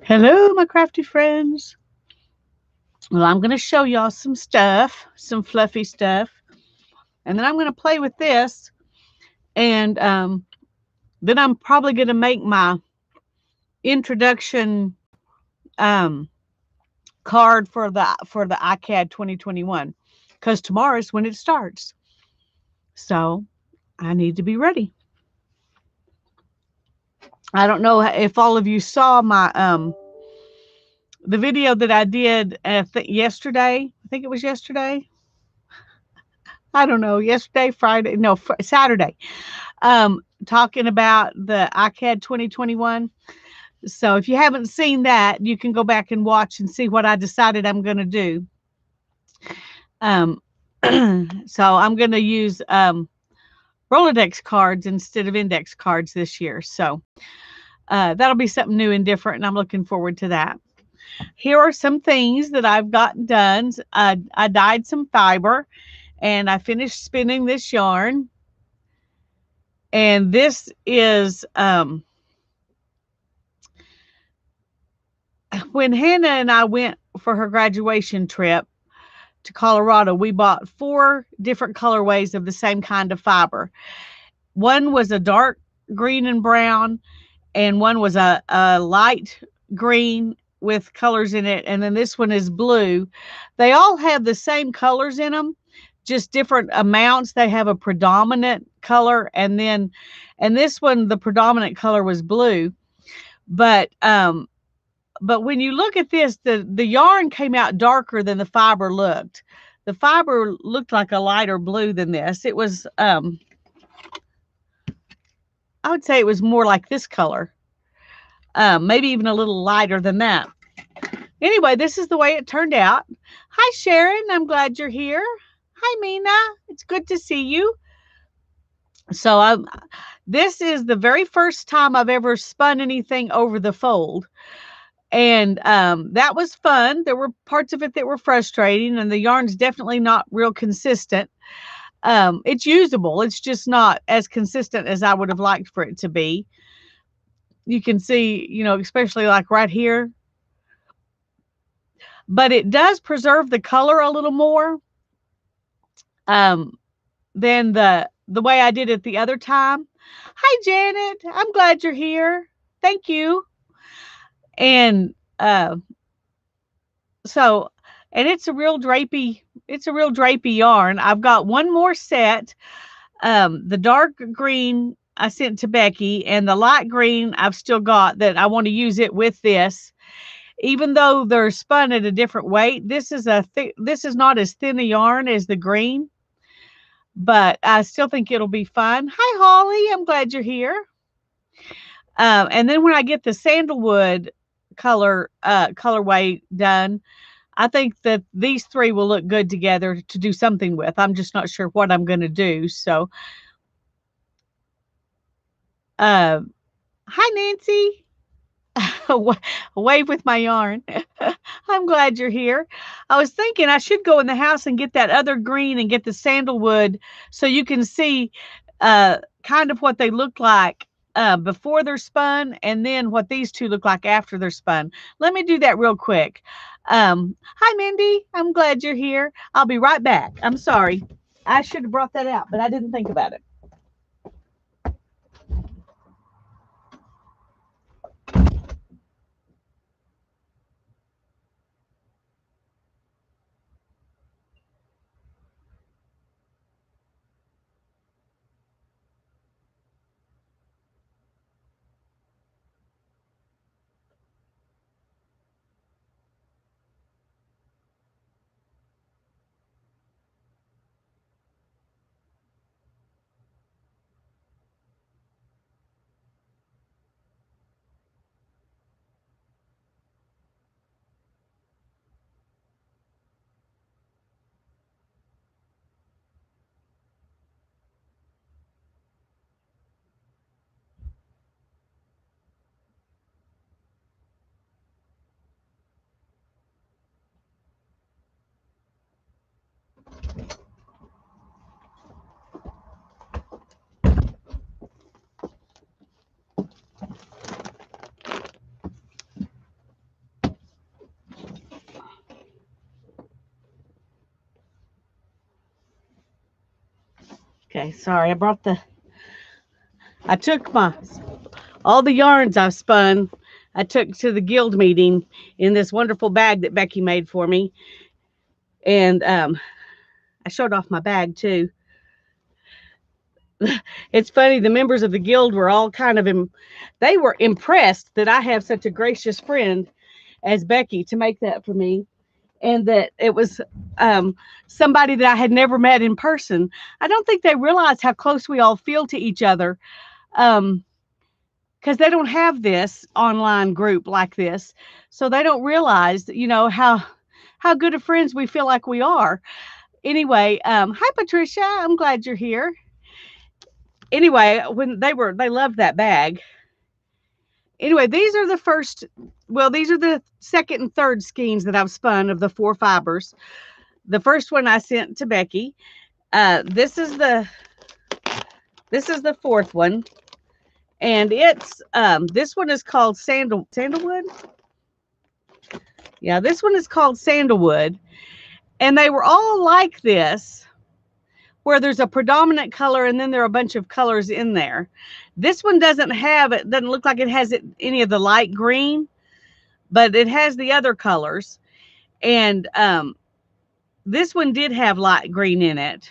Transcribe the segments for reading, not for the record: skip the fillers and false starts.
Hello, my crafty friends. Well, I'm going to show y'all some stuff, some fluffy stuff, and then I'm going to play with this, and then I'm probably going to make my introduction um, card for the ICAD 2021 because tomorrow is when it starts. So I need to be ready. I don't know if all of you saw my the video that I did yesterday. I think it was yesterday. I don't know, yesterday, Friday, no, Saturday, talking about the ICAD 2021. So if you haven't seen that, you can go back and watch and see what I decided I'm going to do. Um, so I'm going to use Rolodex cards instead of index cards this year. So that'll be something new and different, and I'm looking forward to that. Here are some things that I've gotten done. I dyed some fiber, and I finished spinning this yarn. And this is when Hannah and I went for her graduation trip to Colorado, we bought 4 different colorways of the same kind of fiber. One was a dark green and brown, and one was a light green with colors in it. And then this one is blue. They all have the same colors in them, just different amounts. They have a predominant color, and this one, the predominant color was blue. But when you look at this, the yarn came out darker than the fiber looked. The fiber looked like a lighter blue than this. It was I would say it was more like this color. Maybe even a little lighter than that. Anyway, this is the way it turned out. Hi, Sharon. I'm glad you're here. Hi, Mina. It's good to see you. So this is the very first time I've ever spun anything over the fold. And that was fun. There were parts of it that were frustrating, and the yarn's definitely not real consistent. It's usable. It's just not as consistent as I would have liked for it to be. You can see, especially like right here. But it does preserve the color a little more than the way I did it the other time. Hi, Janet. I'm glad you're here. Thank you. And so, and it's a real drapey yarn. I've got one more set. The dark green I sent to Becky, and the light green I've still got that I want to use it with this. Even though they're spun at a different weight, this is not as thin a yarn as the green, but I still think it'll be fun. Hi, Holly. I'm glad you're here. And then when I get the sandalwood colorway done, I think that these 3 will look good together to do something with. I'm just not sure what I'm going to do. So, hi, Nancy. Wave with my yarn. I'm glad you're here. I was thinking I should go in the house and get that other green and get the sandalwood so you can see kind of what they look like before they're spun, and then what these 2 look like after they're spun. Let me do that real quick. Hi, Mindy. I'm glad you're here. I'll be right back. I'm sorry. I should have brought that out, but I didn't think about it. Okay, sorry. I took all the yarns I've spun, I took to the guild meeting in this wonderful bag that Becky made for me. And I showed off my bag too. It's funny, the members of the guild were all they were impressed that I have such a gracious friend as Becky to make that for me, and that it was somebody that I had never met in person. I don't think they realized how close we all feel to each other, because they don't have this online group like this, so they don't realize, how good of friends we feel like we are. Anyway, hi Patricia, I'm glad you're here. Anyway, when they loved that bag. Anyway, these are the second and third skeins that I've spun of the 4 fibers. The first one I sent to Becky. This is the fourth one, and it's this one is called sandalwood. Yeah, this one is called sandalwood, and they were all like this, where there's a predominant color and then there are a bunch of colors in there. This one doesn't look like it has any of the light green, but it has the other colors. And this one did have light green in it.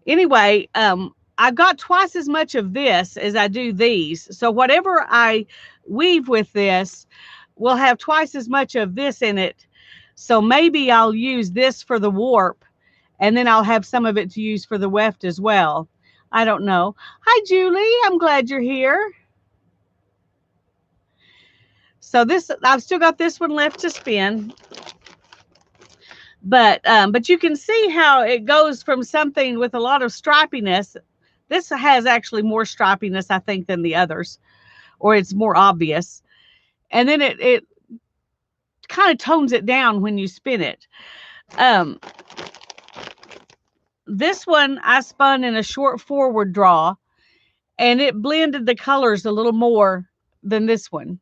Anyway, I've got twice as much of this as I do these. So whatever I weave with this will have twice as much of this in it. So maybe I'll use this for the warp, and then I'll have some of it to use for the weft as well. I don't know. Hi, Julie. I'm glad you're here. So I've still got this one left to spin. But you can see how it goes from something with a lot of stripiness. This has actually more stripiness, I think, than the others, or it's more obvious. And then it kind of tones it down when you spin it. This one I spun in a short forward draw, and it blended the colors a little more than this one.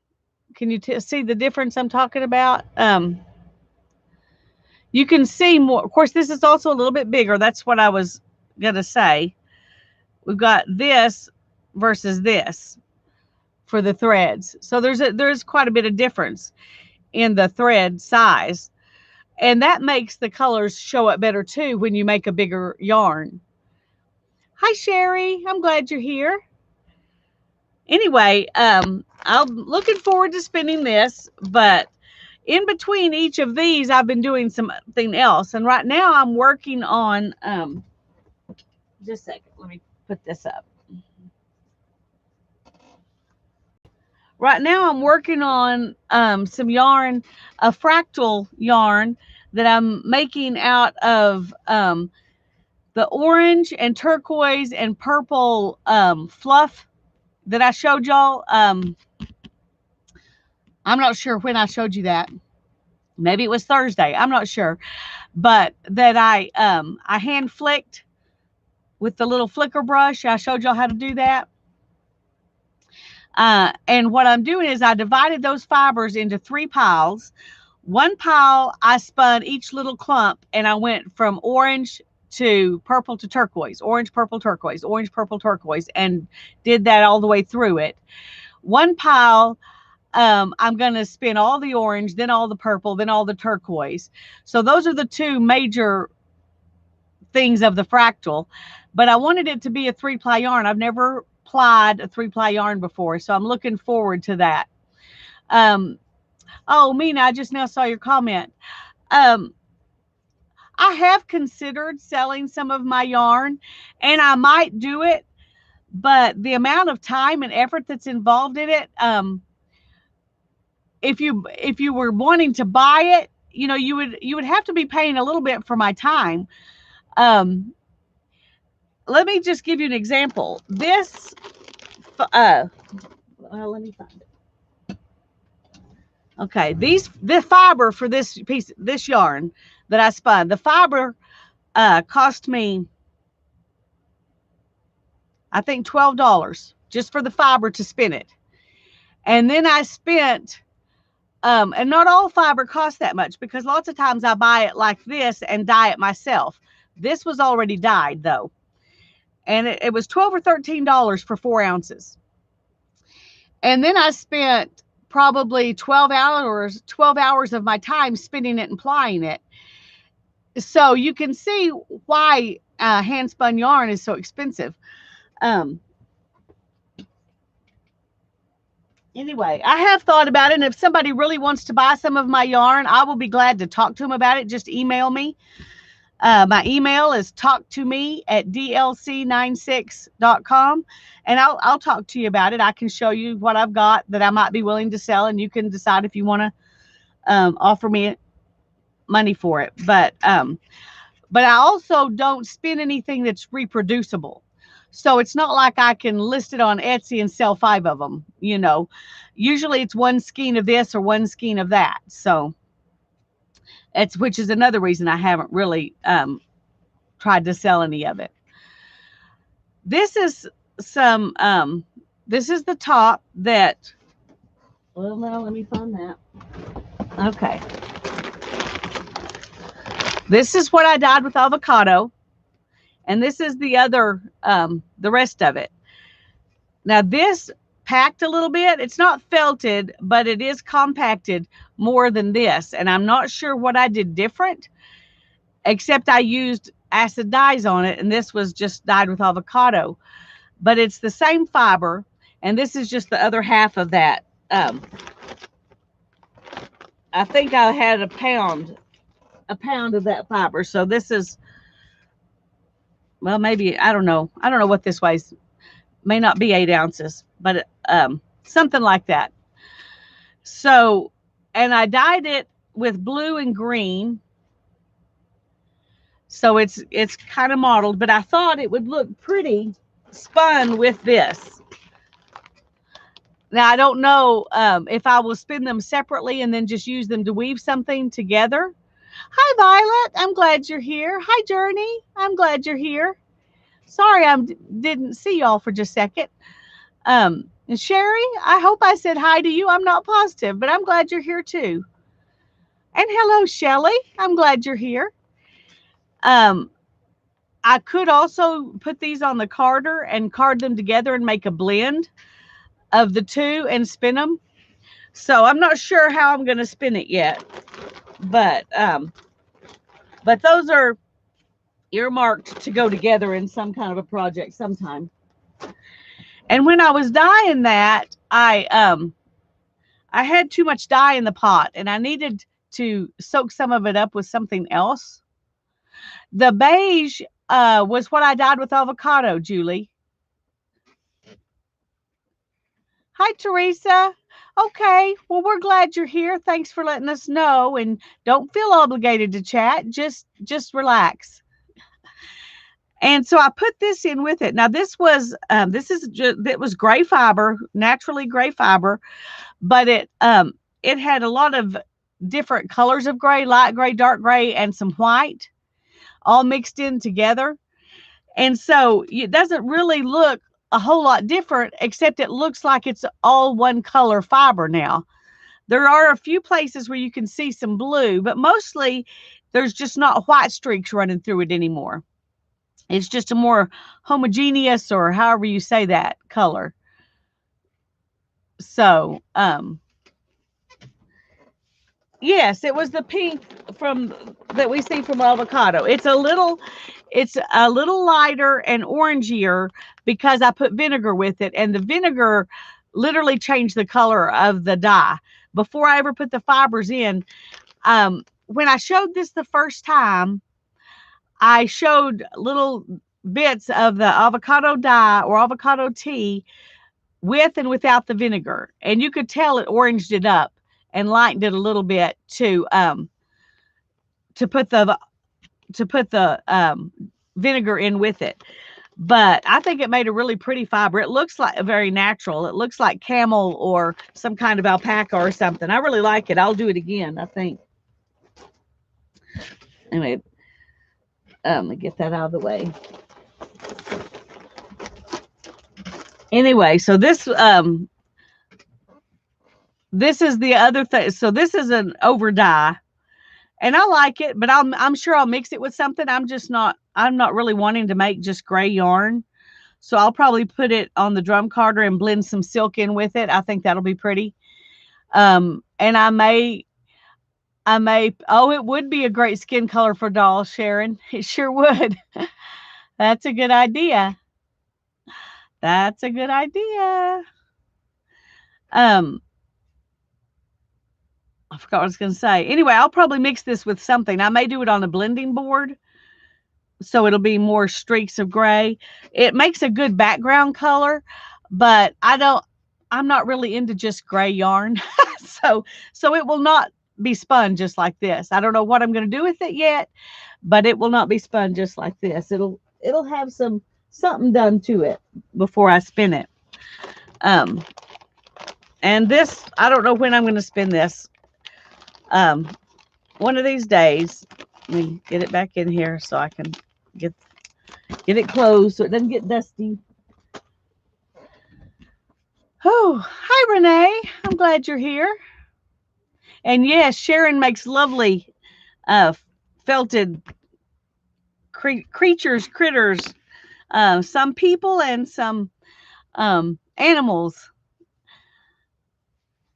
Can you see the difference I'm talking about? You can see more. Of course, this is also a little bit bigger. That's what I was going to say. We've got this versus this for the threads. So there's quite a bit of difference in the thread size. And that makes the colors show up better too when you make a bigger yarn. Hi, Sherry. I'm glad you're here. Anyway, I'm looking forward to spinning this, but in between each of these, I've been doing something else. And right now I'm working on, just a second, let me put this up. Right now I'm working on some yarn, a fractal yarn that I'm making out of the orange and turquoise and purple fluff that I showed y'all. I'm not sure when I showed you that. Maybe it was Thursday. I'm not sure. But that I hand flicked with the little flicker brush. I showed y'all how to do that. And what I'm doing is I divided those fibers into 3 piles. One pile, I spun each little clump, and I went from orange to purple to turquoise, orange, purple, turquoise, orange, purple, turquoise, and did that all the way through it. One pile, I'm going to spin all the orange, then all the purple, then all the turquoise. So those are the 2 major things of the fractal, but I wanted it to be a 3-ply yarn. I've never plied a 3-ply yarn before, so I'm looking forward to that. Oh, Mina, I just now saw your comment. I have considered selling some of my yarn, and I might do it, but the amount of time and effort that's involved in it, if you were wanting to buy it, you would have to be paying a little bit for my time. Let me just give you an example. This, let me find it. Okay, the fiber for this yarn that I spun, the fiber cost me, I think, $12 just for the fiber to spin it. And then I spent, and not all fiber costs that much, because lots of times I buy it like this and dye it myself. This was already dyed though. And it was $12 or $13 for 4 ounces. And then I spent probably 12 hours of my time spinning it and plying it. So you can see why hand spun yarn is so expensive. Anyway, I have thought about it, and if somebody really wants to buy some of my yarn, I will be glad to talk to them about it. Just email me. My email is talktome@dlc96.com, and I'll talk to you about it. I can show you what I've got that I might be willing to sell, and you can decide if you want to offer me money for it. But I also don't spin anything that's reproducible. So it's not like I can list it on Etsy and sell 5 of them, you know. Usually it's one skein of this or one skein of that. So which is another reason I haven't really tried to sell any of it. This is this is the top that, well, now let me find that. Okay. This is what I dyed with avocado. And this is the other, the rest of it. Now this packed a little bit. It's not felted, but it is compacted more than this. And I'm not sure what I did different, except I used acid dyes on it. And this was just dyed with avocado. But it's the same fiber. And this is just the other half of that. I think I had a pound of that fiber. So this is, well, maybe, I don't know what this weighs. May not be 8 ounces, but something like that. So, and I dyed it with blue and green. So it's kind of mottled, but I thought it would look pretty spun with this. Now, I don't know if I will spin them separately and then just use them to weave something together. Hi, Violet. I'm glad you're here. Hi, Journey. I'm glad you're here. Sorry, I didn't see y'all for just a second. Sherry, I hope I said hi to you. I'm not positive, but I'm glad you're here too. And hello, Shelly. I'm glad you're here. I could also put these on the carder and card them together and make a blend of the two and spin them. So I'm not sure how I'm going to spin it yet, but those are earmarked to go together in some kind of a project sometime. And when I was dyeing that, I had too much dye in the pot, and I needed to soak some of it up with something else. The beige was what I dyed with avocado, Julie. Hi, Teresa. Okay, well, we're glad you're here. Thanks for letting us know, and don't feel obligated to chat. Just relax. And so I put this in with it. Now this was it was gray fiber, naturally gray fiber, but it had a lot of different colors of gray, light gray, dark gray, and some white, all mixed in together. And so it doesn't really look a whole lot different, except it looks like it's all one color fiber now. There are a few places where you can see some blue, but mostly there's just not white streaks running through it anymore. It's just a more homogeneous, or however you say that, color. So, yes, it was the pink that we see from avocado. It's a little lighter and orangier because I put vinegar with it, and the vinegar literally changed the color of the dye. Before I ever put the fibers in, when I showed this the first time, I showed little bits of the avocado dye or avocado tea with and without the vinegar. And you could tell it oranged it up and lightened it a little bit to put the vinegar in with it. But I think it made a really pretty fiber. It looks like very natural. It looks like camel or some kind of alpaca or something. I really like it. I'll do it again, I think. Anyway, let me get that out of the way. Anyway, so this is the other thing. So this is an over dye, And I like it, but I'm sure I'll mix it with something. I'm not really wanting to make just gray yarn. So I'll probably put it on the drum carder and blend some silk in with it. I think that'll be pretty. And oh, it would be a great skin color for dolls, Sharon. It sure would. That's a good idea. That's a good idea. Um, I forgot what I was going to say. Anyway, I'll probably mix this with something. I may do it on a blending board, so it'll be more streaks of gray. It makes a good background color, but I'm not really into just gray yarn. so it will not be spun just like this. I don't know what I'm going to do with it yet, but it will not be spun just like this. It'll have something done to it before I spin it. And this, I don't know when I'm going to spin this. One of these days. Let me get it back in here so I can get it closed so it doesn't get dusty. Oh, hi Renee. I'm glad you're here. And yes, Sharon makes lovely felted critters, some people and some animals.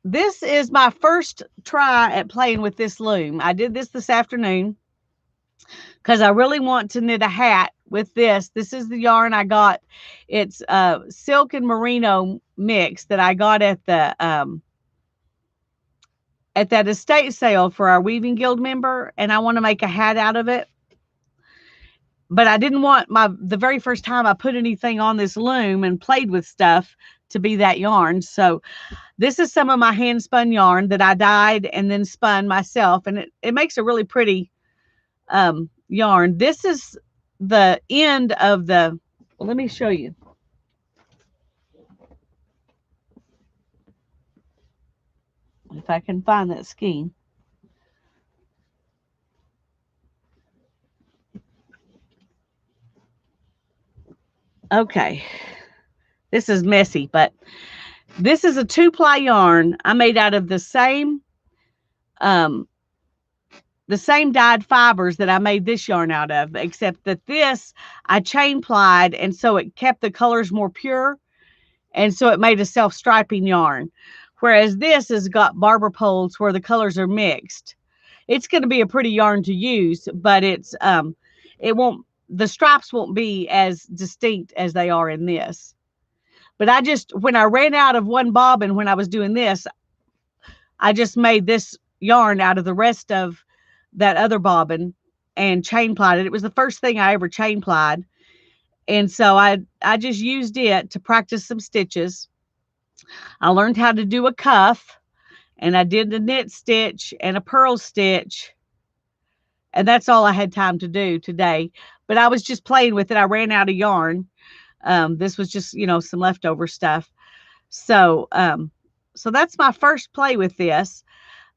This is my first try at playing with this loom. I did this afternoon because I really want to knit a hat with this. This is the yarn I got. It's silk and merino mix that I got at that estate sale for our Weaving Guild member, and I want to make a hat out of it. But I didn't want the very first time I put anything on this loom and played with stuff to be that yarn. So this is some of my hand spun yarn that I dyed and then spun myself, and it makes a really pretty yarn. This is the end of the, well, let me show you. If I can find that skein. Okay. This is messy, but this is a 2-ply yarn I made out of the same dyed fibers that I made this yarn out of, except that this I chain plied, and so it kept the colors more pure, and so it made a self-striping yarn. Whereas this has got barber poles where the colors are mixed. It's going to be a pretty yarn to use, but the stripes won't be as distinct as they are in this. But when I ran out of one bobbin when I was doing this, I just made this yarn out of the rest of that other bobbin and chain plied it. It was the first thing I ever chain plied. And so I just used it to practice some stitches. I learned how to do a cuff, and I did the knit stitch and a purl stitch. And that's all I had time to do today. But I was just playing with it. I ran out of yarn. This was just, some leftover stuff. So that's my first play with this.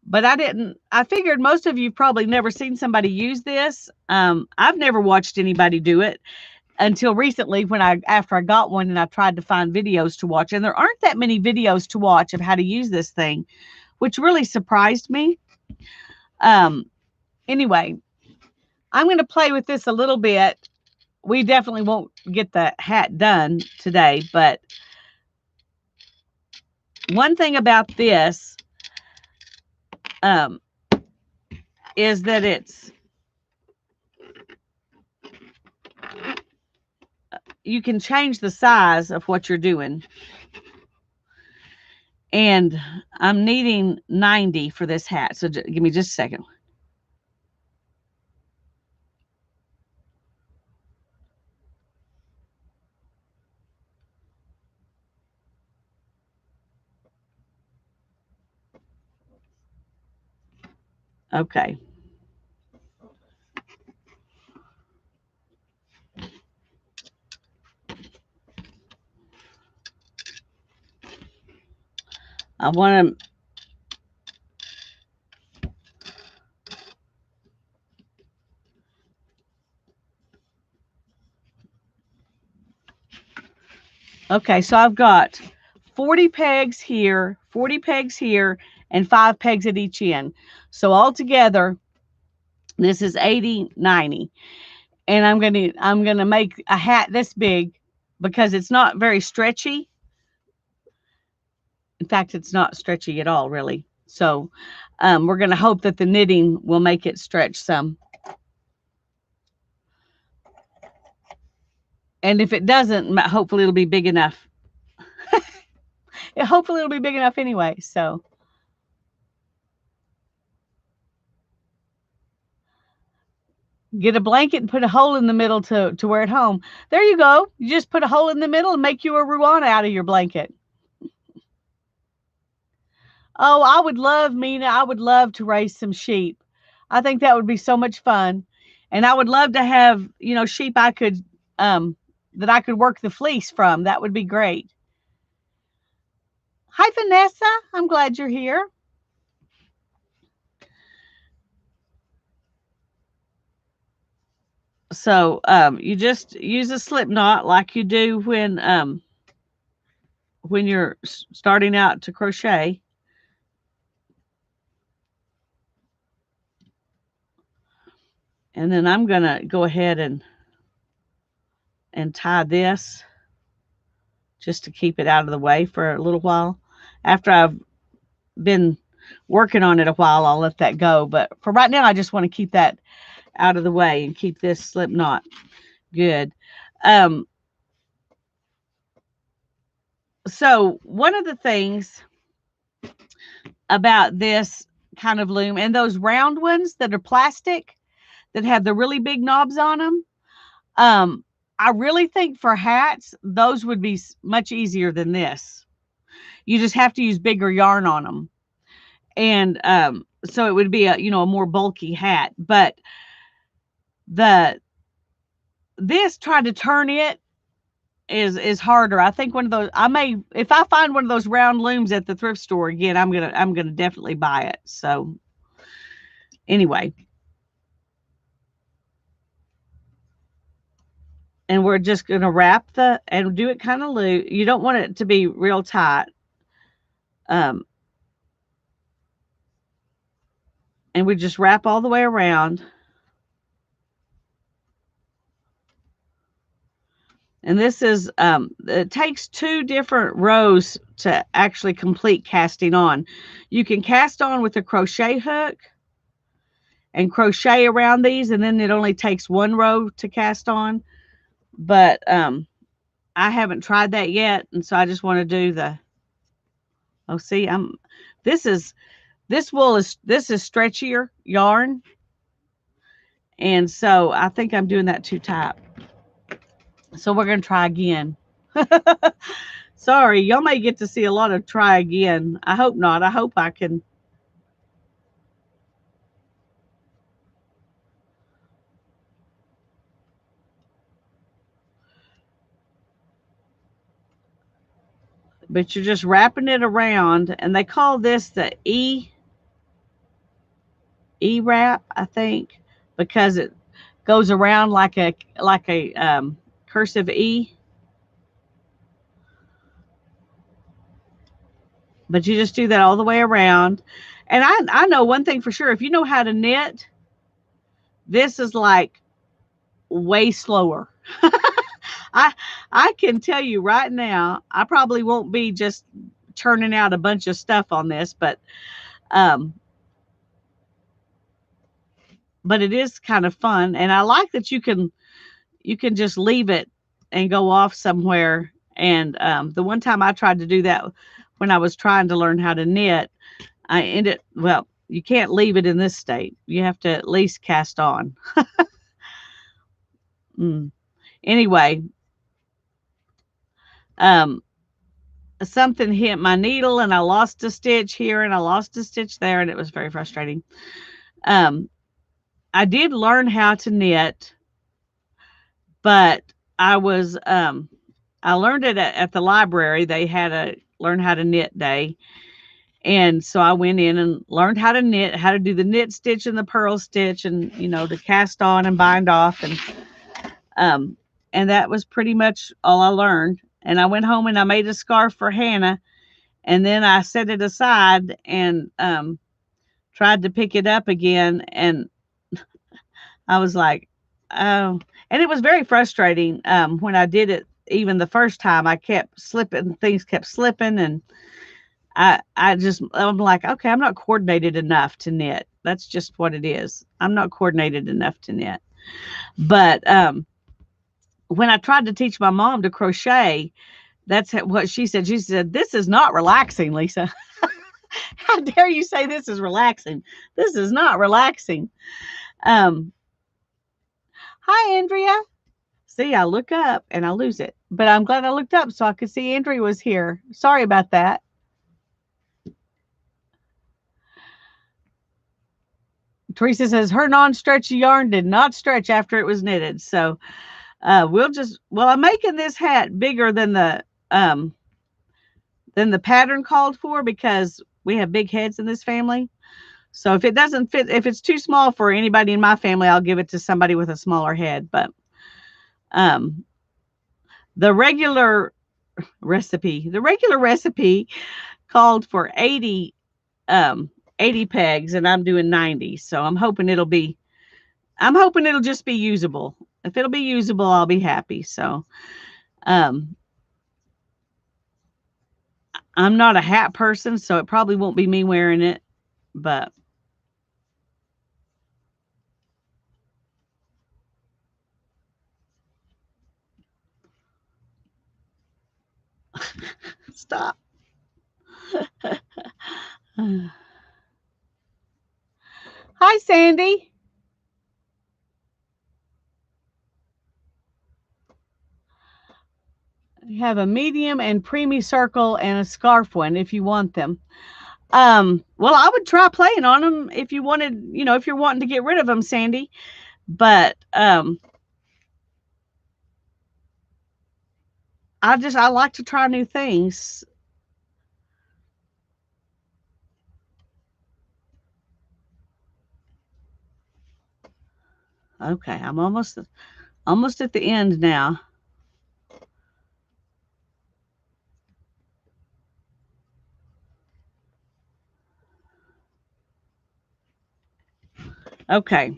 But I figured most of you probably never seen somebody use this. I've never watched anybody do it until recently after I got one and I tried to find videos to watch. And there aren't that many videos to watch of how to use this thing, which really surprised me. Anyway, I'm going to play with this a little bit. We definitely won't get the hat done today, but one thing about this is that you can change the size of what you're doing. And I'm needing 90 for this hat. So give me just a second. Okay. I want to Okay, so I've got 40 pegs here, 40 pegs here, and 5 pegs at each end. So altogether, This is 80/90. And I'm gonna make a hat this big because it's not very stretchy. In fact, it's not stretchy at all, really. So we're gonna hope that the knitting will make it stretch some. And if it doesn't, hopefully it'll be big enough. Hopefully it'll be big enough anyway. So get a blanket and put a hole in the middle to wear it home. There you go. You just put a hole in the middle and make you a ruana out of your blanket. Oh, I would love, Mina, I would love to raise some sheep. I think that would be so much fun. And I would love to have, sheep um that I could work the fleece from. That would be great. Hi Vanessa, I'm glad you're here. So you just use a slip knot like you do when you're starting out to crochet. And then I'm gonna go ahead and tie this just to keep it out of the way for a little while. After I've been working on it a while, I'll let that go. But for right now, I just want to keep that out of the way and keep this slip knot good. Um, so one of the things about this kind of loom and those round ones that are plastic that have the really big knobs on them, I really think for hats, those would be much easier than this. You just have to use bigger yarn on them. And so it would be a more bulky hat. But the this trying to turn it is harder. I think one of those I may if I find one of those round looms at the thrift store again, I'm gonna definitely buy it. So anyway, and we're just gonna wrap and do it kind of loose. You don't want it to be real tight. Um, and we just wrap all the way around. And this is, it takes 2 different rows to actually complete casting on. You can cast on with a crochet hook and crochet around these, and then it only takes 1 row to cast on. But I haven't tried that yet, and so I just want to do oh, see, this is, this is stretchier yarn. And so I think I'm doing that too tight. So we're going to try again. Sorry, y'all may get to see a lot of try again. I hope not. I hope I can. But you're just wrapping it around, and they call this the E wrap, I think, because it goes around like a cursive E. But you just do that all the way around. And I know one thing for sure. If you know how to knit, this is like way slower. I I can tell you right now, I probably won't be just churning out a bunch of stuff on this, um but it is kind of fun, and I like that you can just leave it and go off somewhere. And the one time I tried to do that when I was trying to learn how to knit, I ended well, you can't leave it in this state. You have to at least cast on. Mm. Anyway, um, something hit my needle and I lost a stitch here and I lost a stitch there, and it was very frustrating. Um, I did learn how to knit, but I was I learned it at the library. They had a learn how to knit day. And so I went in and learned how to knit, how to do the knit stitch and the purl stitch, and to cast on and bind off. Um and that was pretty much all I learned. And I went home and I made a scarf for Hannah, and then I set it aside and tried to pick it up again, and I was like, oh, and it was very frustrating. When I did it, even the first time, I kept slipping, things kept slipping, and I'm like, okay, I'm not coordinated enough to knit. That's just what it is. I'm not coordinated enough to knit. But when I tried to teach my mom to crochet, that's what she said. She said, "This is not relaxing, Lisa. How dare you say this is relaxing? This is not relaxing." Um, Hi, Andrea. See, I look up and I lose it, but I'm glad I looked up so I could see Andrea was here. Sorry about that. Teresa says her non-stretchy yarn did not stretch after it was knitted. So I'm making this hat bigger than the pattern called for because we have big heads in this family. So if it doesn't fit, if it's too small for anybody in my family, I'll give it to somebody with a smaller head. But um, the regular recipe called for 80 pegs, and I'm doing 90. So I'm hoping it'll just be usable. If it'll be usable, I'll be happy. So um, I'm not a hat person, so it probably won't be me wearing it, but stop. Hi, Sandy. You have a medium and preemie circle and a scarf one if you want them. Well, I would try playing on them if you wanted, if you're wanting to get rid of them, Sandy. But I like to try new things. Okay, I'm almost at the end now. Okay,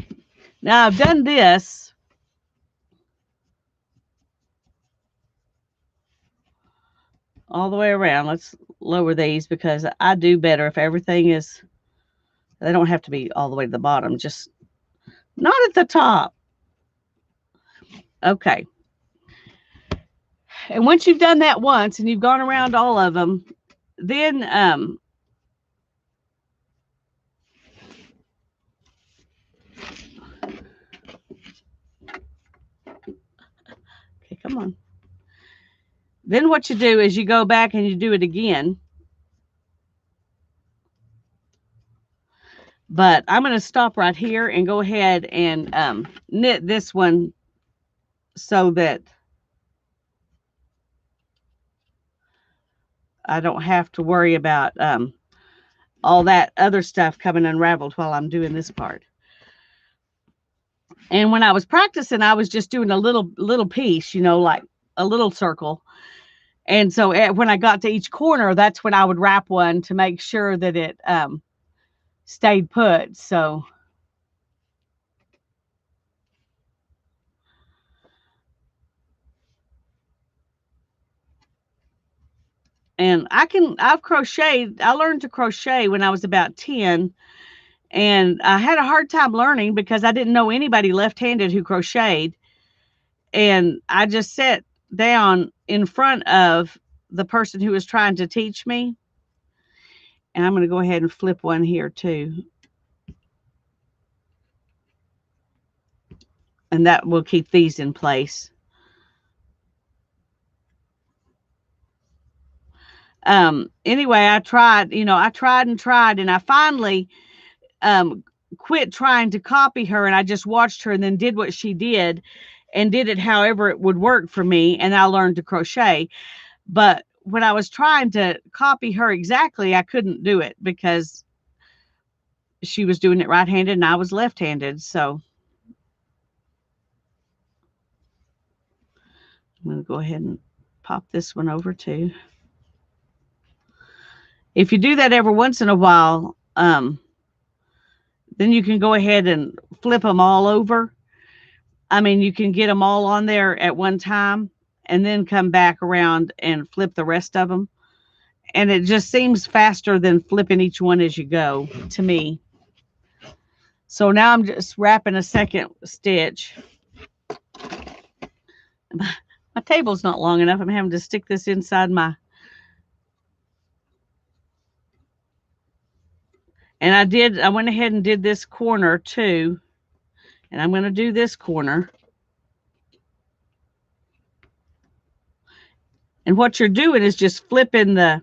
now I've done this all the way around. Let's lower these because I do better if everything is, they don't have to be all the way to the bottom, just not at the top. Okay. And once you've done that once and you've gone around all of them, then okay, come on. Then what you do is you go back and you do it again. But I'm going to stop right here and go ahead and knit this one so that I don't have to worry about all that other stuff coming unraveled while I'm doing this part. And when I was practicing, I was just doing a little piece, like a little circle. And so when I got to each corner, that's when I would wrap one to make sure that it stayed put. So and I've crocheted. I learned to crochet when I was about 10, and I had a hard time learning because I didn't know anybody left-handed who crocheted. And I just sat down in front of the person who was trying to teach me. And I'm going to go ahead and flip one here too. And that will keep these in place. Anyway, I tried and tried, and I finally quit trying to copy her, and I just watched her and then did what she did and did it however it would work for me, and I learned to crochet. But when I was trying to copy her exactly, I couldn't do it because she was doing it right-handed and I was left-handed. So I'm going to go ahead and pop this one over too. If you do that every once in a while, then you can go ahead and flip them all over I mean, you can get them all on there at one time and then come back around and flip the rest of them. And it just seems faster than flipping each one as you go to me. So now I'm just wrapping a second stitch. My table's not long enough. I'm having to stick this inside my. And I went ahead and did this corner too. And I'm going to do this corner. And what you're doing is just flipping the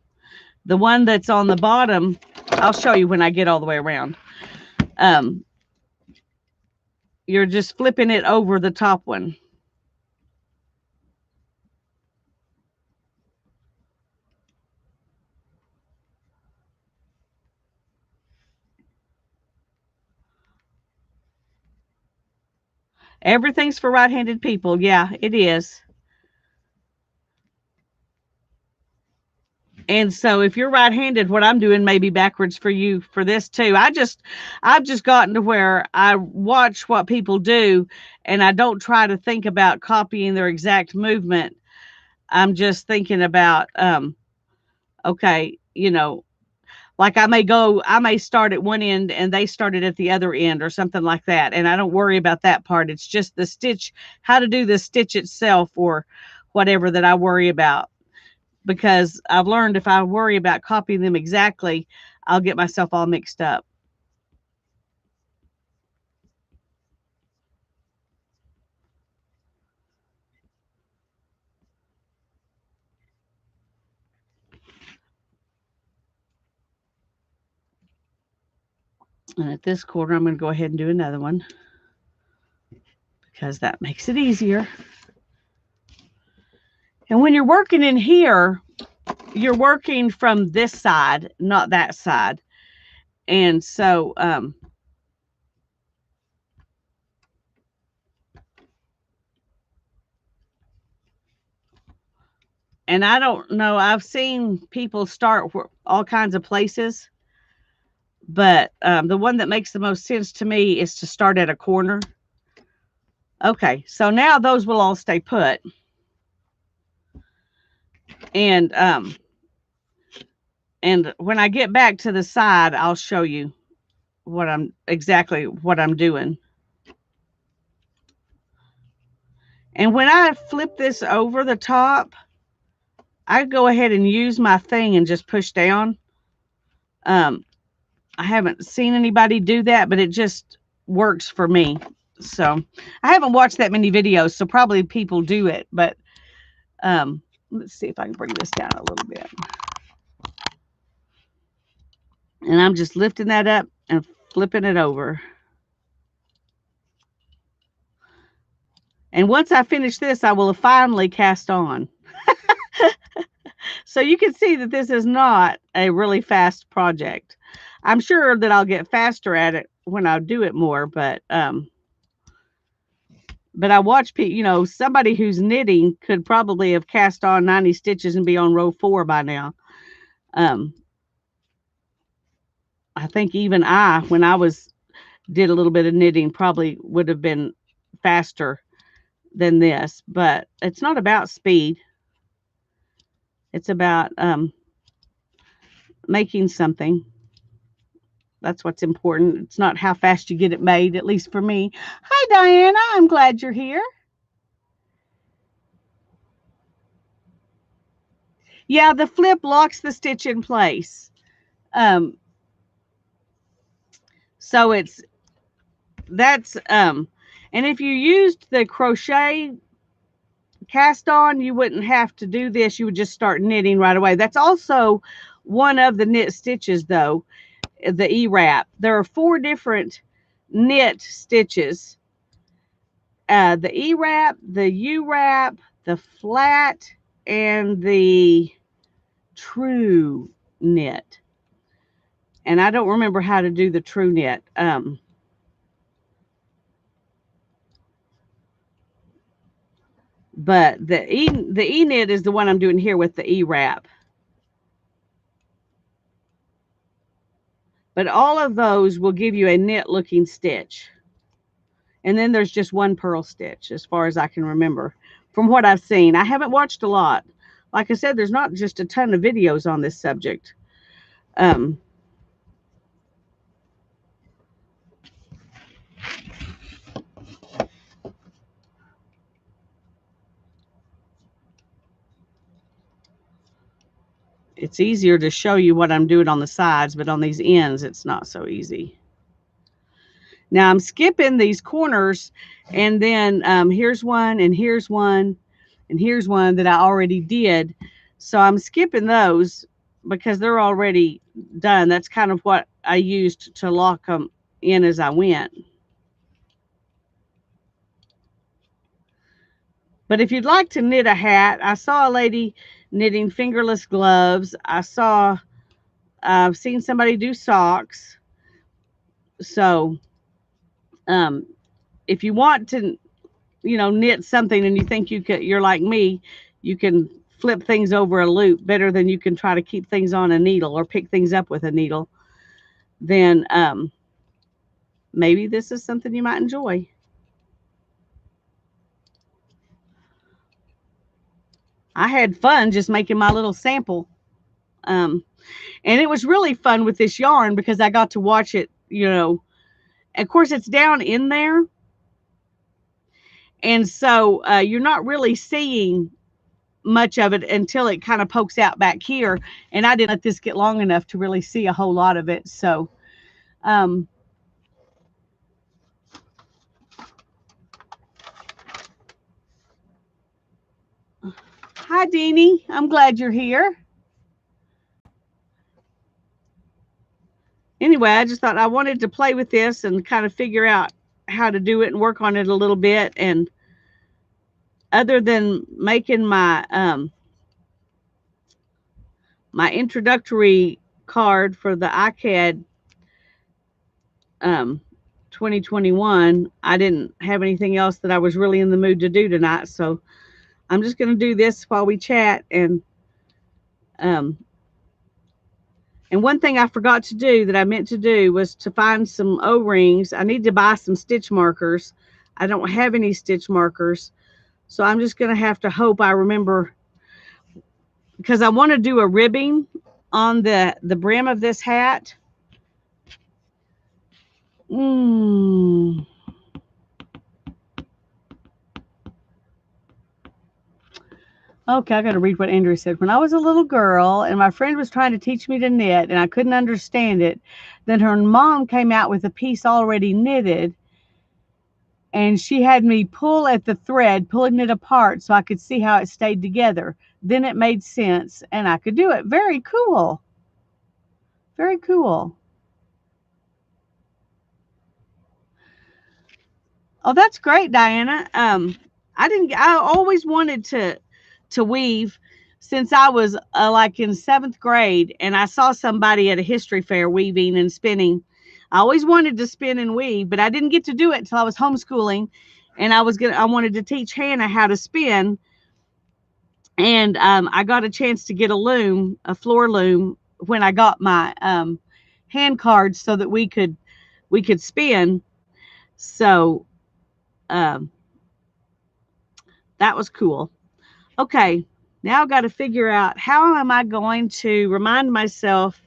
one that's on the bottom. I'll show you when I get all the way around. You're just flipping it over the top one. Everything's for right-handed people. Yeah, it is. And so if you're right-handed, what I'm doing may be backwards for you for this too. I've just gotten to where I watch what people do and I don't try to think about copying their exact movement. I'm just thinking about, okay, like I may start at one end and they started at the other end or something like that. And I don't worry about that part. It's just the stitch, how to do the stitch itself or whatever that I worry about. Because I've learned if I worry about copying them exactly, I'll get myself all mixed up. And at this corner, I'm going to go ahead and do another one because that makes it easier. And when you're working in here, you're working from this side, not that side. And so, and I don't know, I've seen people start all kinds of places, but the one that makes the most sense to me is to start at a corner. Okay, so now those will all stay put. And when I get back to the side, I'll show you exactly what I'm doing. And when I flip this over the top, I go ahead and use my thing and just push down. I haven't seen anybody do that, but it just works for me. So I haven't watched that many videos, so probably people do it, but let's see if I can bring this down a little bit. And I'm just lifting that up and flipping it over. And once I finish this, I will finally cast on. So you can see that this is not a really fast project. I'm sure that I'll get faster at it when I do it more, but I watch people, somebody who's knitting could probably have cast on 90 stitches and be on row 4 by now. I think even when I did a little bit of knitting, probably would have been faster than this, but it's not about speed. It's about making something. That's what's important. It's not how fast you get it made, at least for me. Hi, Diana. I'm glad you're here. Yeah, the flip locks the stitch in place. So and if you used the crochet cast on, you wouldn't have to do this. You would just start knitting right away. That's also one of the knit stitches, though, the E-wrap. There are 4 different knit stitches. The E-wrap, the U-wrap, the flat, and the true knit. And I don't remember how to do the true knit. But the E-knit is the one I'm doing here with the E-wrap. But all of those will give you a knit looking stitch. And then there's just one purl stitch as far as I can remember from what I've seen. I haven't watched a lot. Like I said, there's not just a ton of videos on this subject. Um, it's easier to show you what I'm doing on the sides, but on these ends, it's not so easy. Now I'm skipping these corners, and then here's one, and here's one, and here's one that I already did. So I'm skipping those because they're already done. That's kind of what I used to lock them in as I went. But if you'd like to knit a hat, I saw a lady knitting fingerless gloves. I've seen somebody do socks. So um, if you want to, knit something and you think you're like me, you can flip things over a loop better than you can try to keep things on a needle or pick things up with a needle, then maybe this is something you might enjoy. I had fun just making my little sample. And it was really fun with this yarn because I got to watch it, of course it's down in there. And so you're not really seeing much of it until it kind of pokes out back here. And I didn't let this get long enough to really see a whole lot of it. So, hi, Deanie. I'm glad you're here. Anyway, I just thought I wanted to play with this and kind of figure out how to do it and work on it a little bit. And other than making my introductory card for the ICAD 2021, I didn't have anything else that I was really in the mood to do tonight. So I'm just going to do this while we chat. And one thing I forgot to do that I meant to do was to find some O-rings. I need to buy some stitch markers. I don't have any stitch markers. So I'm just going to have to hope I remember, because I want to do a ribbing on the brim of this hat. Okay, I got to read what Andrew said. When I was a little girl and my friend was trying to teach me to knit and I couldn't understand it, then her mom came out with a piece already knitted and she had me pull at the thread, pulling it apart so I could see how it stayed together. Then it made sense and I could do it. Very cool. Very cool. Oh, that's great, Diana. I always wanted to weave since I was like in 7th grade, and I saw somebody at a history fair weaving and spinning. I always wanted to spin and weave, but I didn't get to do it until I was homeschooling, and I wanted to teach Hannah how to spin, and I got a chance to get a floor loom, when I got my hand cards so that we could spin. So that was cool. Okay, now I've got to figure out how am I going to remind myself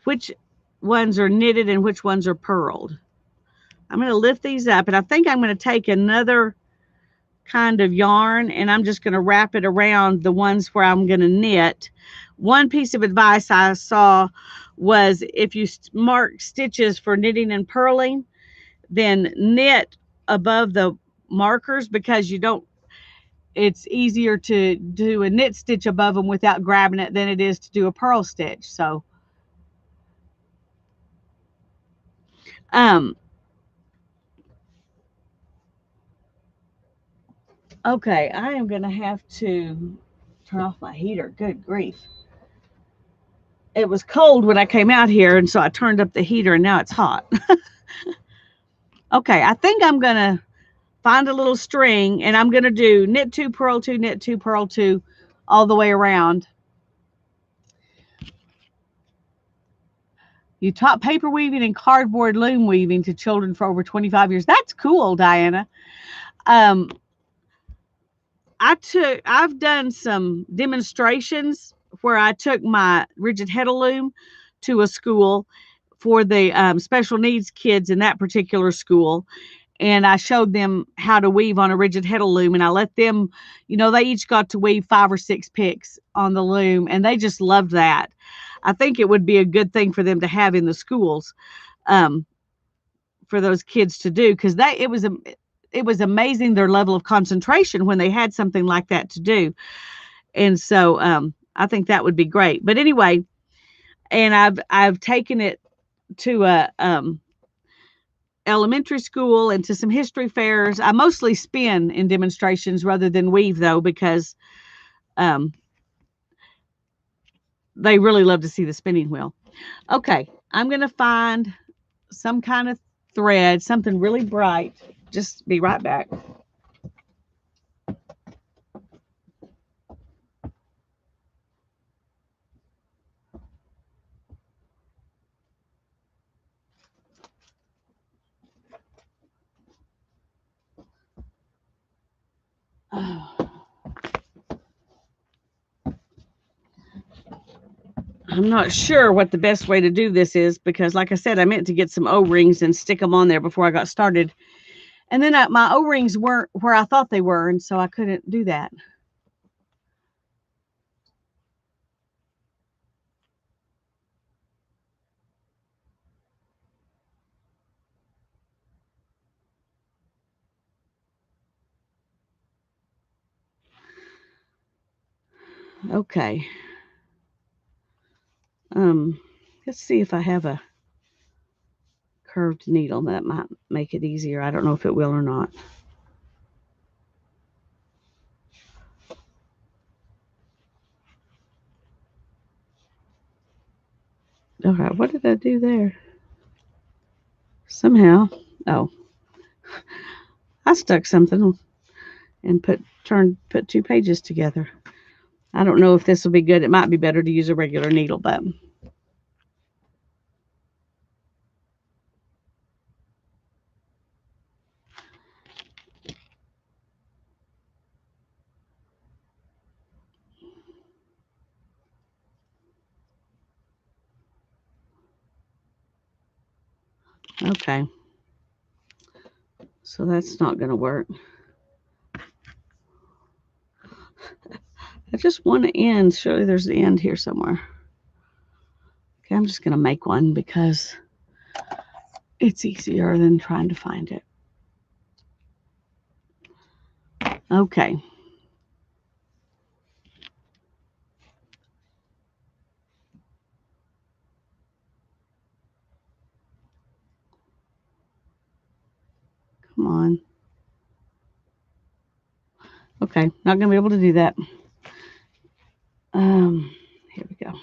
which ones are knitted and which ones are purled. I'm going to lift these up, and I think I'm going to take another kind of yarn and I'm just going to wrap it around the ones where I'm going to knit. One piece of advice I saw was if you mark stitches for knitting and purling, then knit above the markers, because it's easier to do a knit stitch above them without grabbing it than it is to do a purl stitch. So okay, I am going to have to turn off my heater. Good grief. It was cold when I came out here, and so I turned up the heater, and now it's hot. Okay, I think I'm going to find a little string, and I'm going to do knit 2, purl 2, knit 2, purl 2 all the way around. You taught paper weaving and cardboard loom weaving to children for over 25 years. That's cool, Diana. Um, I've done some demonstrations where I took my rigid heddle loom to a school for the special needs kids in that particular school, and I showed them how to weave on a rigid heddle loom, and I let them, they each got to weave 5 or 6 picks on the loom, and they just loved that. I think it would be a good thing for them to have in the schools, um, for those kids to do, because it was amazing their level of concentration when they had something like that to do. And so I think that would be great. But anyway, and I've taken it to a elementary school and to some history fairs. I mostly spin in demonstrations rather than weave, though, because um, they really love to see the spinning wheel. Okay, I'm going to find some kind of thread, something really bright. Just be right back. I'm not sure what the best way to do this is because, like I said, I meant to get some O-rings and stick them on there before I got started. And then my O-rings weren't where I thought they were, and so I couldn't do that. Okay. Um, let's see if I have a curved needle. That might make it easier. I don't know if it will or not. All right, what did I do there? Somehow, oh, I stuck something and put 2 pages together. I don't know if this will be good. It might be better to use a regular needle, but okay. So that's not going to work. I just want to end. Surely there's the end here somewhere. Okay, I'm just going to make one because it's easier than trying to find it. Okay. Come on. Okay, not going to be able to do that. Here we go.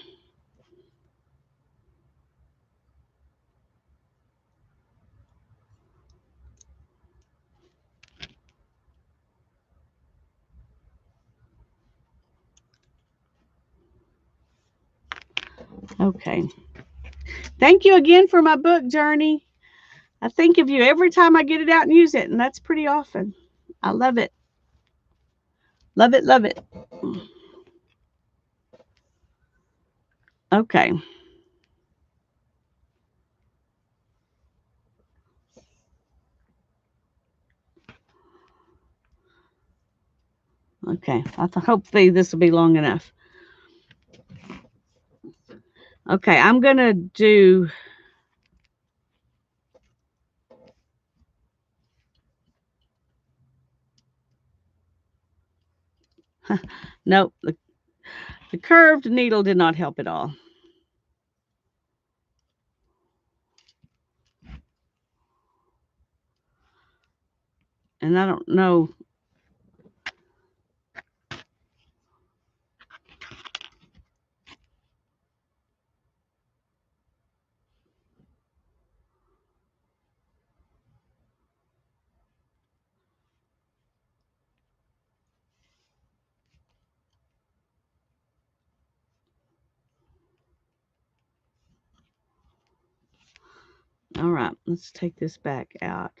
Okay. Thank you again for my book journey. I think of you every time I get it out and use it, and that's pretty often. I love it. Love it, love it. Okay. Okay. Hopefully this will be long enough. Okay, I'm going to do nope, the curved needle did not help at all. And I don't know. All right, let's take this back out.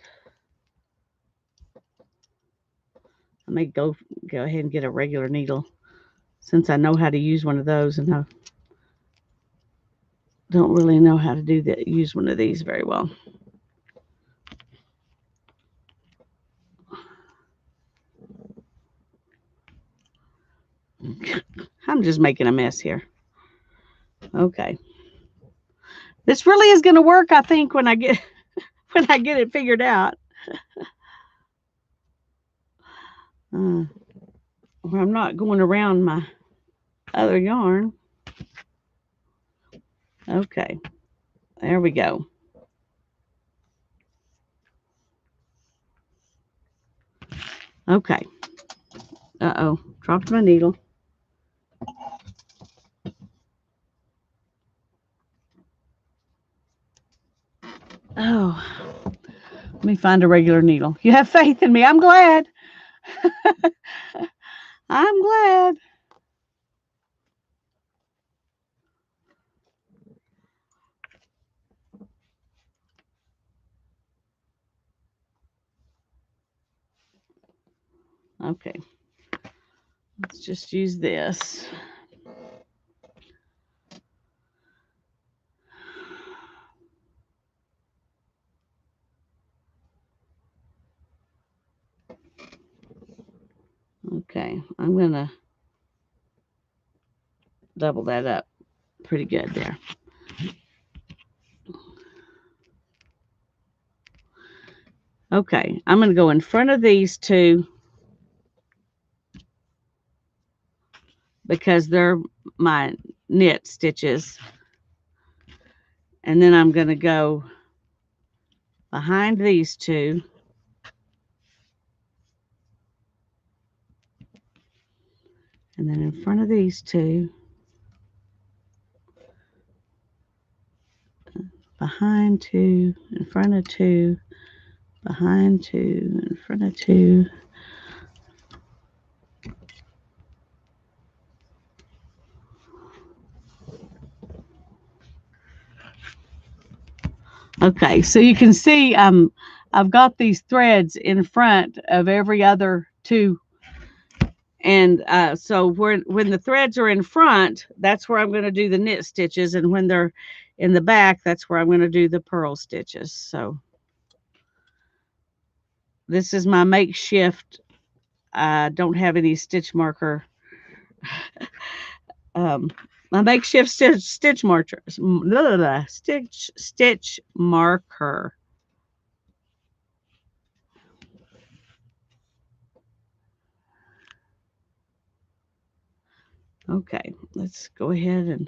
I may go ahead and get a regular needle since I know how to use one of those, and I don't really know how to use one of these very well. I'm just making a mess here. Okay. This really is going to work, I think, when I get it figured out. Where I'm not going around my other yarn. Okay. There we go. Okay. Uh-oh. Dropped my needle. Oh. Let me find a regular needle. You have faith in me. I'm glad. I'm glad. Okay. Let's just use this. Okay. I'm going to double that up pretty good there. Okay. I'm going to go in front of these two because they're my knit stitches. And then I'm going to go behind these two. And then in front of these two. Behind two, in front of two, behind two, in front of two. Okay, so you can see I've got these threads in front of every other two. And so when the threads are in front, that's where I'm going to do the knit stitches. And when they're in the back, that's where I'm going to do the purl stitches. So this is my makeshift. I don't have any stitch marker. My makeshift stitch marker. Stitch marker. Okay, let's go ahead and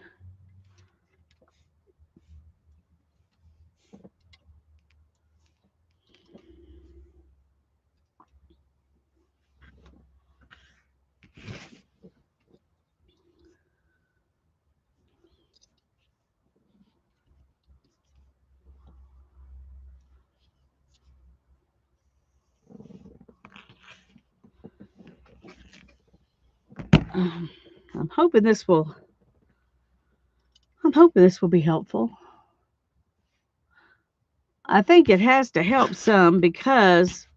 I'm hoping this will be helpful. I think it has to help some because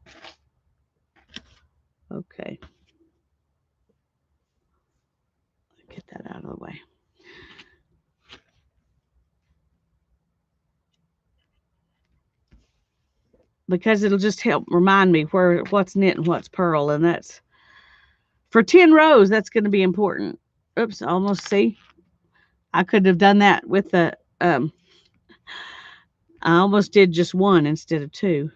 okay. Get that out of the way. Because it'll just help remind me what's knit and what's purl, and that's for 10 rows. That's going to be important. Oops, almost see. I could have done that with the I almost did just one instead of two.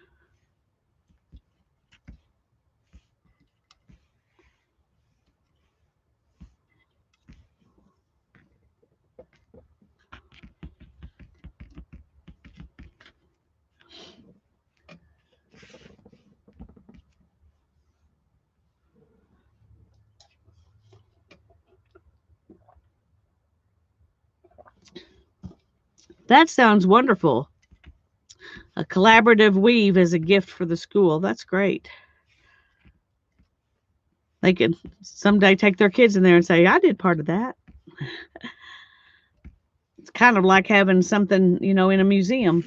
That sounds wonderful. A collaborative weave as a gift for the school. That's great. They could someday take their kids in there and say, I did part of that. It's kind of like having something, in a museum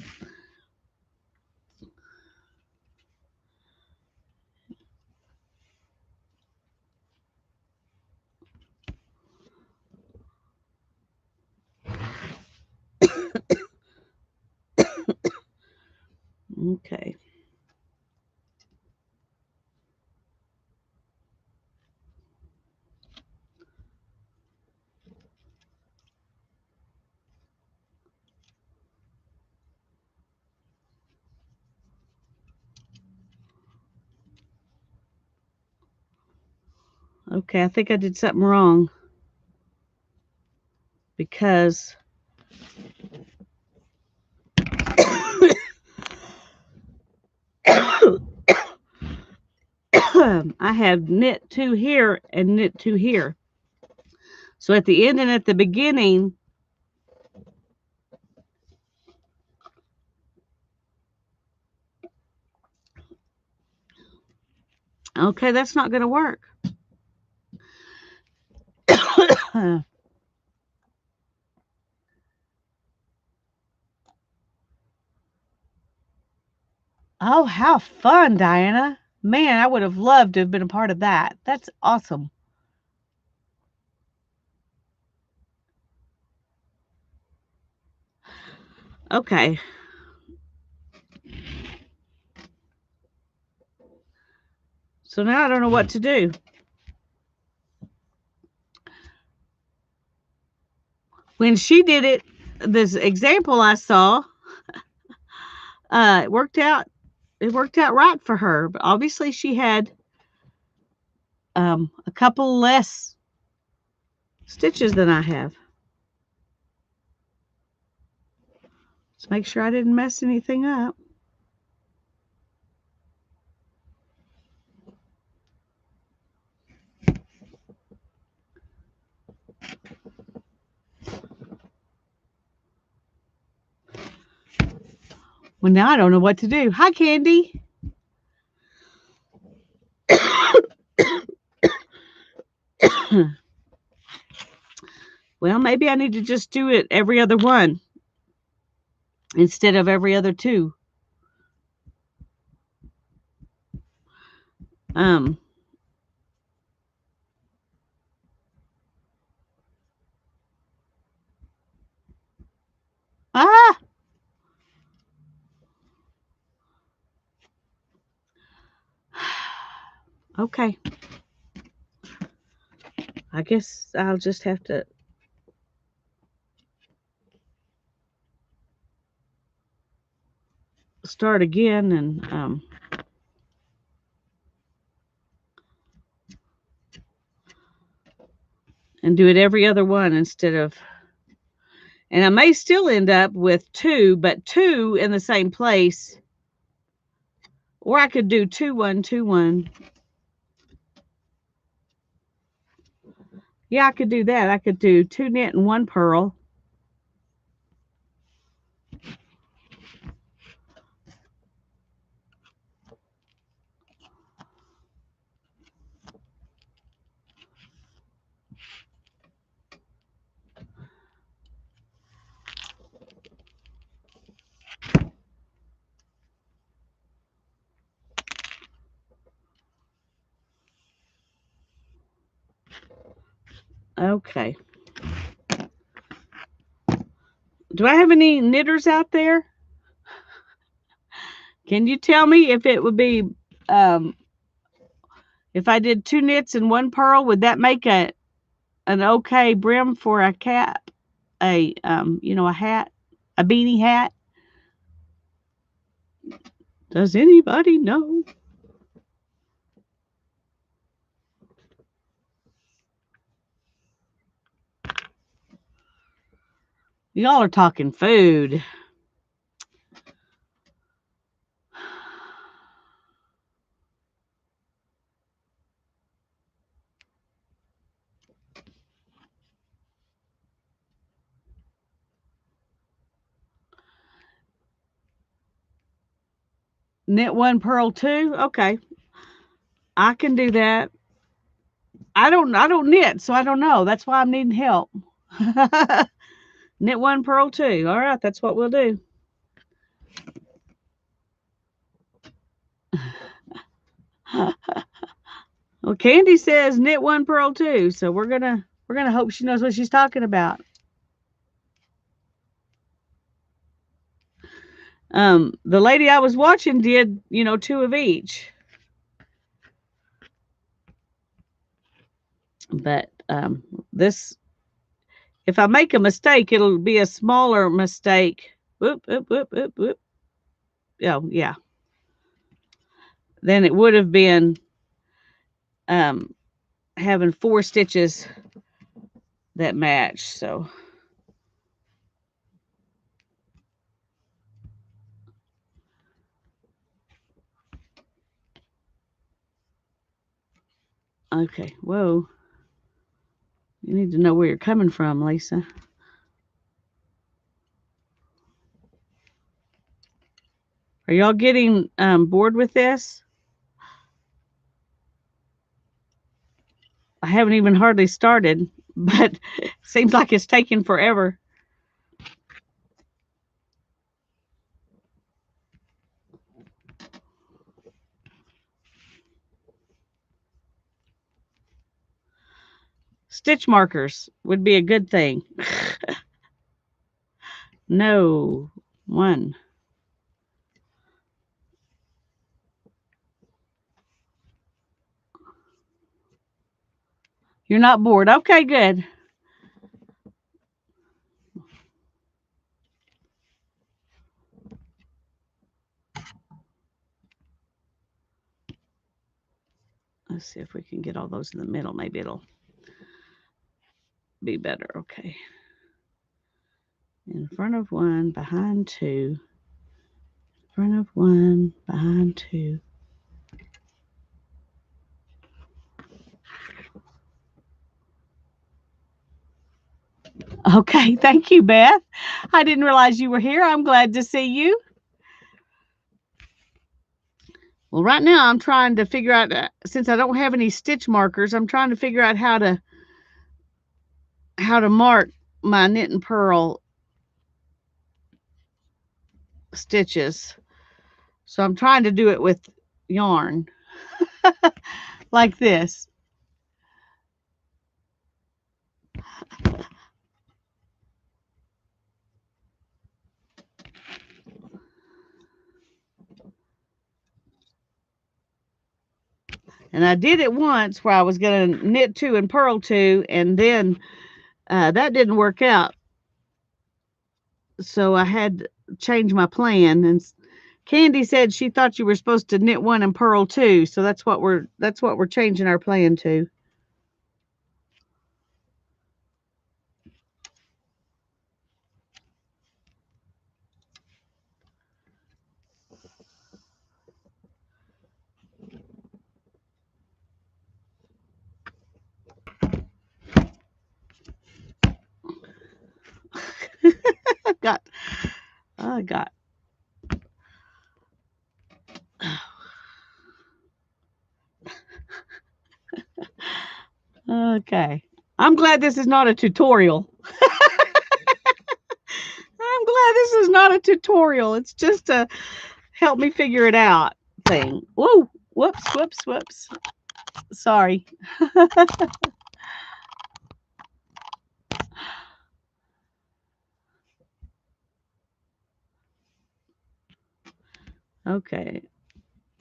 Okay, I think I did something wrong because I have knit 2 here and knit 2 here. So at the end and at the beginning, okay, that's not going to work. Oh, how fun, Diana. Man, I would have loved to have been a part of that. That's awesome. Okay. So now I don't know what to do. When she did it, this example I saw, it worked out. It worked out right for her, but obviously she had a couple less stitches than I have. Let's make sure I didn't mess anything up. Well, now I don't know what to do. Hi, Candy. Well, maybe I need to just do it every other one instead of every other two. Um, ah, okay. I guess I'll just have to start again and do it every other one instead of, and I may still end up with two, but two in the same place, or I could do 2 1 2 1. Yeah, I could do that. I could do 2 knit and 1 purl. Okay. Do I have any knitters out there? Can you tell me if it would be, if I did 2 knits and 1 purl, would that make an okay brim for a cap, a hat, a beanie hat? Does anybody know? Y'all are talking food. Knit 1, purl 2. Okay, I can do that. I don't knit, so I don't know. That's why I'm needing help. Knit 1, purl 2. All right, that's what we'll do. Well, Candy says knit 1, purl 2, so we're gonna hope she knows what she's talking about. The lady I was watching did 2 of each, but this, if I make a mistake, it'll be a smaller mistake. Whoop whoop whoop whoop whoop. Oh yeah. Then it would have been having 4 stitches that match. So okay, whoa. You need to know where you're coming from, Lisa. Are y'all getting bored with this? I haven't even hardly started, but it seems like it's taking forever. Stitch markers would be a good thing. No. 1. You're not bored. Okay, good. Let's see if we can get all those in the middle. Maybe it'll be better. Okay. In front of 1, behind 2. In front of 1, behind 2. Okay, thank you, Beth. I didn't realize you were here. I'm glad to see you. Well, right now I'm trying to figure out, since I don't have any stitch markers, I'm trying to figure out how to mark my knit and purl stitches. So I'm trying to do it with yarn like this. And I did it once where I was going to knit 2 and purl 2, and then that didn't work out. So I had to change my plan. And Candy said she thought you were supposed to knit 1 and purl 2. So that's what we're changing our plan to. I got. Okay. I'm glad this is not a tutorial. I'm glad this is not a tutorial. It's just a help me figure it out thing. Whoa. Whoops. Sorry. Okay.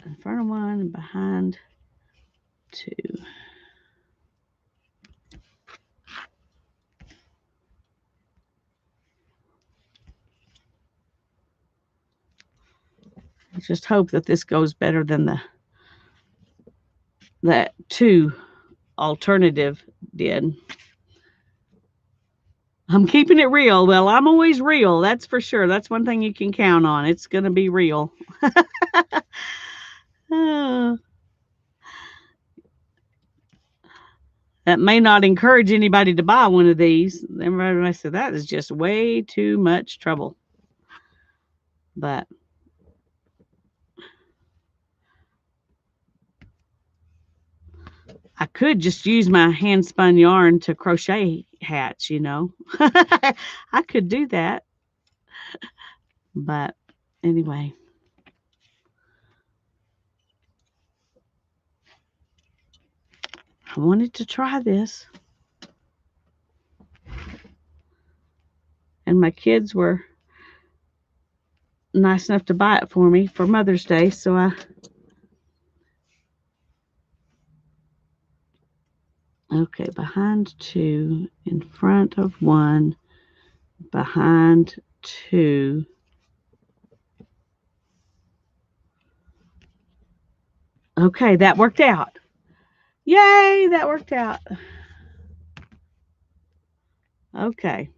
In front of 1 and behind 2. I just hope that this goes better than that 2 alternative did. I'm keeping it real. Well, I'm always real. That's for sure. That's one thing you can count on. It's going to be real. That may not encourage anybody to buy one of these. Everybody might say that is just way too much trouble. But I could just use my hand spun yarn to crochet hats, you know. I could do that. But anyway. I wanted to try this. And my kids were nice enough to buy it for me for Mother's Day, so okay, behind 2, in front of 1, behind 2. Okay, that worked out. Yay, that worked out. Okay.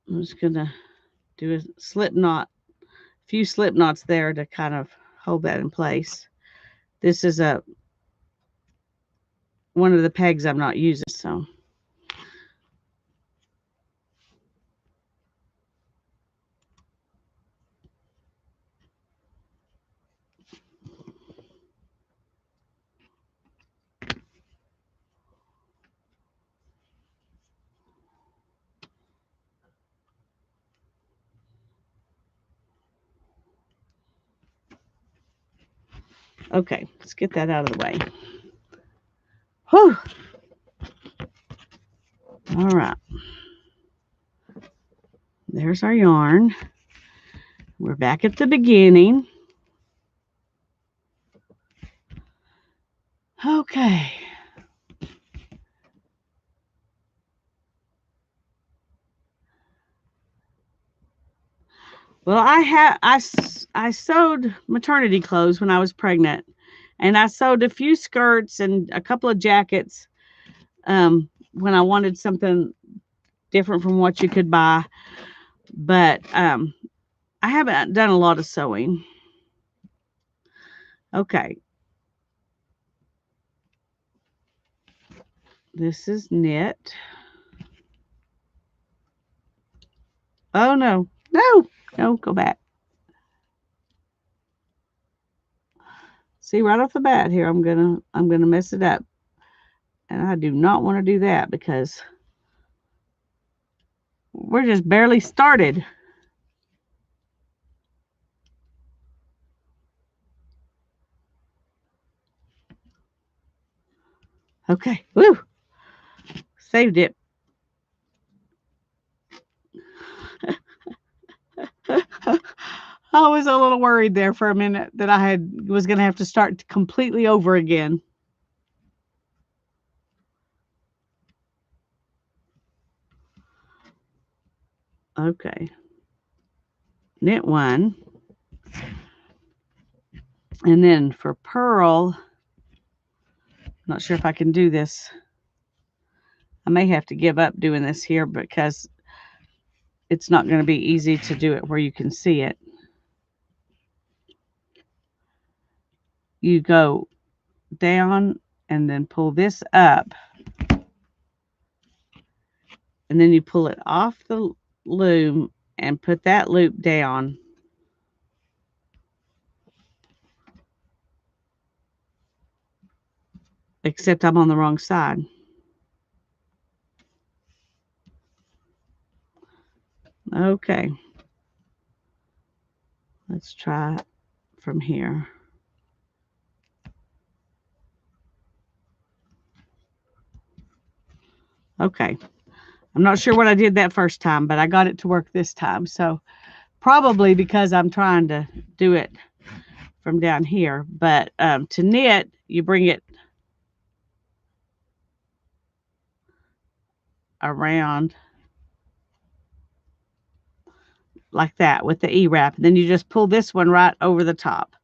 I'm just going to do a slip knot, a few slip knots there to kind of hold that in place. This is one of the pegs I'm not using, so. Okay, let's get that out of the way. Whew. All right. There's our yarn. We're back at the beginning. Okay. Well, I sewed maternity clothes when I was pregnant, and I sewed a few skirts and a couple of jackets when I wanted something different from what you could buy. But I haven't done a lot of sewing. Okay. This is knit. Oh no. No, go back. See, right off the bat here, I'm gonna mess it up. And I do not want to do that because we're just barely started. Okay. Woo. Saved it. I was a little worried there for a minute that I was going to have to start completely over again. Okay. Knit one. And then for purl, I'm not sure if I can do this. I may have to give up doing this here because it's not going to be easy to do it where you can see it. You go down and then pull this up. And then you pull it off the loom and put that loop down. Except I'm on the wrong side. Okay. Let's try it from here. Okay. I'm not sure what I did that first time, but I got it to work this time. So probably because I'm trying to do it from down here. But to knit, you bring it around like that with the E-wrap. And then you just pull this one right over the top.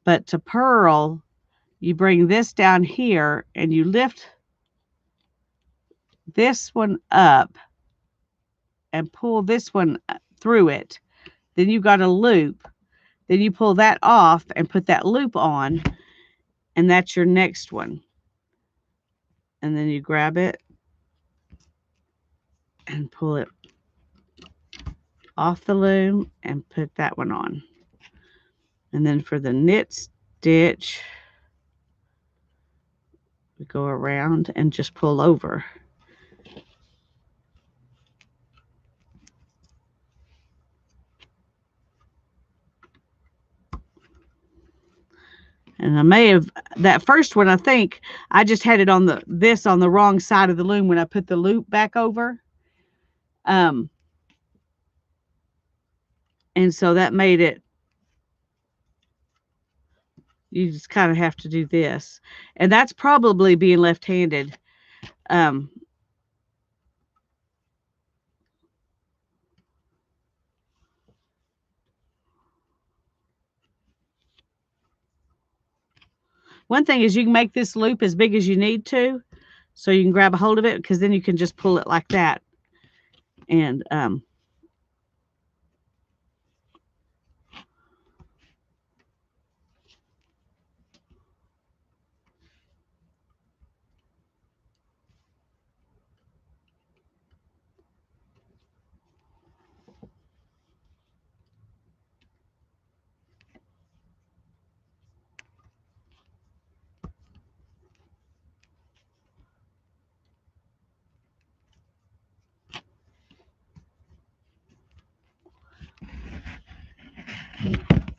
But to purl, you bring this down here and you lift this one up and pull this one through it. Then you got a loop. Then you pull that off and put that loop on, and that's your next one. And then you grab it and pull it off the loom and put that one on. And then for the knit stitch, we go around and just pull over. And I may have, that first one, I think I just had it on the wrong side of the loom when I put the loop back over. And so that made it You just kind of have to do this. And that's probably being left-handed. Um, One thing is you can make this loop as big as you need to, so you can grab a hold of it, because then you can just pull it like that. And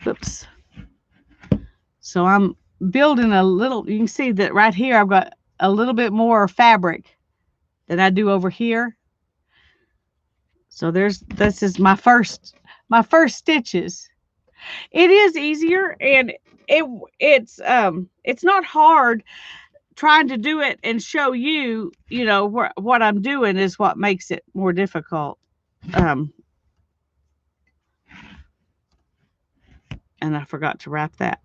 oops. So I'm building a little, you can see that right here I've got a little bit more fabric than I do over here. So this is my first stitches. It is easier, and it's not hard. Trying to do it and show you, what I'm doing is what makes it more difficult. Um, and I forgot to wrap that.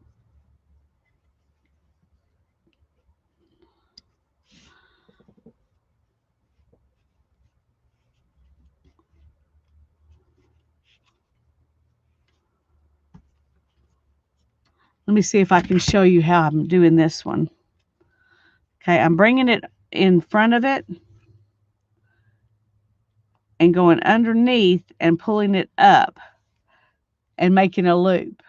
Let me see if I can show you how I'm doing this one. Okay, I'm bringing it in front of it and going underneath and pulling it up and making a loop.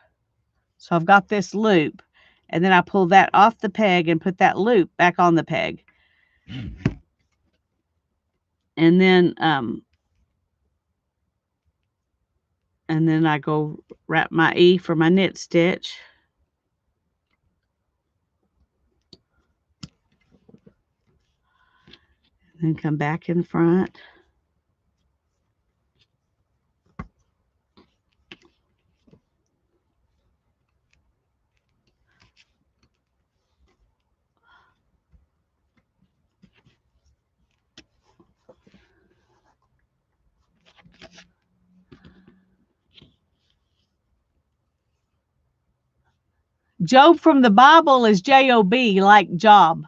So I've got this loop, and then I pull that off the peg and put that loop back on the peg. And then I go wrap my E for my knit stitch. Then come back in front. Job from the Bible is J-O-B, like job.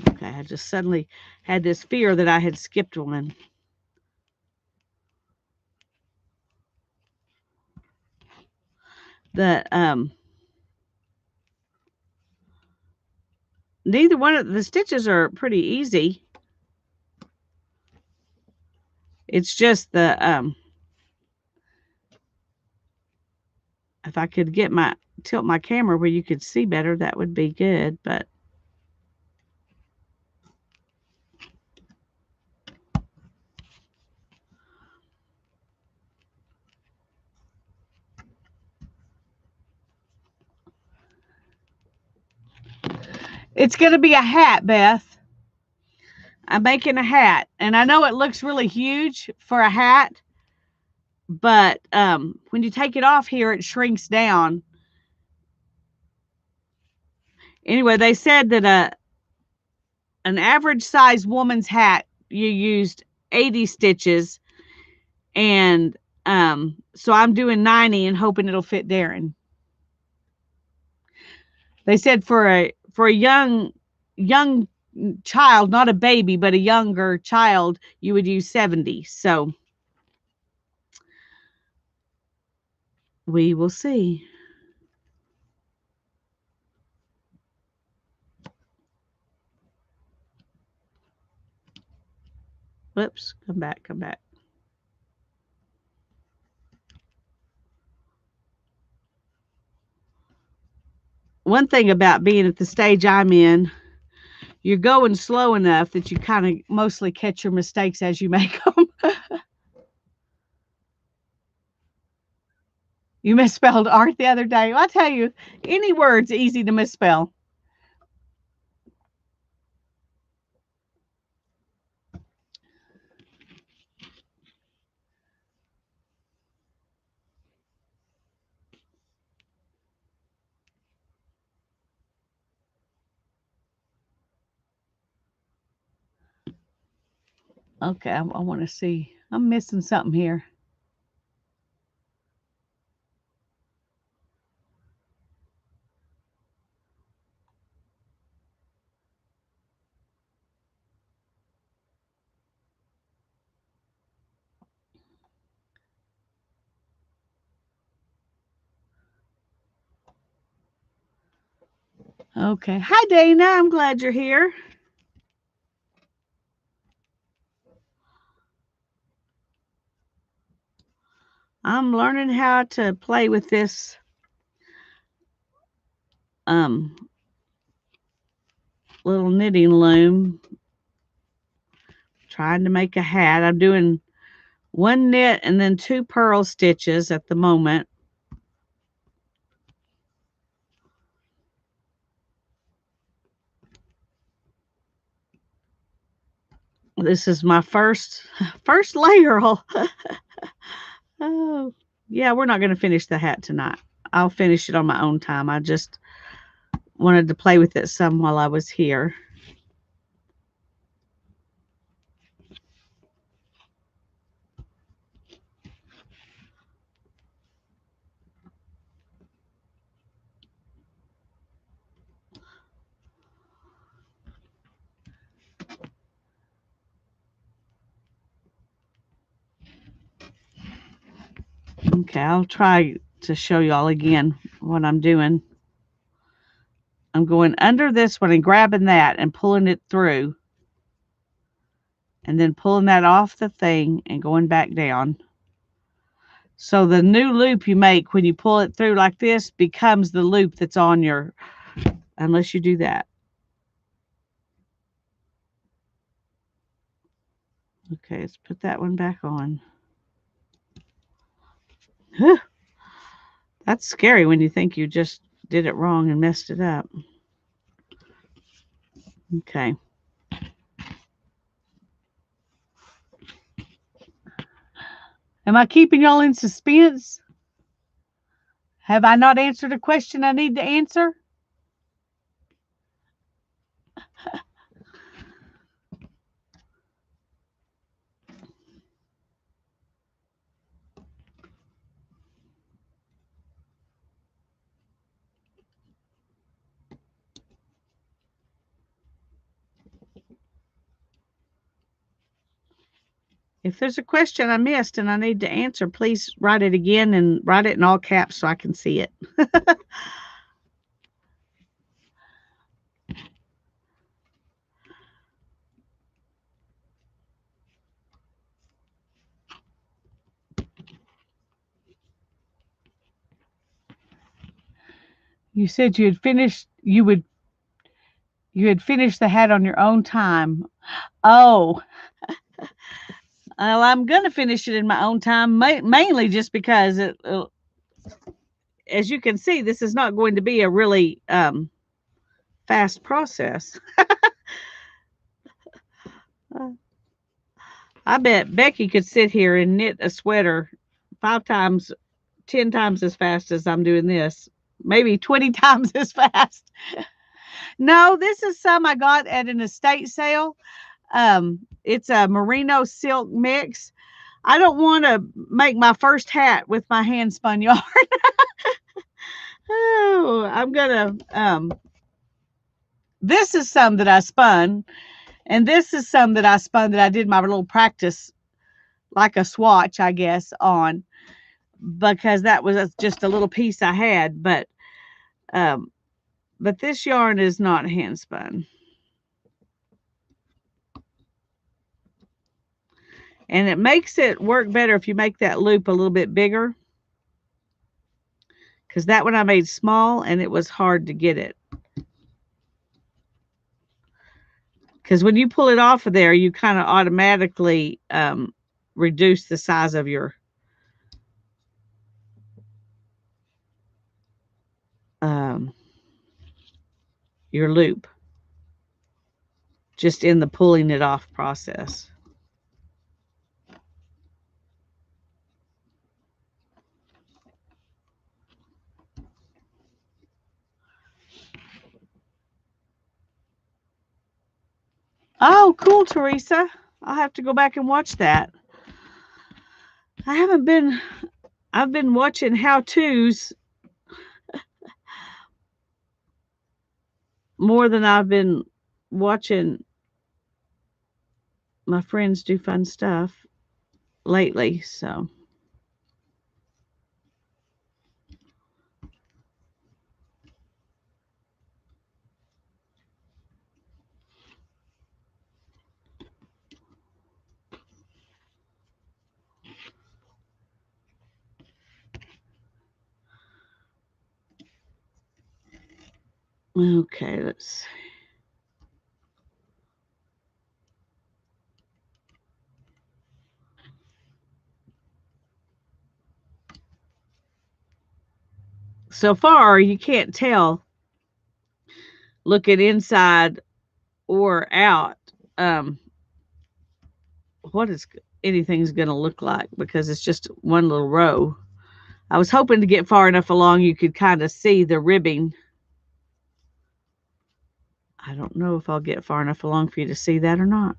Okay, I just suddenly had this fear that I had skipped one. Neither one of the stitches are pretty easy. It's just if I could tilt my camera where you could see better, that would be good, but it's going to be a hat, Beth. I'm making a hat, and I know it looks really huge for a hat, but when you take it off here, it shrinks down. Anyway, they said that an average size woman's hat, you used 80 stitches, and so I'm doing 90 and hoping it'll fit Darren. They said for a young child, not a baby, but a younger child, you would use 70. So we will see. Whoops, come back. One thing about being at the stage I'm in, you're going slow enough that you kind of mostly catch your mistakes as you make them. You misspelled art the other day. I'll tell you, any word's easy to misspell. Okay, I want to see. I'm missing something here. Okay. Hi, Dana. I'm glad you're here. I'm learning how to play with this um little knitting loom, trying to make a hat. I'm doing one knit and then 2 purl stitches at the moment. This is my first layer. Oh, yeah, we're not going to finish the hat tonight. I'll finish it on my own time. I just wanted to play with it some while I was here. Okay, I'll try to show y'all again what I'm doing. I'm going under this one and grabbing that and pulling it through, and then pulling that off the thing and going back down. So the new loop you make when you pull it through like this becomes the loop that's on your, unless you do that. Okay, let's put that one back on. That's scary when you think you just did it wrong and messed it up. Okay. Am I keeping y'all in suspense? Have I not answered a question I need to answer? If there's a question I missed and I need to answer, please write it again and write it in all caps so I can see it. You said you had finished the hat on your own time. Oh, well, I'm gonna finish it in my own time, mainly just because as you can see, this is not going to be a really fast process. I bet Becky could sit here and knit a sweater 5 times, 10 times as fast as I'm doing this, maybe 20 times as fast. No, this is some I got at an estate sale. It's a merino silk mix. I don't want to make my first hat with my hand spun yarn. Oh, I'm gonna this is some that I spun, and this is some that I spun that I did my little practice, like a swatch, I guess, on, because that was just a little piece I had. But this yarn is not hand spun. And it makes it work better if you make that loop a little bit bigger, because that one I made small and it was hard to get it. Because when you pull it off of there, you kind of automatically reduce the size of um, your loop just in the pulling it off process. Oh, cool, Teresa. I'll have to go back and watch that. I haven't been, I've been watching how-tos more than I've been watching my friends do fun stuff lately. So, okay, let's see. So far, you can't tell looking inside or out what is anything's going to look like because it's just one little row. I was hoping to get far enough along you could kind of see the ribbing. I don't know if I'll get far enough along for you to see that or not.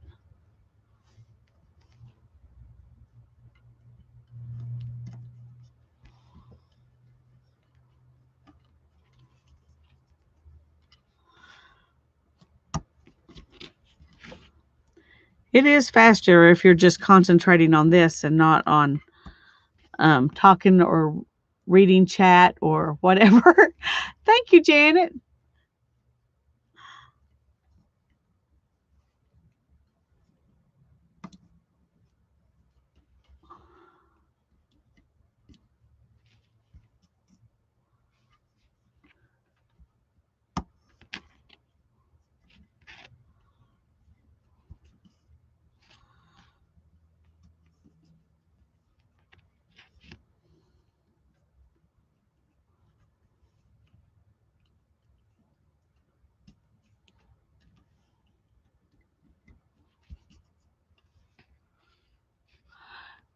It is faster if you're just concentrating on this and not on talking or reading chat or whatever. Thank you, Janet.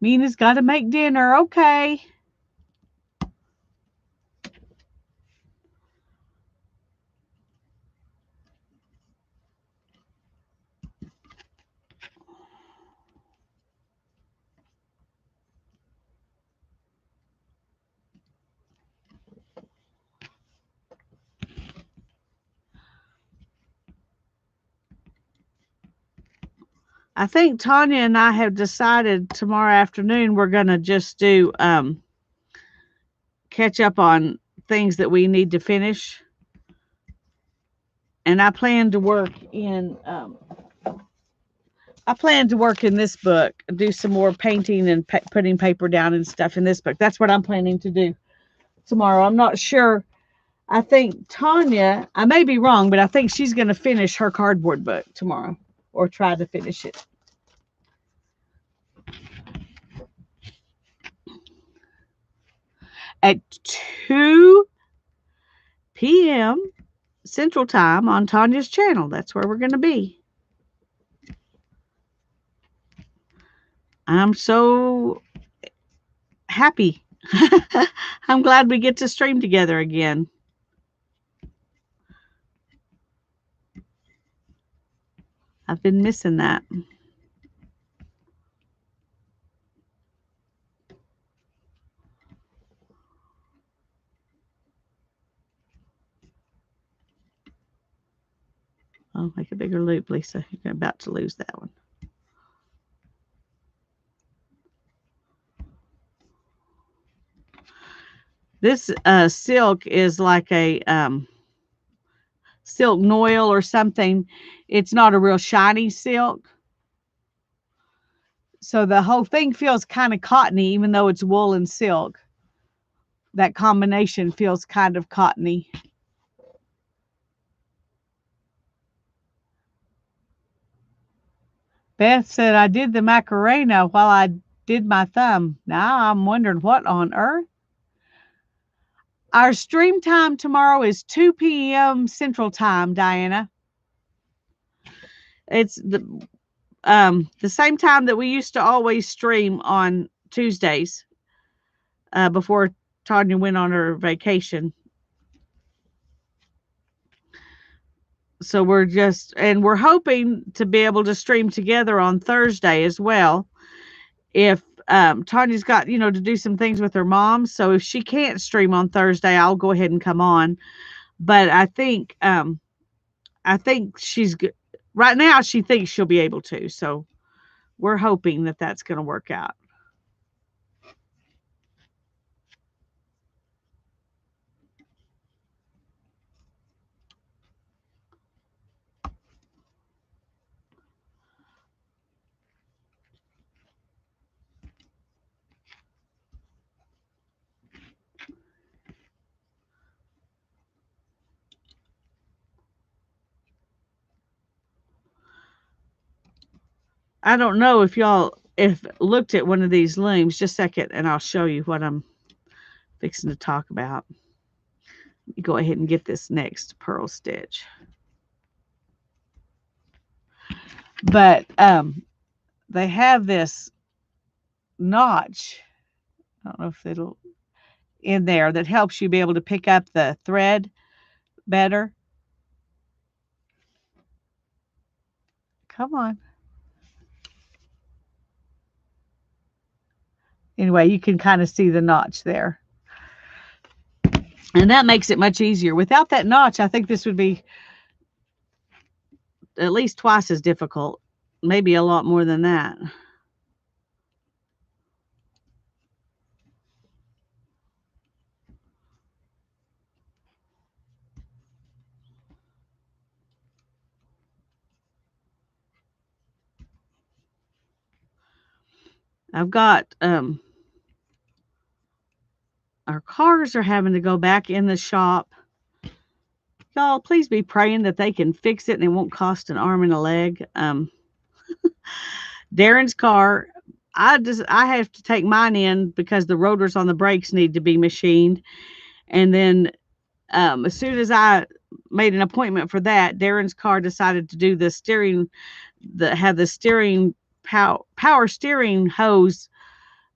Mina's got to make dinner. Okay. I think Tanya and I have decided tomorrow afternoon we're going to just do catch up on things that we need to finish. And I plan to work in this book, do some more painting and putting paper down and stuff in this book. That's what I'm planning to do tomorrow. I'm not sure. I think Tanya, I may be wrong, but I think she's going to finish her cardboard book tomorrow or try to finish it. At 2 p.m. Central Time on Tanya's channel. That's where we're going to be. I'm so happy. I'm glad we get to stream together again. I've been missing that. Oh, make a bigger loop, Lisa. You're about to lose that one. This silk is like a silk noil or something. It's not a real shiny silk. So the whole thing feels kind of cottony, even though it's wool and silk. That combination feels kind of cottony. Beth said I did the Macarena while I did my thumb. Now I'm wondering what on earth. Our stream time tomorrow is 2 p.m. Central Time, Diana. It's the same time that we used to always stream on Tuesdays before Tanya went on her vacation. So we're hoping to be able to stream together on Thursday as well. If Tanya's got, to do some things with her mom. So if she can't stream on Thursday, I'll go ahead and come on. But I think she's good. Right now, she thinks she'll be able to. So we're hoping that that's going to work out. I don't know if y'all if looked at one of these looms. Just a second, and I'll show you what I'm fixing to talk about. Go ahead and get this next purl stitch. But they have this notch. I don't know if it'll in there that helps you be able to pick up the thread better. Come on. Anyway, you can kind of see the notch there. And that makes it much easier. Without that notch, I think this would be at least twice as difficult, maybe a lot more than that. I've got our cars are having to go back in the shop. Y'all, please be praying that they can fix it and it won't cost an arm and a leg. Darren's car, I have to take mine in because the rotors on the brakes need to be machined. And then as soon as I made an appointment for that, Darren's car decided to do the steering, have the steering power steering hose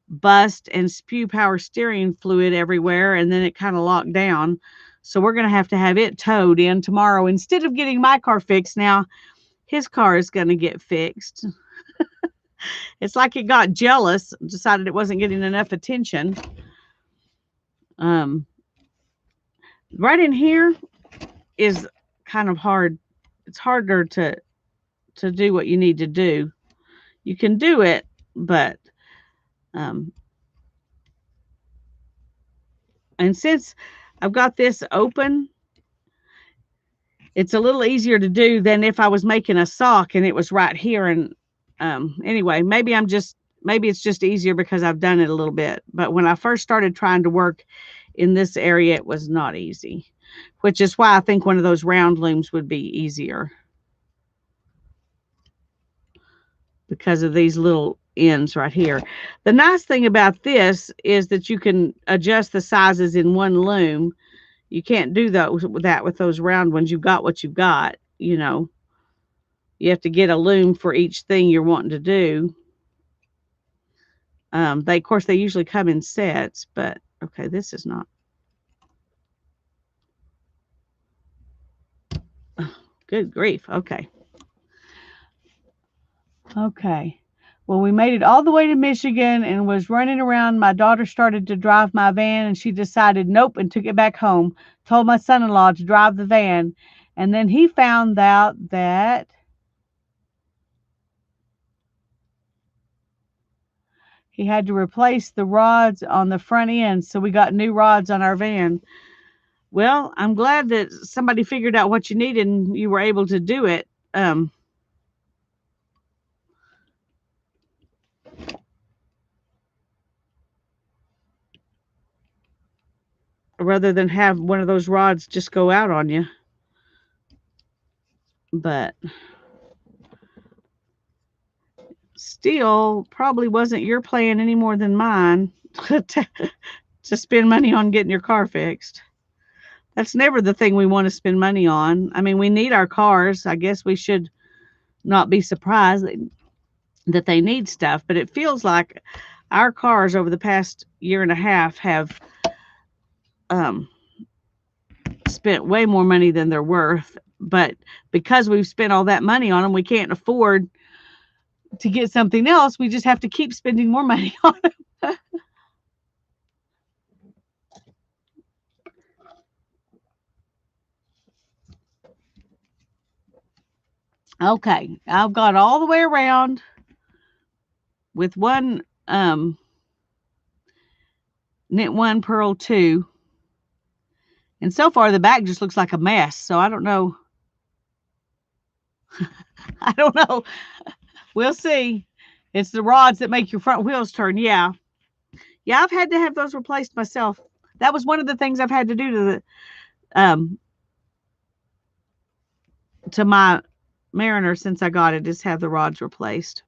bust and spew power steering fluid everywhere, and then it kind of locked down. So we're going to have it towed in tomorrow. Instead of getting my car fixed, now his car is going to get fixed. It's like it got jealous, decided it wasn't getting enough attention. Um, right in here is kind of hard. It's harder to do what you need to do. You can do it, but and since I've got this open, it's a little easier to do than if I was making a sock and it was right here. And anyway, maybe it's just easier because I've done it a little bit. But when I first started trying to work in this area, it was not easy, which is why I think one of those round looms would be easier because of these little ends right here. The nice thing about this is that you can adjust the sizes in one loom. You can't do that with those round ones. You've got what you've got, You have to get a loom for each thing you're wanting to do. Of course, they usually come in sets, but okay, this is not. Good grief. Okay. Okay. Well, we made it all the way to Michigan and was running around. My daughter started to drive my van and she decided nope and took it back home. Told my son-in-law to drive the van. And then he found out that he had to replace the rods on the front end. So we got new rods on our van. Well, I'm glad that somebody figured out what you needed and you were able to do it. Rather than have one of those rods just go out on you. But still probably wasn't your plan any more than mine to spend money on getting your car fixed. That's never the thing we want to spend money on. I mean, we need our cars. I guess we should not be surprised that they need stuff, but it feels like our cars over the past year and a half have um, spent way more money than they're worth. But because we've spent all that money on them, we can't afford to get something else. We just have to keep spending more money on them. Okay, I've got all the way around with one knit one, purl two. And so far the back just looks like a mess. So I don't know. I don't know. We'll see. It's the rods that make your front wheels turn. Yeah. Yeah, I've had to have those replaced myself. That was one of the things I've had to do to my Mariner since I got it, is have the rods replaced.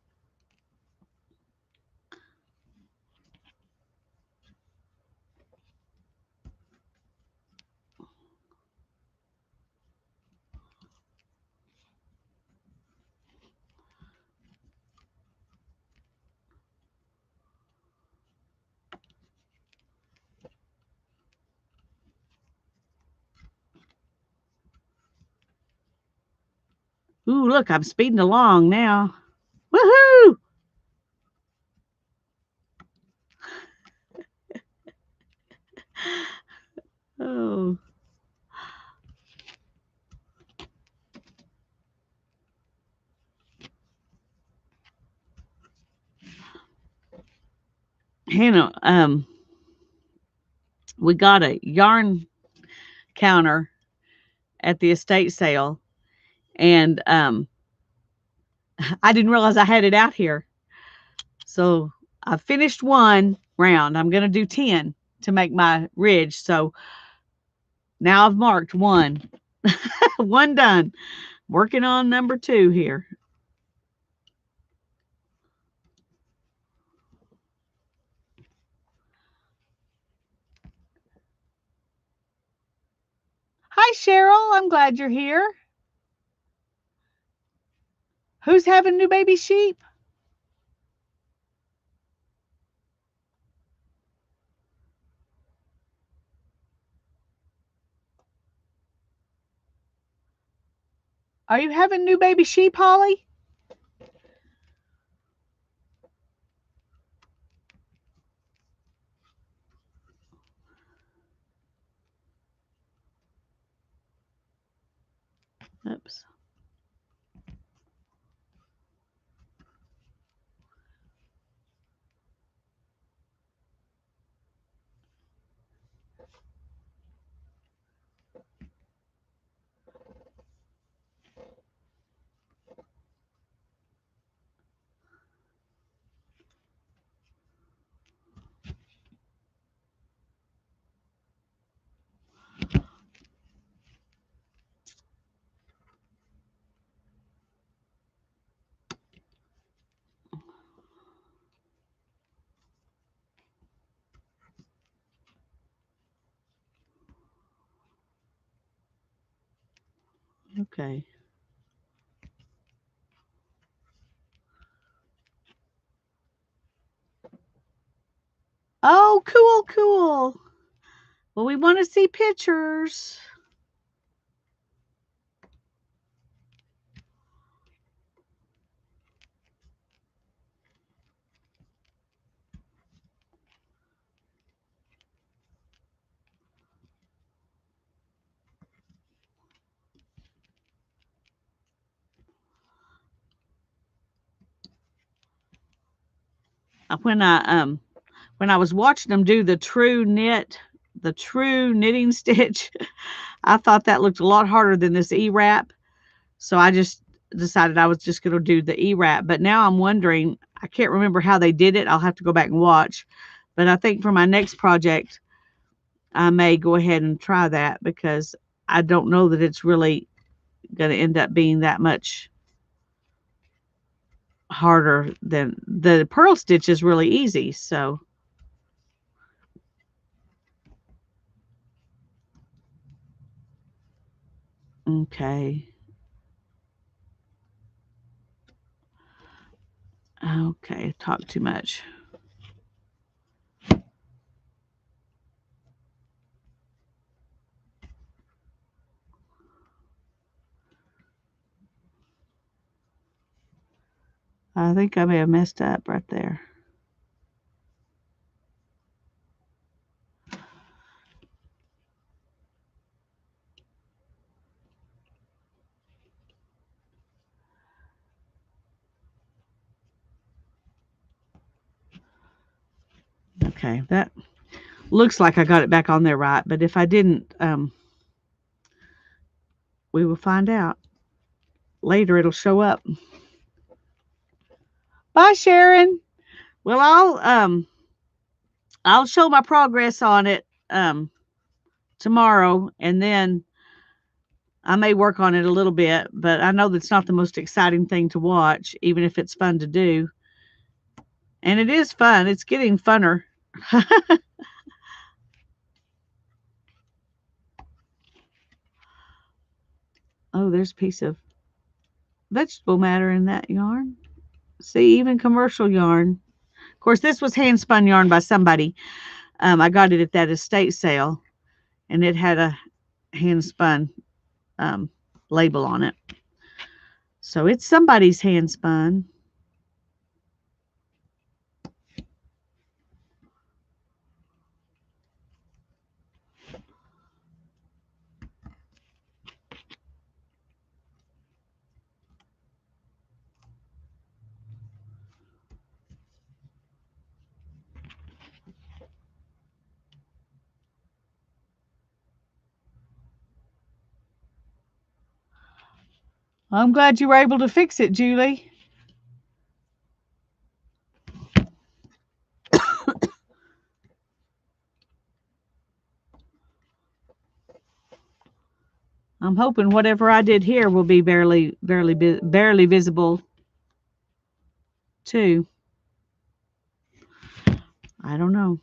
Ooh, look, I'm speeding along now. Woohoo! Oh. Hannah, we got a yarn counter at the estate sale, and I didn't realize I had it out here. So I finished one round. I'm going to do 10 to make my ridge. So now I've marked one. One done. Working on number 2 here. Hi, Cheryl. I'm glad you're here. Who's having new baby sheep? Are you having new baby sheep, Holly? Oops. Okay. Oh, cool, cool. Well, we want to see pictures. When I was watching them do the true knitting stitch, I thought that looked a lot harder than this E-wrap. So I just decided I was just going to do the E-wrap. But now I'm wondering, I can't remember how they did it. I'll have to go back and watch. But I think for my next project, I may go ahead and try that, because I don't know that it's really going to end up being that much harder than the purl stitch is really easy. So okay. Okay, talk too much. I think I may have messed up right there. Okay, that looks like I got it back on there right, but if I didn't, we will find out. Later it'll show up. Bye, Sharon. Well, I'll show my progress on it tomorrow, and then I may work on it a little bit, but I know that's not the most exciting thing to watch, even if it's fun to do. And it is fun. It's getting funner. Oh, there's a piece of vegetable matter in that yarn. See, even commercial yarn. Of course, this was hand spun yarn by somebody. I got it at that estate sale, and it had a hand spun um, label on it. So it's somebody's hand spun. I'm glad you were able to fix it, Julie. I'm hoping whatever I did here will be barely visible too. I don't know.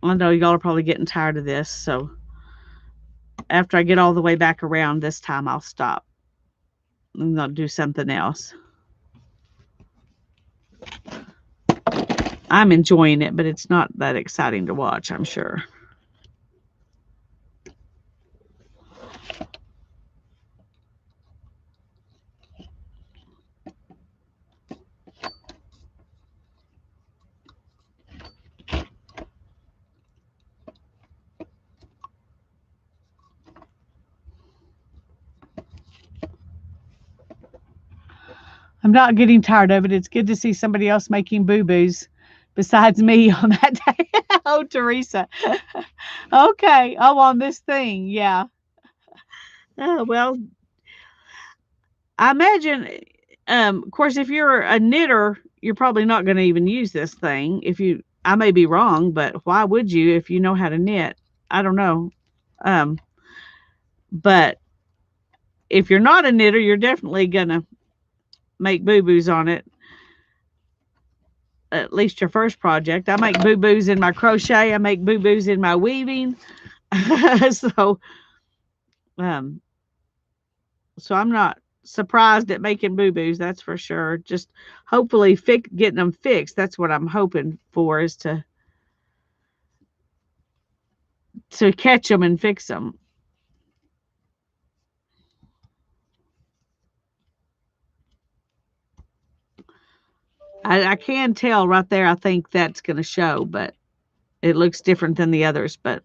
I know y'all are probably getting tired of this, so after I get all the way back around this time, I'll stop. I'm going to do something else. I'm enjoying it, but it's not that exciting to watch, I'm sure. I'm not getting tired of it. It's good to see somebody else making boo-boos besides me on that day. Oh, Teresa. Okay. Oh, on this thing. Yeah. Well, I imagine, of course, if you're a knitter, you're probably not going to even use this thing. I may be wrong, but why would you if you know how to knit? I don't know. Um, but if you're not a knitter, you're definitely going to make boo-boos on it. At least your first project. I make boo-boos in my crochet. I make boo-boos in my weaving. so, um, so I'm not surprised at making boo-boos. That's for sure. Just hopefully getting them fixed. That's what I'm hoping for, is to catch them and fix them. I can tell right there. I think that's going to show, but it looks different than the others. But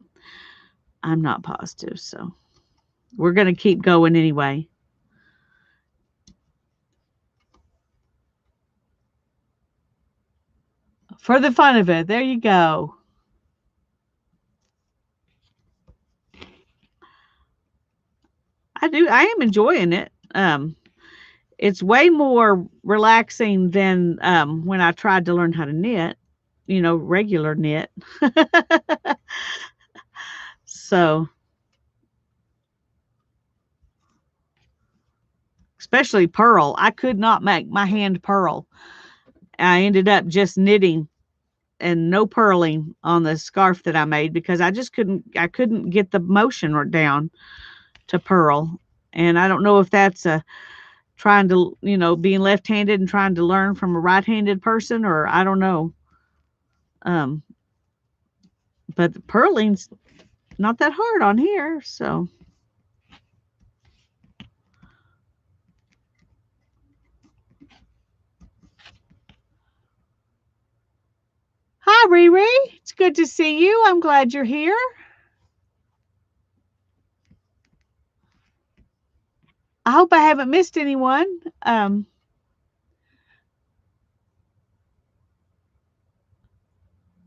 I'm not positive, so we're going to keep going anyway. For the fun of it. There you go. I am enjoying it. It's way more relaxing than when I tried to learn how to knit, regular knit. So, especially purl. I could not make my hand purl. I ended up just knitting and no purling on the scarf that I made because I couldn't get the motion down to purl. And I don't know if that's trying to, being left-handed and trying to learn from a right-handed person, or I don't know. Um, but the purling's not that hard on here, so. Hi, Riri. It's good to see you. I'm glad you're here. I hope I haven't missed anyone.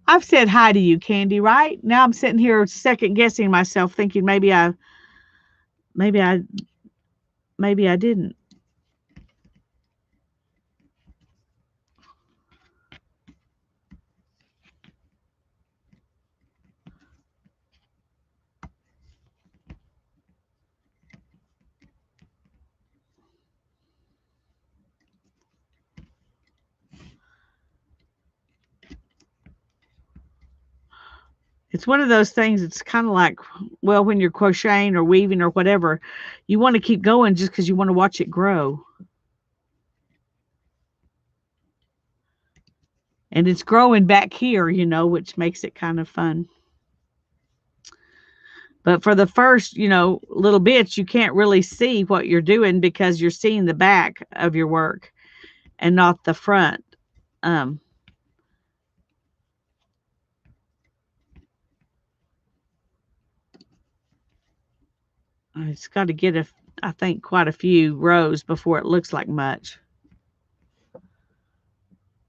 I've said hi to you, Candy, right? Now I'm sitting here second guessing myself, thinking maybe I, maybe I didn't. It's one of those things. It's kind of like, well, when you're crocheting or weaving or whatever, you want to keep going just because you want to watch it grow. And it's growing back here, which makes it kind of fun. But for the first, little bits, you can't really see what you're doing because you're seeing the back of your work and not the front. Um, it's got to get I think quite a few rows before it looks like much.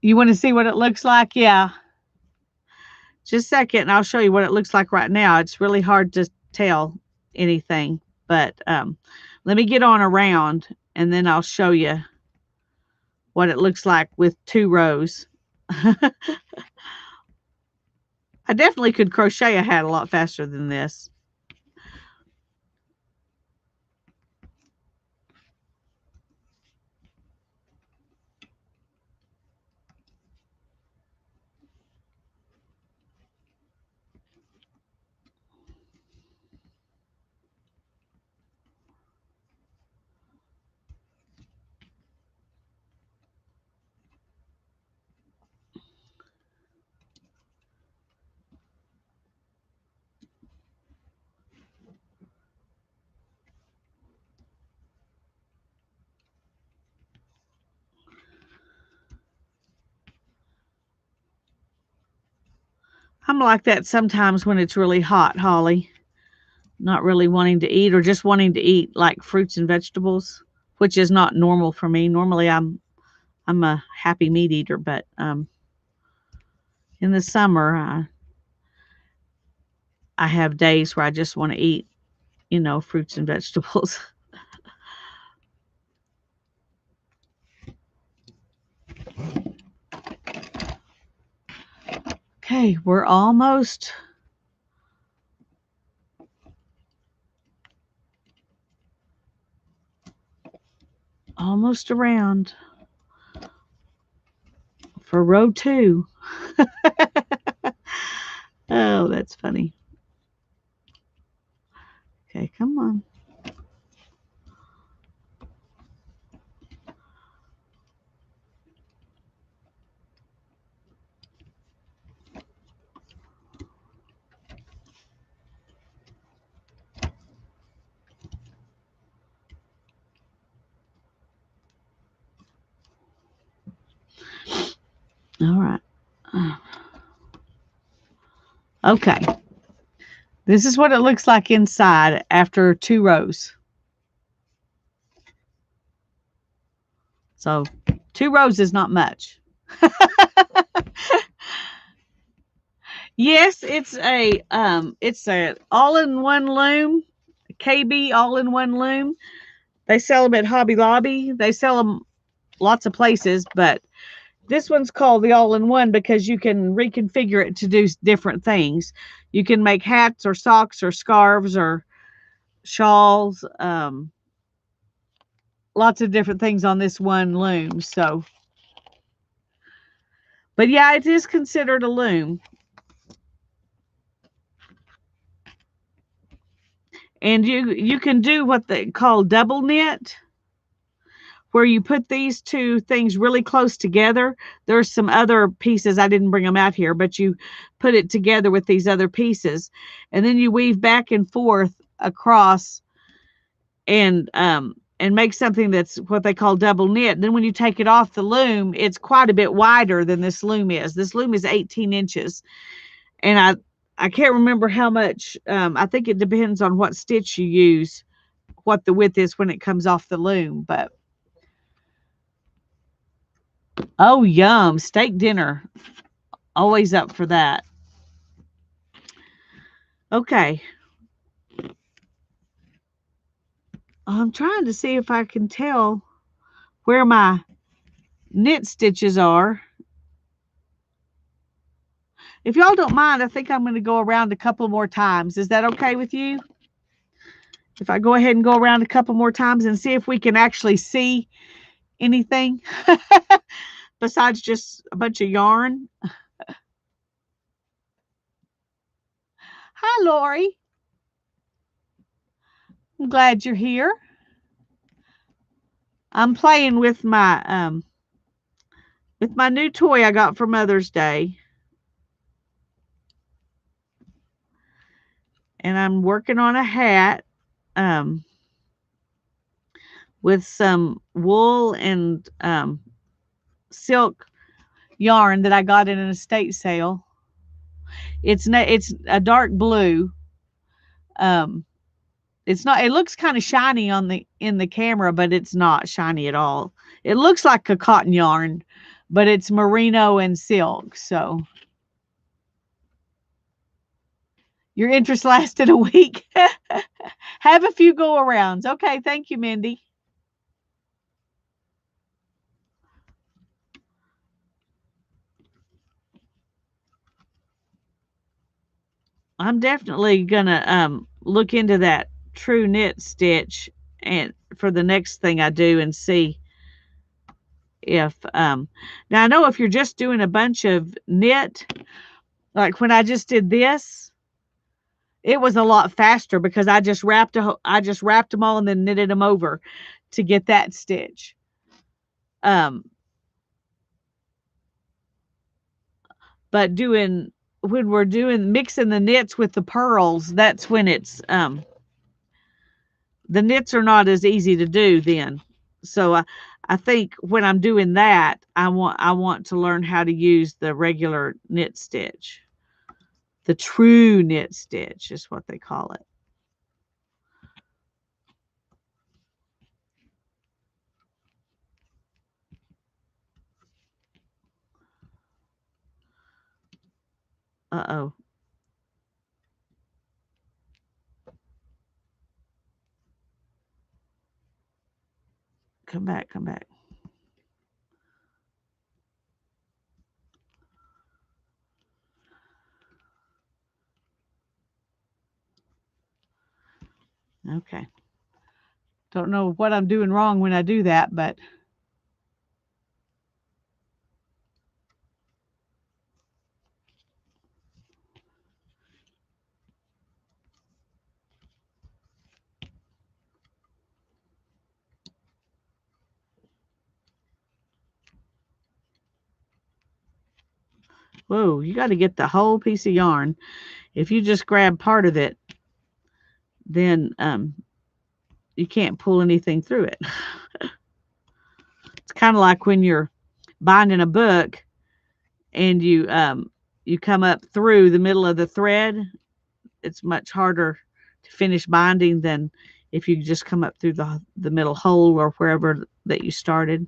You want to see what it looks like? Yeah. Just a second, and I'll show you what it looks like right now. It's really hard to tell anything, but let me get on around, and then I'll show you what it looks like with 2 rows. I definitely could crochet a hat a lot faster than this. I'm like that sometimes when it's really hot, Holly. Not really wanting to eat or just wanting to eat like fruits and vegetables, which is not normal for me. Normally I'm a happy meat eater, but in the summer I have days where I just want to eat, fruits and vegetables. Okay, we're almost around for row 2. Oh, that's funny. Okay, come on. All right. Okay. This is what it looks like inside after 2 rows. So 2 rows is not much. Yes, it's a all-in-one loom, KB all-in-one loom. They sell them at Hobby Lobby. They sell them lots of places, but this one's called the all-in-one because you can reconfigure it to do different things. You can make hats or socks or scarves or shawls, lots of different things on this one loom. So, but yeah, it is considered a loom. And you can do what they call double knit, where you put these two things really close together. There's some other pieces, I didn't bring them out here, but you put it together with these other pieces, and then you weave back and forth across and make something that's what they call double knit. Then when you take it off the loom, it's quite a bit wider than this loom is. This loom is 18 inches, and I can't remember how much. I think it depends on what stitch you use, what the width is when it comes off the loom. But oh, yum, steak dinner. Always up for that. Okay. I'm trying to see if I can tell where my knit stitches are. If y'all don't mind, I think I'm going to go around a couple more times. Is that okay with you? If I go ahead and go around a couple more times and see if we can actually see anything besides just a bunch of yarn. Hi, Lori. I'm glad you're here. I'm playing with my new toy I got for Mother's Day. And I'm working on a hat with some wool and silk yarn that I got in an estate sale. It's a dark blue. Um, it's not. It looks kind of shiny on in the camera, but it's not shiny at all. It looks like a cotton yarn, but it's merino and silk. So your interest lasted a week. Have a few go arounds. Okay, thank you, Mindy. I'm definitely gonna look into that true knit stitch and for the next thing I do and see if now I know if you're just doing a bunch of knit, like when I just did this, it was a lot faster because I just wrapped them all and then knitted them over to get that stitch. Um, but doing when we're doing mixing the knits with the pearls, that's when it's the knits are not as easy to do then. So I think when I'm doing that, I want to learn how to use the regular knit stitch. The true knit stitch is what they call it. Uh-oh. Come back, come back. Okay. Don't know what I'm doing wrong when I do that, but whoa, you got to get the whole piece of yarn. If you just grab part of it, then you can't pull anything through it. It's kind of like when you're binding a book and you come up through the middle of the thread. It's much harder to finish binding than if you just come up through the middle hole or wherever that you started.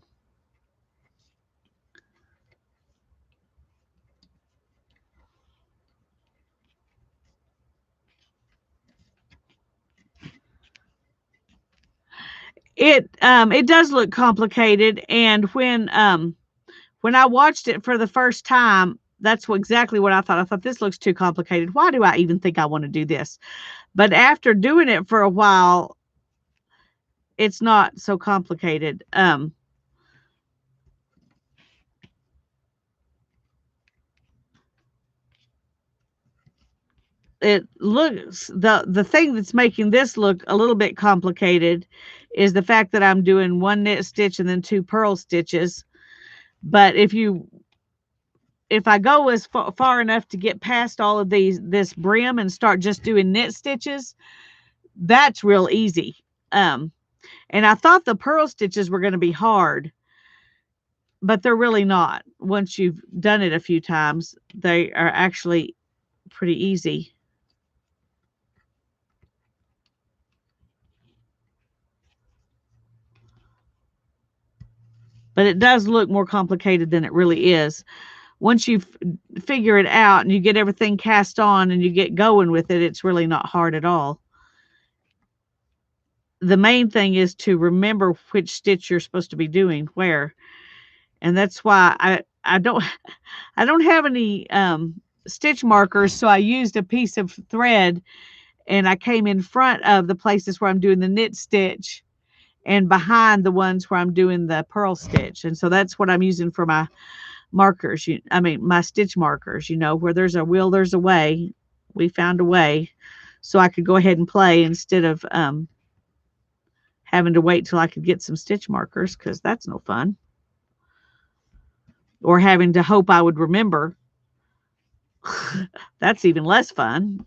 It does look complicated, and when I watched it for the first time, that's exactly what I thought. I thought this looks too complicated. Why do I even think I want to do this? But after doing it for a while, it's not so complicated. It looks the thing that's making this look a little bit complicated is the fact that I'm doing one knit stitch and then two purl stitches. But if I go as far enough to get past all of this brim and start just doing knit stitches, that's real easy. Um, and I thought the purl stitches were going to be hard, but they're really not. Once you've done it a few times, they are actually pretty easy. But it does look more complicated than it really is. Once you figure it out and you get everything cast on and you get going with it, it's really not hard at all. The main thing is to remember which stitch you're supposed to be doing where. And that's why I don't I don't have any stitch markers, so I used a piece of thread and I came in front of the places where I'm doing the knit stitch and behind the ones where I'm doing the purl stitch. And so that's what I'm using for my markers. My stitch markers, where there's a will, there's a way. We found a way. So I could go ahead and play instead of having to wait till I could get some stitch markers, because that's no fun. Or having to hope I would remember. That's even less fun.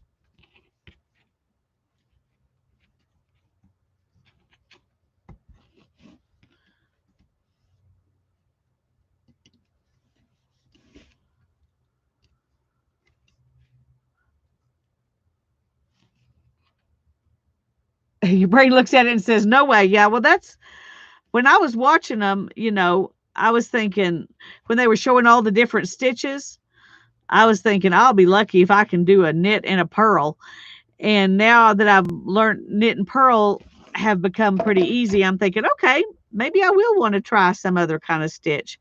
Your brain looks at it and says, no way. Yeah, well, that's when I was watching them, I was thinking when they were showing all the different stitches, I was thinking I'll be lucky if I can do a knit and a purl. And now that I've learned knit and purl have become pretty easy, I'm thinking, okay, maybe I will want to try some other kind of stitch,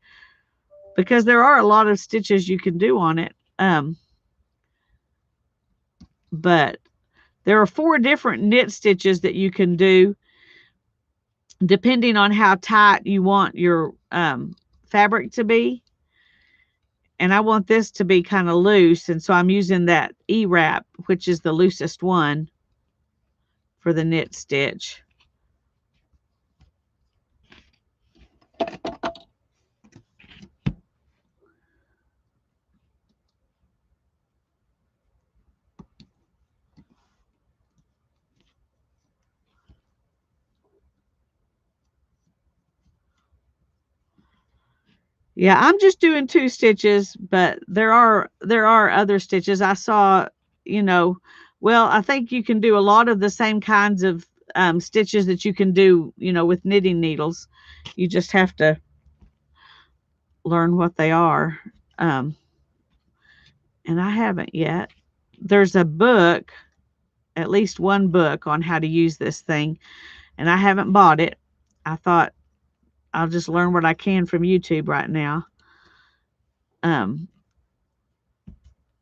because there are a lot of stitches you can do on it. But there are 4 different knit stitches that you can do depending on how tight you want your fabric to be. And I want this to be kind of loose, and so I'm using that E-wrap, which is the loosest one for the knit stitch. Yeah, I'm just doing 2 stitches, but there are other stitches. I saw, well, I think you can do a lot of the same kinds of stitches that you can do, with knitting needles. You just have to learn what they are. Um, and I haven't yet. There's a book, at least one book on how to use this thing, and I haven't bought it. I thought I'll just learn what I can from YouTube right now. Um,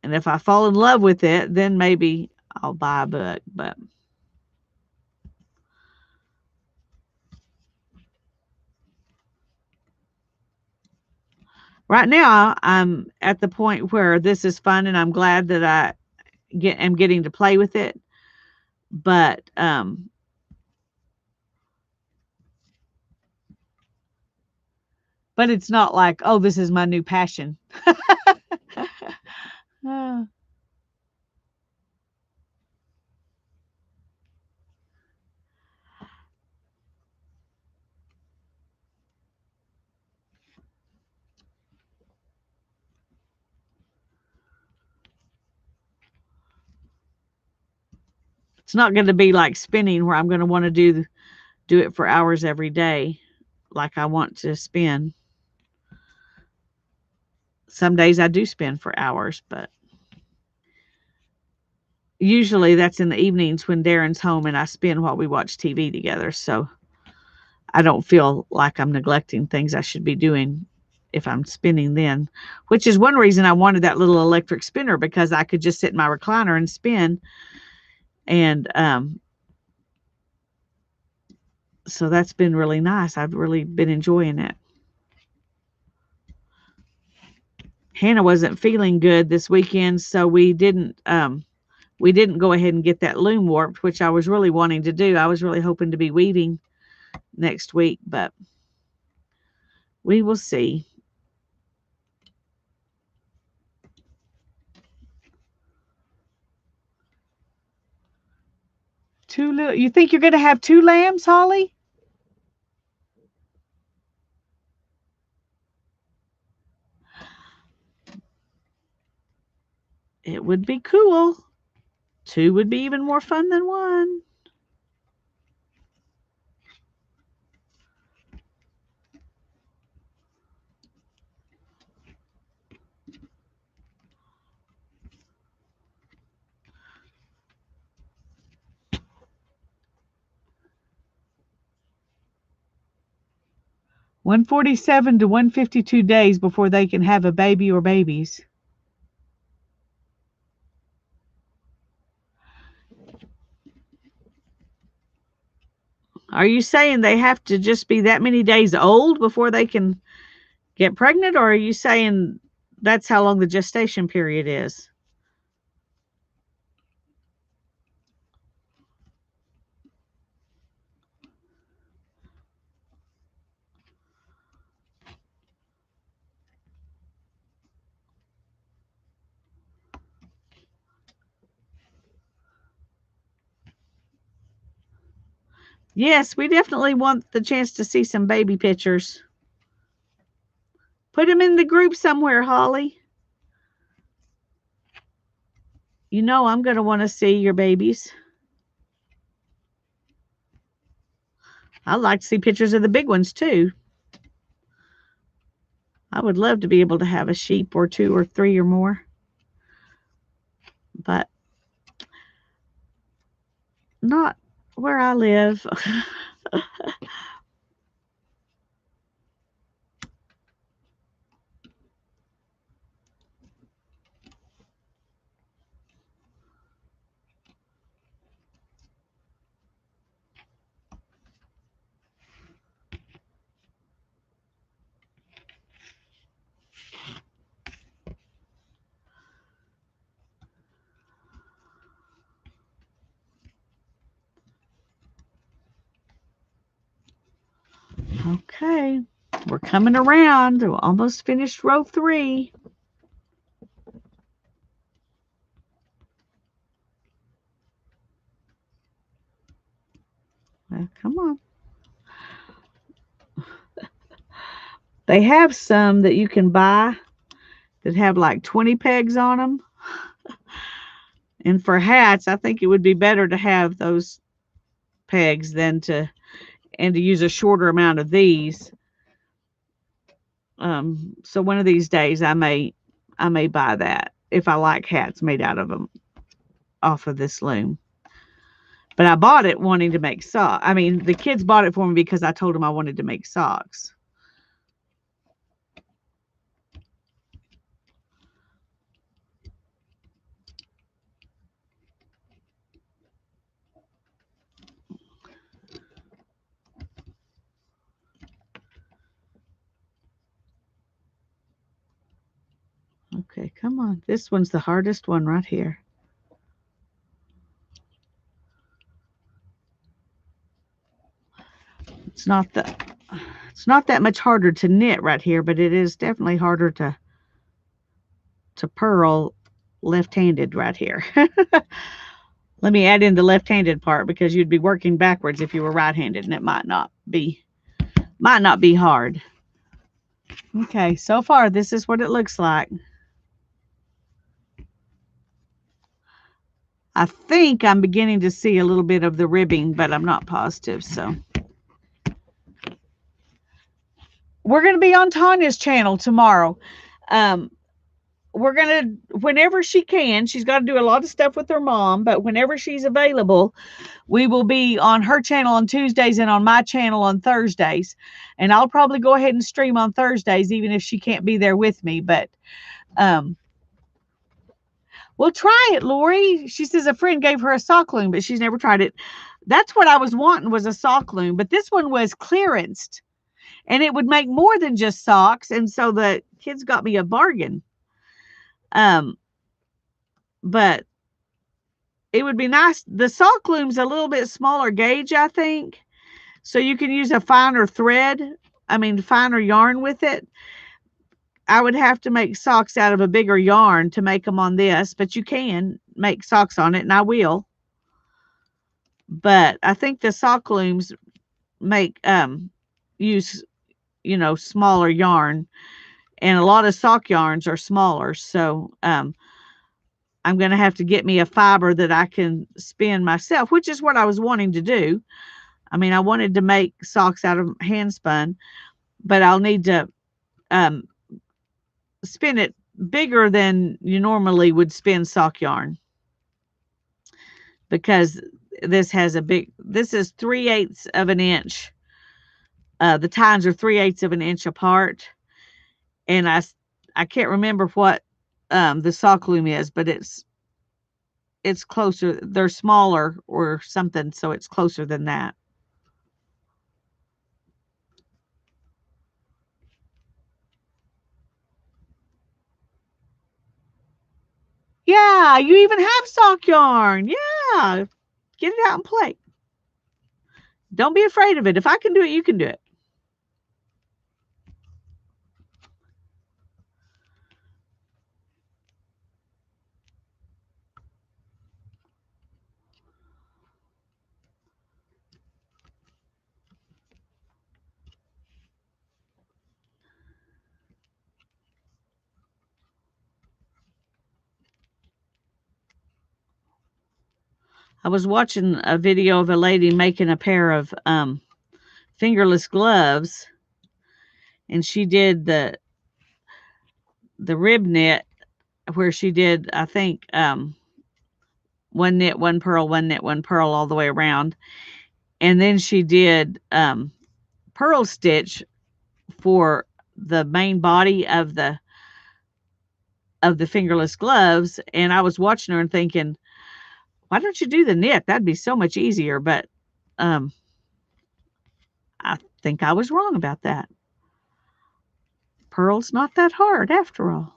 and if I fall in love with it, then maybe I'll buy a book. But right now, I'm at the point where this is fun, and I'm glad that I am getting to play with it. But it's not like, oh, this is my new passion. It's not going to be like spinning where I'm going to want to do it for hours every day like I want to spin. Some days I do spin for hours, but usually that's in the evenings when Darren's home and I spin while we watch TV together. So I don't feel like I'm neglecting things I should be doing if I'm spinning then, which is one reason I wanted that little electric spinner, because I could just sit in my recliner and spin. And so that's been really nice. I've really been enjoying it. Hannah wasn't feeling good this weekend, so we didn't go ahead and get that loom warped, which I was really wanting to do. I was really hoping to be weaving next week, but we will see. Two little, you think you're going to have two lambs, Holly? It would be cool. Two would be even more fun than one. $147 to $152 before they can have a baby or babies. Are you saying they have to just be that many days old before they can get pregnant, or are you saying that's how long the gestation period is? Yes, we definitely want the chance to see some baby pictures. Put them in the group somewhere, Holly. You know I'm going to want to see your babies. I'd like to see pictures of the big ones too. I would love to be able to have a sheep or two or three or more. But not where I live. Okay, we're coming around. We're almost finished row 3. Well, come on. They have some that you can buy that have like 20 pegs on them. And for hats, I think it would be better to have those pegs than to use a shorter amount of these. So one of these days I may buy that if I like hats made out of them off of this loom. But I bought it wanting to make socks. I mean, the kids bought it for me because I told them I wanted to make socks. Okay, come on. This one's the hardest one right here. It's not that much harder to knit right here, but it is definitely harder to purl left-handed right here. Let me add in the left-handed part, because you'd be working backwards if you were right-handed, and it might not be hard. Okay, so far this is what it looks like. I think I'm beginning to see a little bit of the ribbing, but I'm not positive. So we're going to be on Tanya's channel tomorrow. we're going to, whenever she can, she's got to do a lot of stuff with her mom, but whenever she's available, we will be on her channel on Tuesdays and on my channel on Thursdays. And I'll probably go ahead and stream on Thursdays, even if she can't be there with me. But we'll try it, Lori. She says a friend gave her a sock loom, but she's never tried it. That's what I was wanting, was a sock loom. But this one was clearanced, and it would make more than just socks. And so the kids got me a bargain. But it would be nice. The sock loom's a little bit smaller gauge, I think. So you can use a finer thread. Finer yarn with it. I would have to make socks out of a bigger yarn to make them on this, but you can make socks on it, and I will. But I think the sock looms make use, smaller yarn, and a lot of sock yarns are smaller. So I'm going to have to get me a fiber that I can spin myself, which is what I was wanting to do. I wanted to make socks out of hand spun, but I'll need to spin it bigger than you normally would spin sock yarn, because this has this is 3/8 of an inch. The tines are 3/8 of an inch apart, and I can't remember what the sock loom is, but it's closer. They're smaller or something, so it's closer than that. Yeah, you even have sock yarn. Yeah, get it out and play. Don't be afraid of it. If I can do it, you can do it. I was watching a video of a lady making a pair of fingerless gloves, and she did the rib knit, where she did, I think, one knit, one purl, one knit, one purl all the way around, and then she did purl stitch for the main body of the fingerless gloves. And I was watching her and thinking, why don't you do the knit? That'd be so much easier. But I think I was wrong about that. Purl's not that hard after all.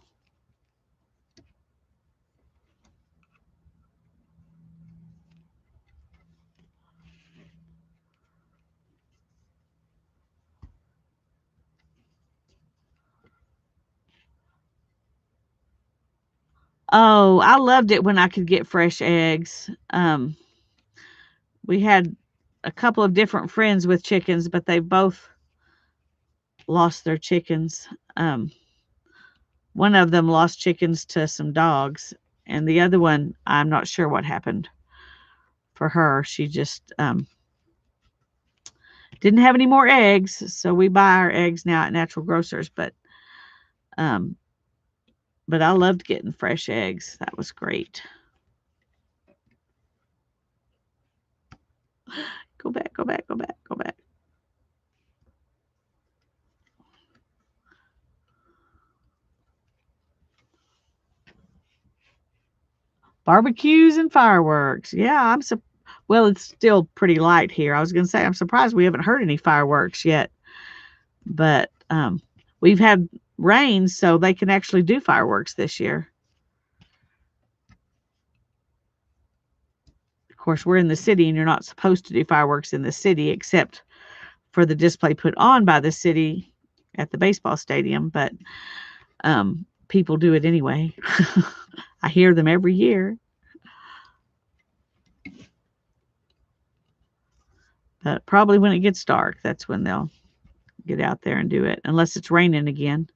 Oh, I loved it when I could get fresh eggs. We had a couple of different friends with chickens, but they both lost their chickens. One of them lost chickens to some dogs, and the other one, I'm not sure what happened for her. She just didn't have any more eggs, so we buy our eggs now at Natural Grocers. But I loved getting fresh eggs. That was great. Go back, go back, go back, go back. Barbecues and fireworks. Yeah, well, it's still pretty light here. I was going to say, I'm surprised we haven't heard any fireworks yet. But we've had rain, so they can actually do fireworks this year. Of course, we're in the city, and you're not supposed to do fireworks in the city except for the display put on by the city at the baseball stadium. But people do it anyway. I hear them every year. But probably when it gets dark, that's when they'll get out there and do it, unless it's raining again,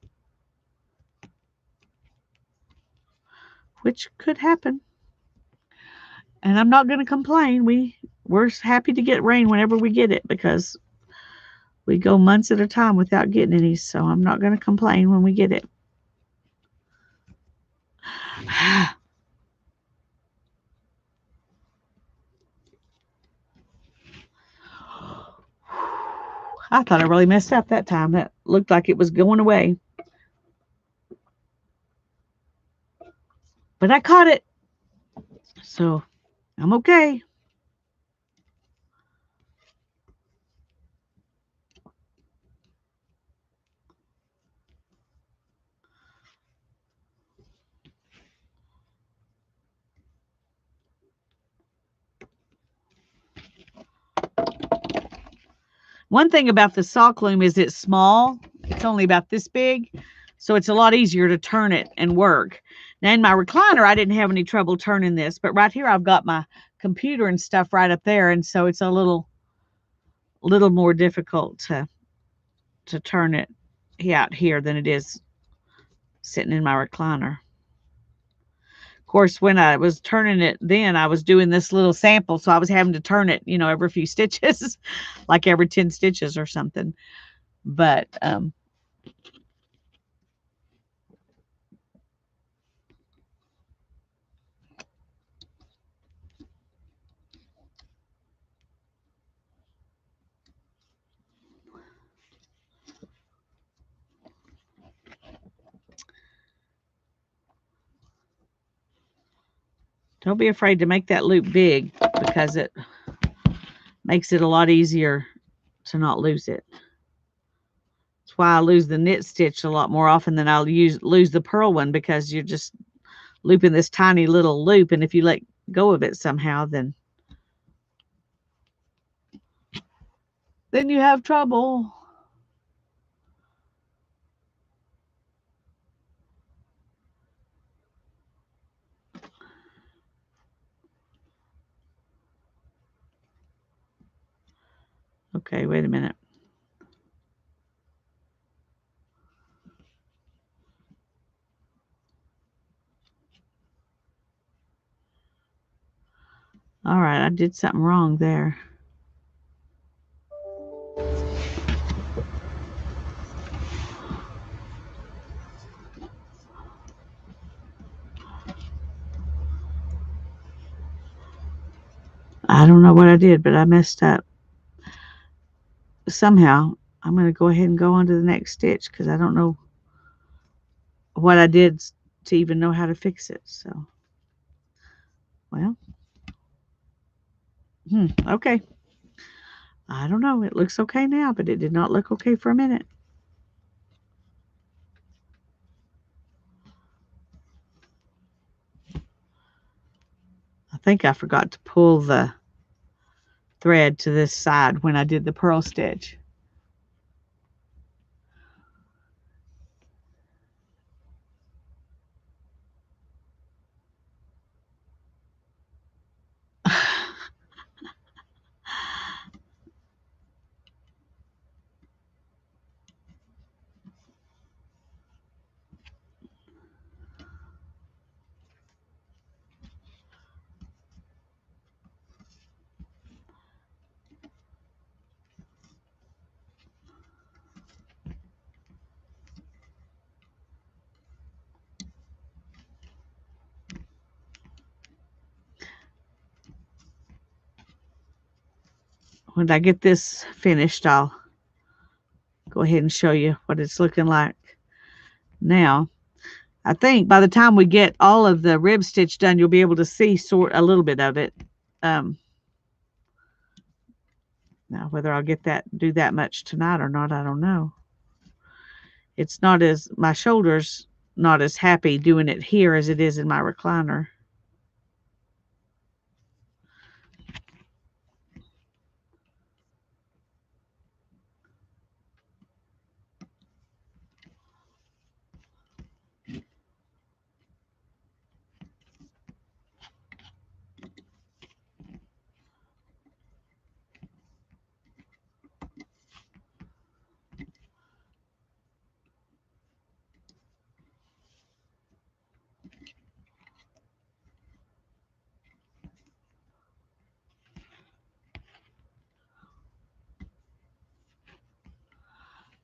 which could happen. And I'm not going to complain. We're happy to get rain whenever we get it, because we go months at a time without getting any, so I'm not going to complain when we get it. I thought I really messed up that time. That looked like it was going away. But I caught it. So I'm okay. One thing about the sock loom is it's small. It's only about this big. So it's a lot easier to turn it and work. Now in my recliner, I didn't have any trouble turning this, but right here I've got my computer and stuff right up there. And so it's a little more difficult to turn it out here than it is sitting in my recliner. Of course, when I was turning it then, I was doing this little sample, so I was having to turn it, every few stitches, like every 10 stitches or something. But don't be afraid to make that loop big because it makes it a lot easier to not lose it. That's why I lose the knit stitch a lot more often than I'll lose the purl one, because you're just looping this tiny little loop, and if you let go of it somehow, then you have trouble. Okay, wait a minute. All right, I did something wrong there. I don't know what I did, but I messed up. Somehow, I'm going to go ahead and go on to the next stitch because I don't know what I did to even know how to fix it. So, well, okay. I don't know. It looks okay now, but it did not look okay for a minute. I think I forgot to pull the thread to this side when I did the purl stitch. When I get this finished, I'll go ahead and show you what it's looking like now. I think by the time we get all of the rib stitch done, you'll be able to see sort a little bit of it. Now, whether I'll do that much tonight or not, I don't know. It's not my shoulder's not as happy doing it here as it is in my recliner.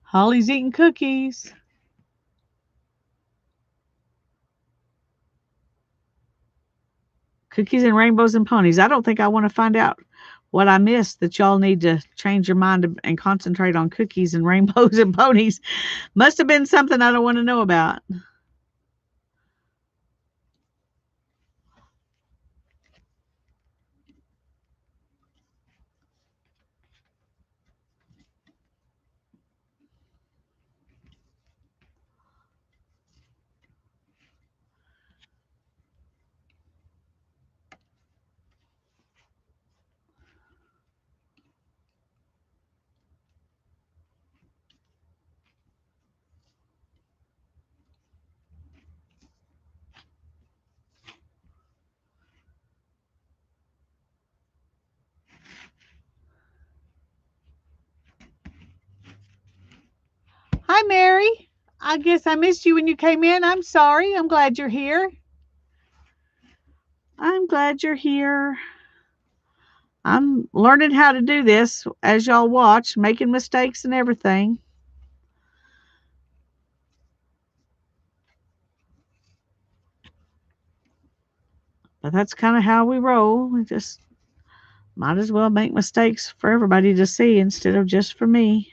Holly's eating cookies. Cookies and rainbows and ponies. I don't think I want to find out what I missed that y'all need to change your mind and concentrate on cookies and rainbows and ponies. Must have been something I don't want to know about. Hi, Mary. I guess I missed you when you came in. I'm sorry. I'm glad you're here. I'm glad you're here. I'm learning how to do this as y'all watch, making mistakes and everything. But that's kind of how we roll. We just might as well make mistakes for everybody to see instead of just for me.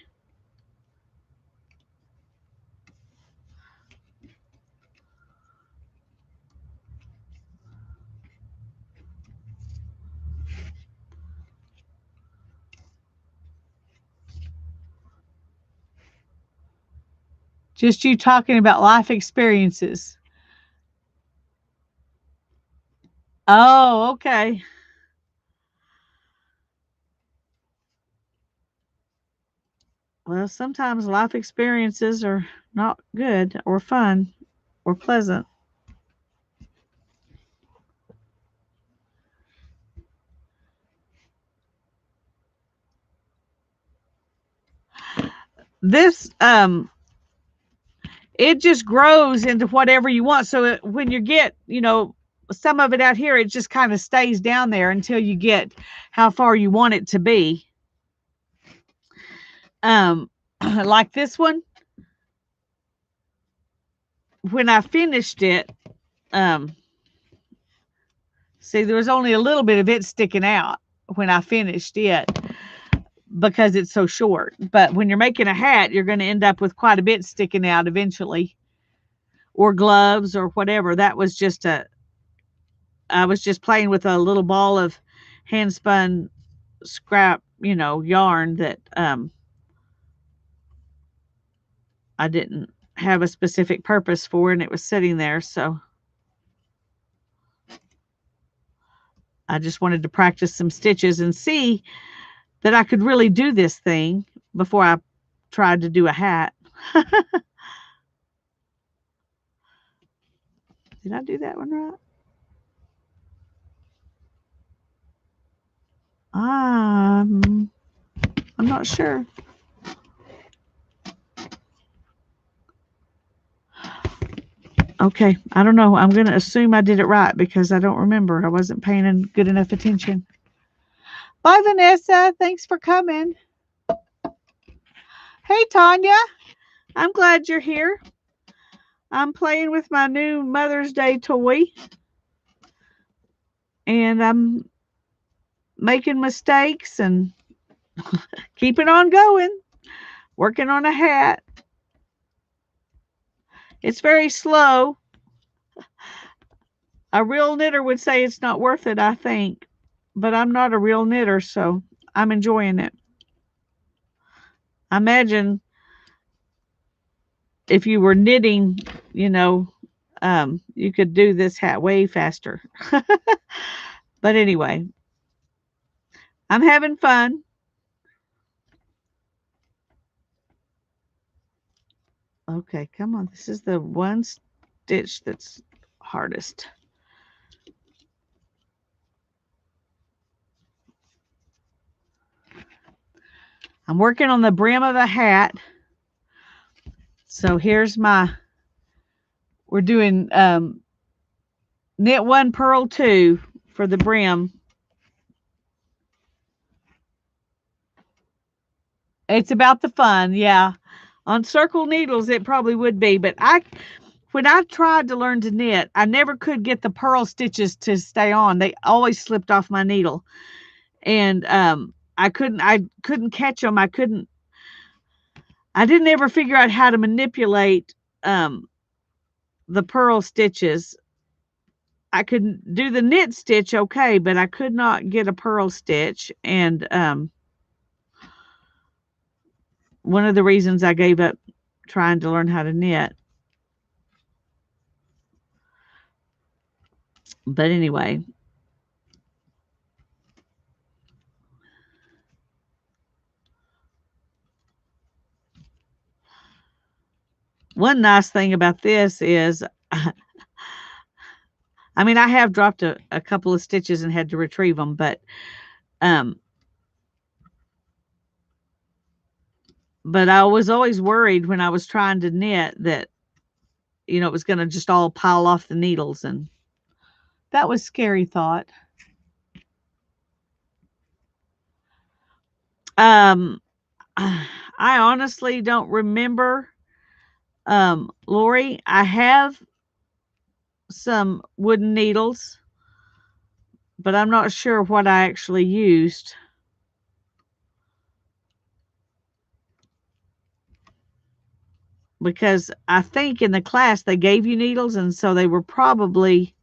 Just you talking about life experiences. Oh, okay. Well, sometimes life experiences are not good or fun or pleasant. This it just grows into whatever you want. So when you get, some of it out here, it just kind of stays down there until you get how far you want it to be. Like this one, when I finished it, um, see, there was only a little bit of it sticking out when I finished it because it's so short. But when you're making a hat, you're going to end up with quite a bit sticking out eventually, or gloves or whatever. I was just playing with a little ball of hand spun scrap, yarn that I didn't have a specific purpose for, and it was sitting there. So I just wanted to practice some stitches and see that I could really do this thing before I tried to do a hat. Did I do that one right? I'm not sure. Okay, I don't know. I'm going to assume I did it right because I don't remember. I wasn't paying good enough attention. Bye, Vanessa. Thanks for coming. Hey, Tanya. I'm glad you're here. I'm playing with my new Mother's Day toy. And I'm making mistakes and keeping on going. Working on a hat. It's very slow. A real knitter would say it's not worth it, I think. But I'm not a real knitter, so I'm enjoying it. I imagine if you were knitting, you could do this hat way faster. But anyway, I'm having fun. Okay, come on. This is the one stitch that's hardest. I'm working on the brim of a hat. So we're doing knit 1, purl 2 for the brim. It's about the fun, yeah. On circle needles, it probably would be, but when I tried to learn to knit, I never could get the purl stitches to stay on. They always slipped off my needle. And I couldn't catch them. I didn't ever figure out how to manipulate the purl stitches. I could do the knit stitch okay, but I could not get a purl stitch. And one of the reasons I gave up trying to learn how to knit. But anyway, one nice thing about this is, I mean, I have dropped a couple of stitches and had to retrieve them, um, but I was always worried when I was trying to knit that, it was going to just all pile off the needles, and that was a scary thought. Um, I honestly don't remember. Lori, I have some wooden needles, but I'm not sure what I actually used. Because I think in the class they gave you needles, and so they were probably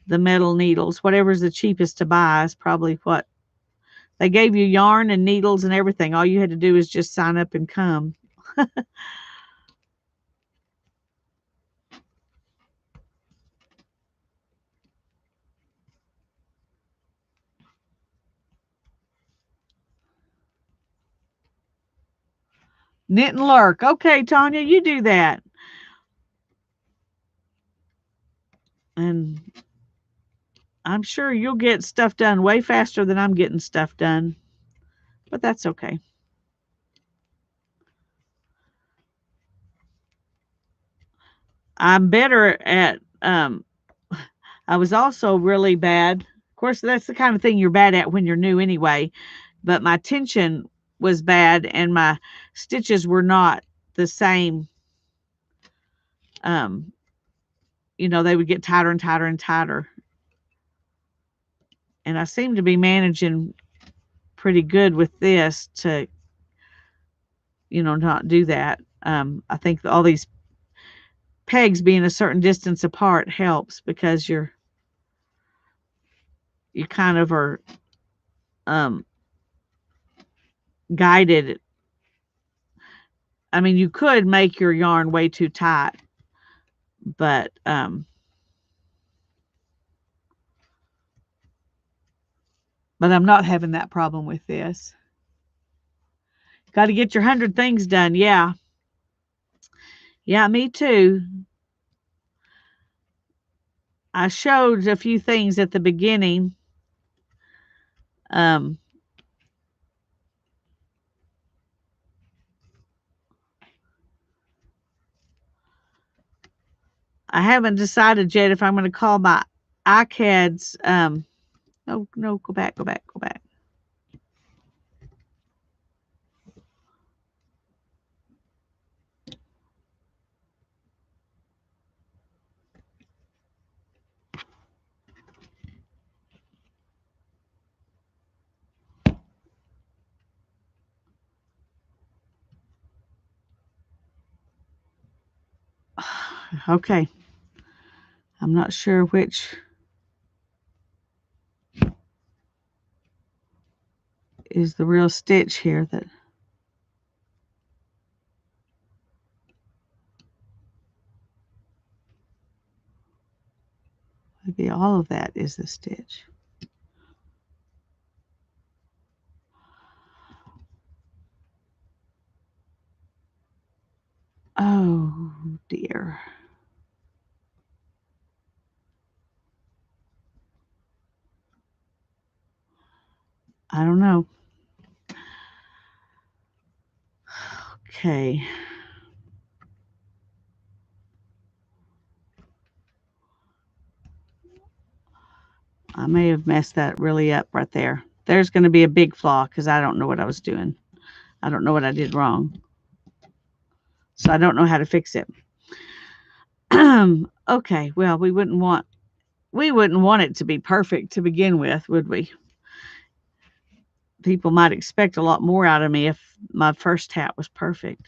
the metal needles. Whatever's the cheapest to buy is probably what they gave you. Yarn and needles and everything. All you had to do is just sign up and come. Knit and lurk. Okay, Tanya, you do that. And I'm sure you'll get stuff done way faster than I'm getting stuff done. But that's okay. I'm better at, I was also really bad. Of course, that's the kind of thing you're bad at when you're new anyway. But my tension was bad and my stitches were not the same. They would get tighter and tighter and tighter. And I seem to be managing pretty good with this to, not do that. I think all these pegs being a certain distance apart helps because you kind of are guided. I mean, you could make your yarn way too tight, but I'm not having that problem with this. Got to get your 100 things done. Yeah. Yeah, me too. I showed a few things at the beginning. I haven't decided yet if I'm going to call my iCads. No, go back. Okay. I'm not sure which is the real stitch here that maybe all of that is the stitch. Oh dear. I don't know. Okay. I may have messed that really up right there. There's going to be a big flaw because I don't know what I was doing. I don't know what I did wrong. So I don't know how to fix it. Okay, well, we wouldn't want it to be perfect to begin with, would we? People might expect a lot more out of me if my first hat was perfect.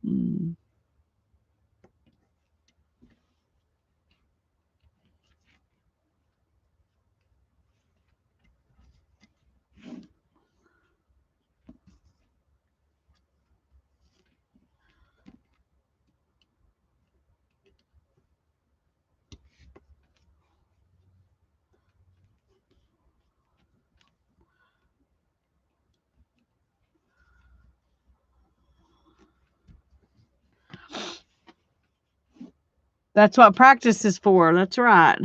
Mm, that's what practice is for. That's right.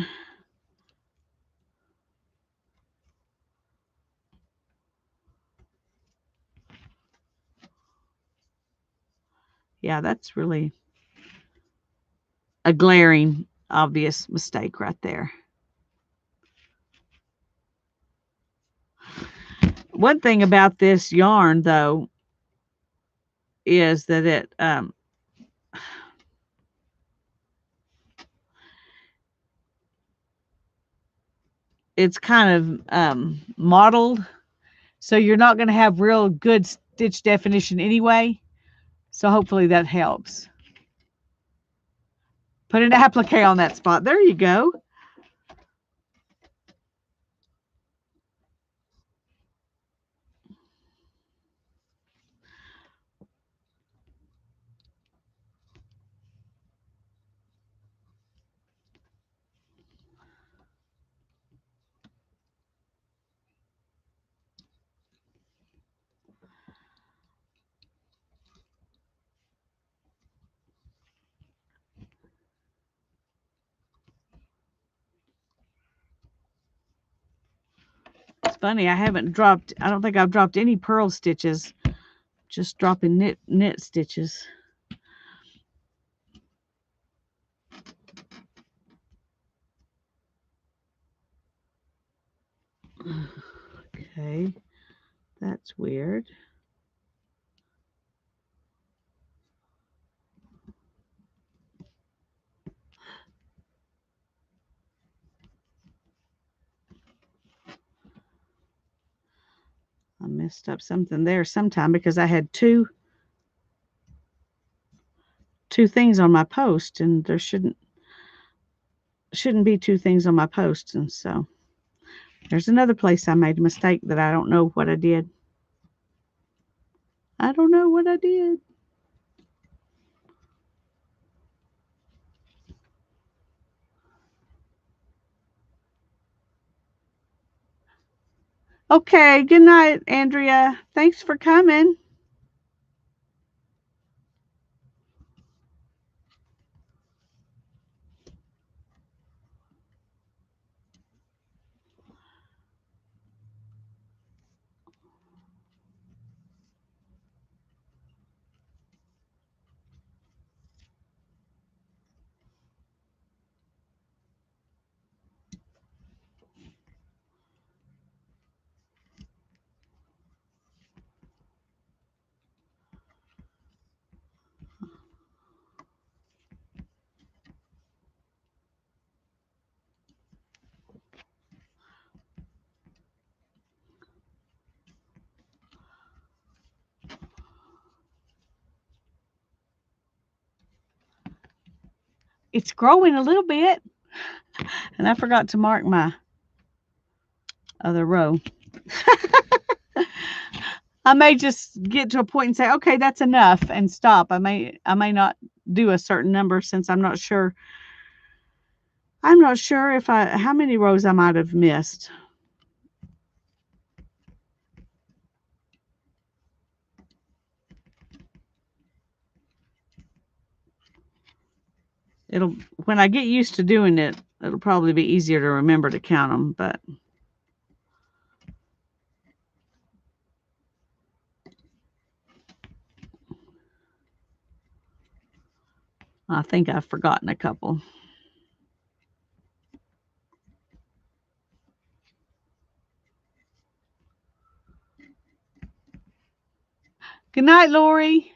Yeah, that's really a glaring, obvious mistake right there. One thing about this yarn, though, is that it's kind of mottled, so you're not going to have real good stitch definition anyway. So hopefully that helps. Put an applique on that spot. There you go. It's funny, I don't think I've dropped any purl stitches, just dropping knit stitches. Okay, that's weird. I messed up something there sometime because I had two things on my post, and there shouldn't be two things on my post, and so there's another place I made a mistake that I don't know what I did. I don't know what I did. Okay, good night, Andrea. Thanks for coming. It's growing a little bit, and I forgot to mark my other row. I may just get to a point and say, okay, that's enough, and stop. I may not do a certain number since I'm not sure. I'm not sure if how many rows I might have missed. When I get used to doing it, it'll probably be easier to remember to count them, but I think I've forgotten a couple. Good night, Lori.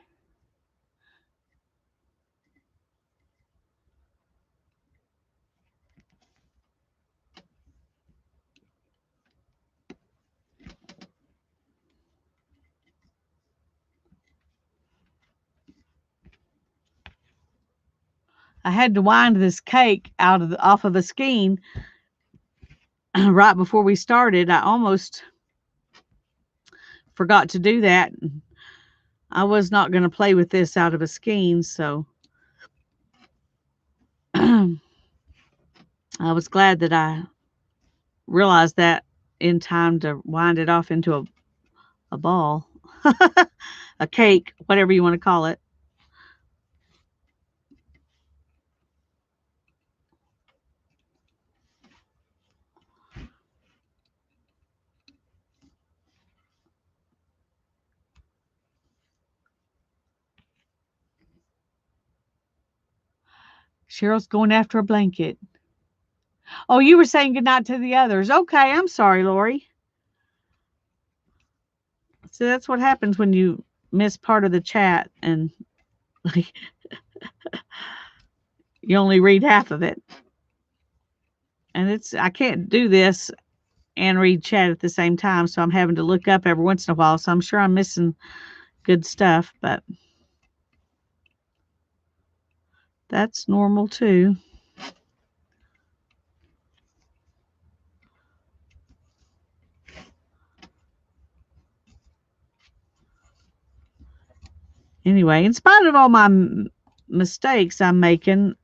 I had to wind this cake off of the skein right before we started. I almost forgot to do that. I was not going to play with this out of a skein, so I was glad that I realized that in time to wind it off into a ball, a cake, whatever you want to call it. Cheryl's going after a blanket. Oh, you were saying goodnight to the others. Okay, I'm sorry, Lori. See, that's what happens when you miss part of the chat and like you only read half of it. And I can't do this and read chat at the same time, so I'm having to look up every once in a while. So I'm sure I'm missing good stuff, but that's normal too. Anyway, in spite of all my mistakes I'm making,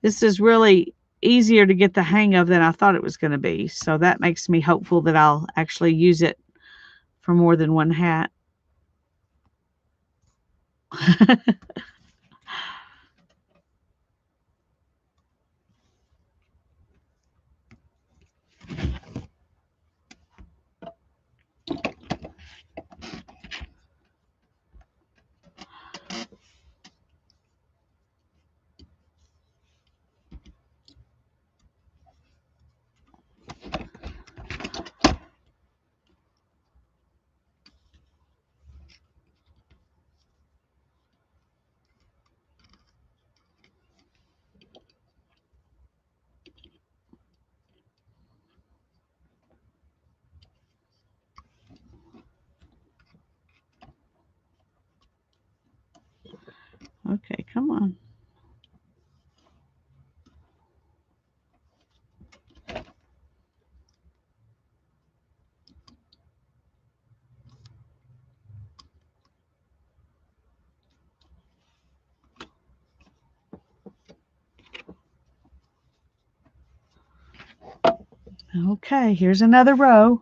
this is really easier to get the hang of than I thought it was going to be. So that makes me hopeful that I'll actually use it for more than one hat. Okay, come on. Okay, here's another row.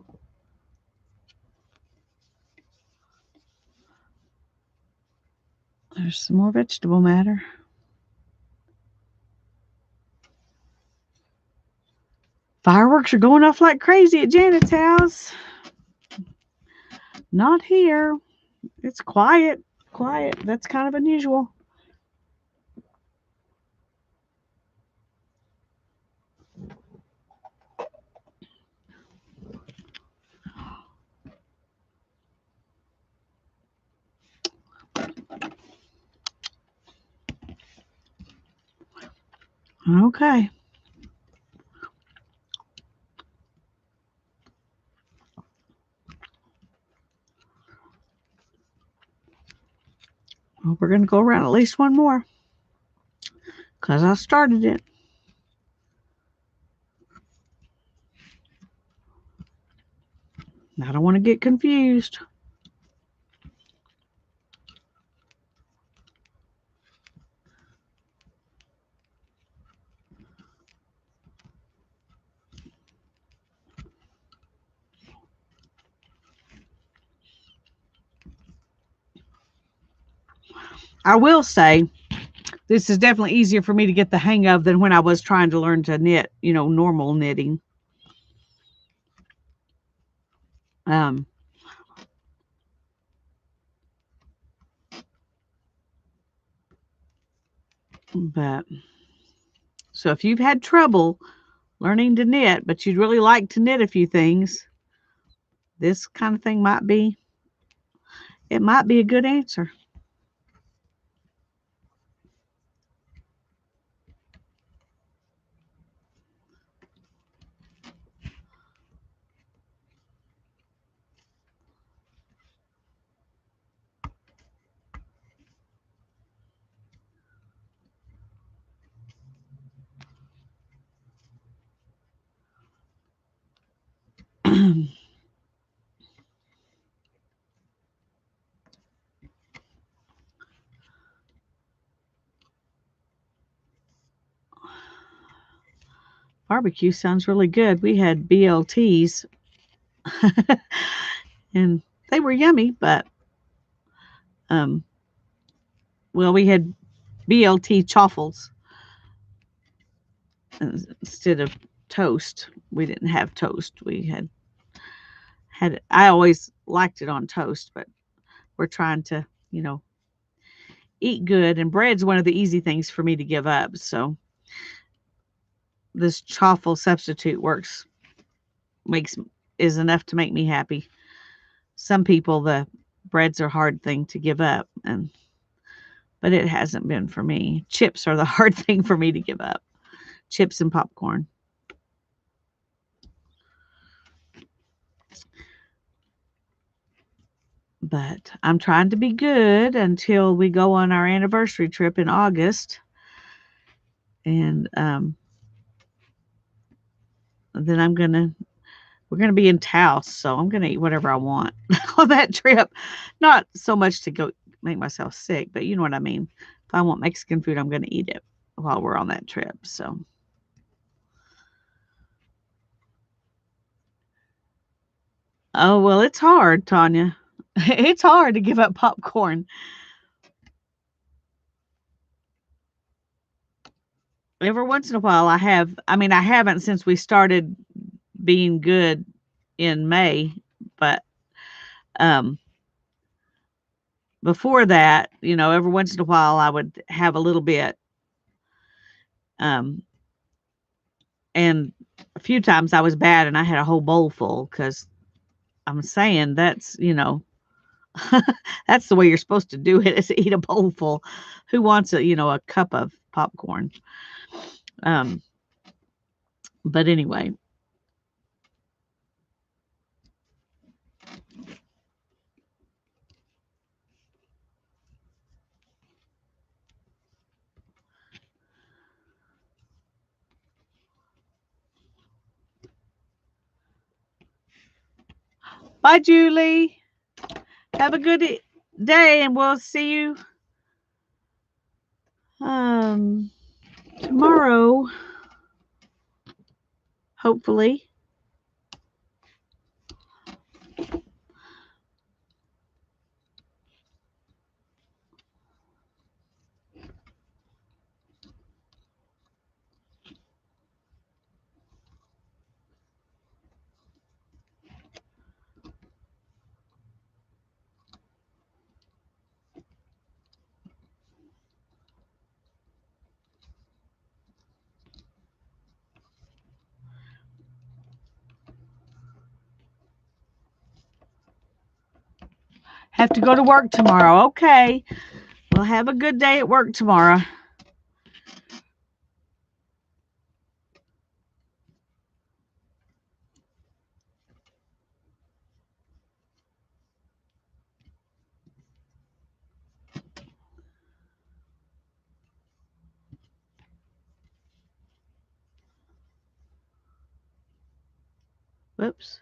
There's some more vegetable matter. Fireworks are going off like crazy at Janet's house. Not here. It's quiet. Quiet. That's kind of unusual. Okay. Well, we're going to go around at least one more because I started it. I don't want to get confused. I will say this is definitely easier for me to get the hang of than when I was trying to learn to knit, normal knitting. But so if you've had trouble learning to knit, but you'd really like to knit a few things, this kind of thing might be a good answer. Barbecue sounds really good. We had BLTs and they were yummy, but um well, we had BLT chaffles instead of toast. We didn't have toast. We had I always liked it on toast, but we're trying to, eat good, and bread's one of the easy things for me to give up. So this chaffle substitute makes is enough to make me happy. Some people, the bread's a hard thing to give up, but it hasn't been for me. Chips are the hard thing for me to give up. Chips and popcorn. But I'm trying to be good until we go on our anniversary trip in August. And then we're gonna be in Taos, so I'm gonna eat whatever I want on that trip. Not so much to go make myself sick, but you know what I mean. If I want Mexican food, I'm gonna eat it while we're on that trip. So, oh well, it's hard, Tanya. It's hard to give up popcorn. Every once in a while, I have. I mean, I haven't since we started being good in May, but um, before that, every once in a while, I would have a little bit. Um, and a few times I was bad and I had a whole bowl full because I'm saying that's the way you're supposed to do it is eat a bowl full. Who wants a cup of popcorn? Um, but anyway, bye, Julie. Have a good day, and we'll see you um, tomorrow, hopefully. Have to go to work tomorrow. Okay. Well, have a good day at work tomorrow. Whoops.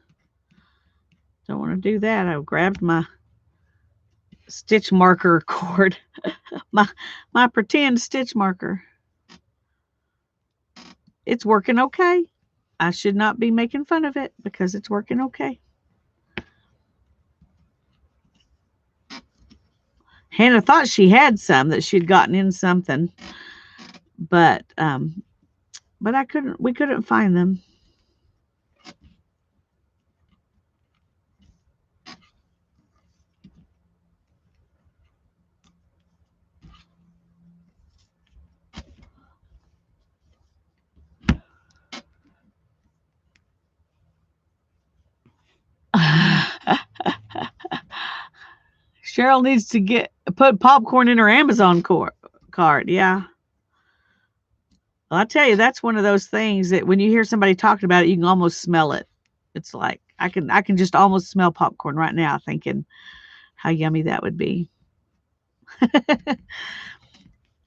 Don't want to do that. I grabbed my stitch marker cord. my my pretend stitch marker. It's working okay. I should not be making fun of it because it's working okay. Hannah thought she had some that she'd gotten in something, but we couldn't find them. Cheryl needs to put popcorn in her Amazon cart. Yeah. Well, I tell you, that's one of those things that when you hear somebody talking about it, you can almost smell it. It's like I can just almost smell popcorn right now, thinking how yummy that would be.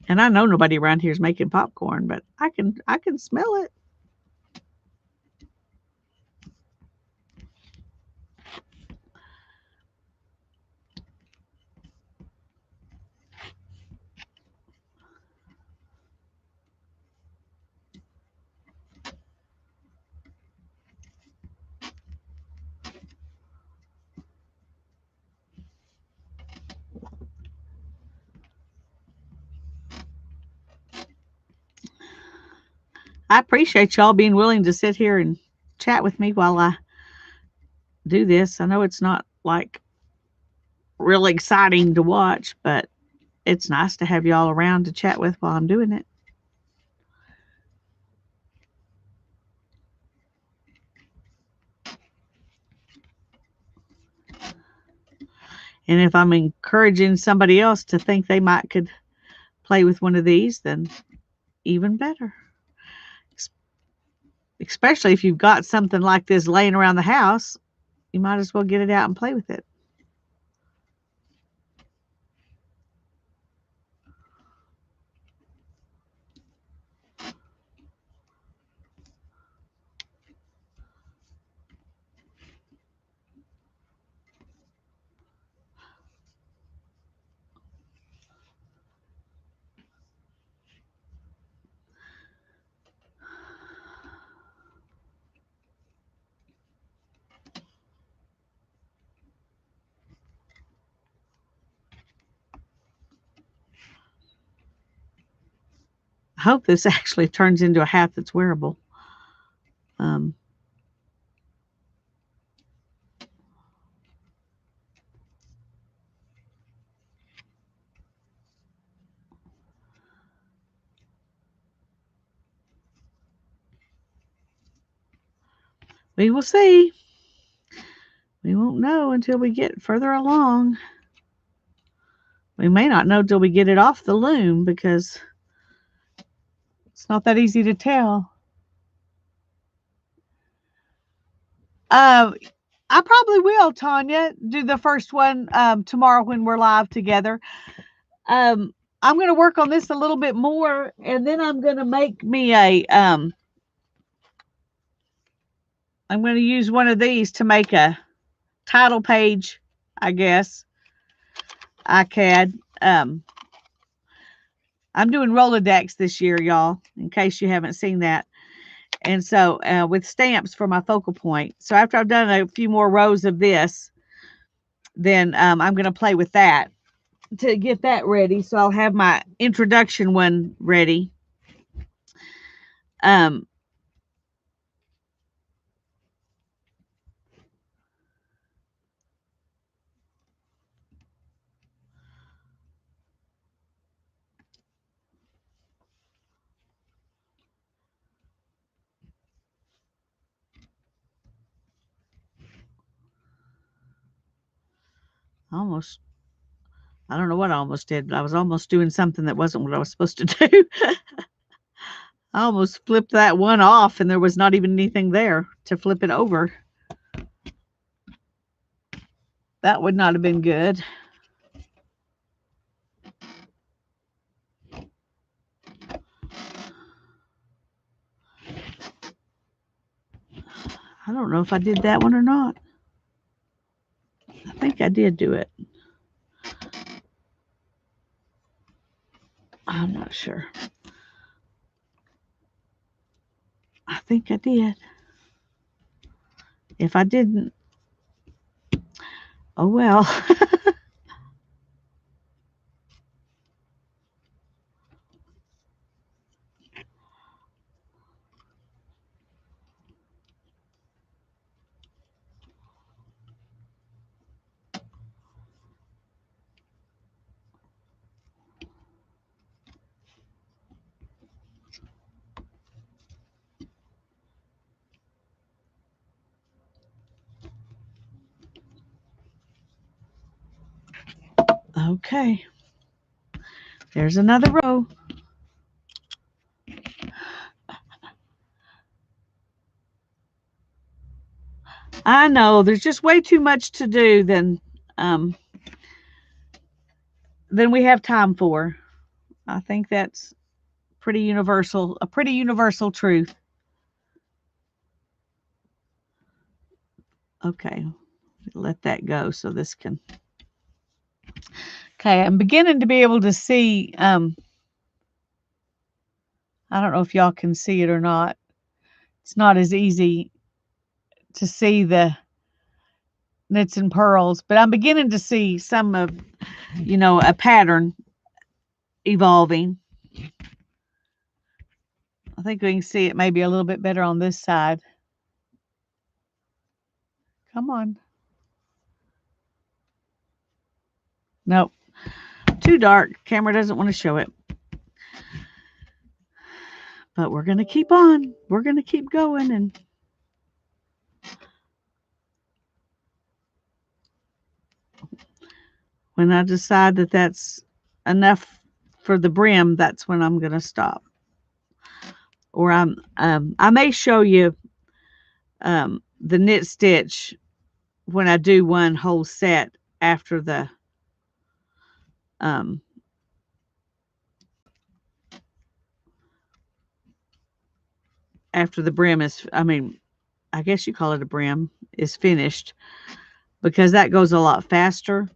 And I know nobody around here is making popcorn, but I can smell it. I appreciate y'all being willing to sit here and chat with me while I do this. I know it's not like really exciting to watch, but it's nice to have y'all around to chat with while I'm doing it. And if I'm encouraging somebody else to think they might could play with one of these, then even better. Especially if you've got something like this laying around the house, you might as well get it out and play with it. I hope this actually turns into a hat that's wearable. Um, we will see. We won't know until we get further along. We may not know till we get it off the loom because it's not that easy to tell. Uh, I probably will, Tanya, do the first one tomorrow when we're live together. Um, I'm going to work on this a little bit more, and then I'm going to make me a. I'm going to use one of these to make a title page, I guess. iCAD. I'm doing Rolodex this year, y'all, in case you haven't seen that. And so with stamps for my focal point. So after I've done a few more rows of this, then I'm going to play with that to get that ready. So I'll have my introduction one ready. Um, almost, I don't know what I almost did, but I was almost doing something that wasn't what I was supposed to do. I almost flipped that one off and there was not even anything there to flip it over. That would not have been good. I don't know if I did that one or not. I think I did do it. I'm not sure. I think I did. If I didn't, oh well. Okay. There's another row. I know there's just way too much to do than we have time for. I think that's a pretty universal truth. Okay, let that go so this can. Okay, I'm beginning to be able to see. I don't know if y'all can see it or not. It's not as easy to see the knits and pearls, but I'm beginning to see some of, a pattern evolving. I think we can see it maybe a little bit better on this side. Come on. Nope. Too dark. Camera doesn't want to show it. But we're going to keep on. We're going to keep going. And when I decide that that's enough for the brim, that's when I'm going to stop. Or I may show you the knit stitch when I do one whole set after the um, brim is, I guess you call it a brim, is finished, because that goes a lot faster.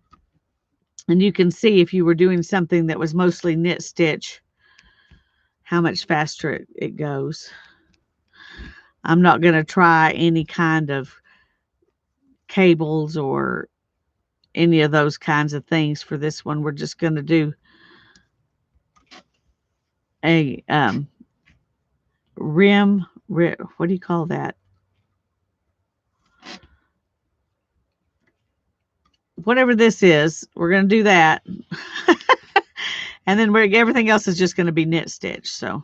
And you can see if you were doing something that was mostly knit stitch, how much faster it goes. I'm not going to try any kind of cables or any of those kinds of things for this one. We're just going to do a rim, what do you call that? Whatever this is, we're going to do that. And then everything else is just going to be knit stitch. So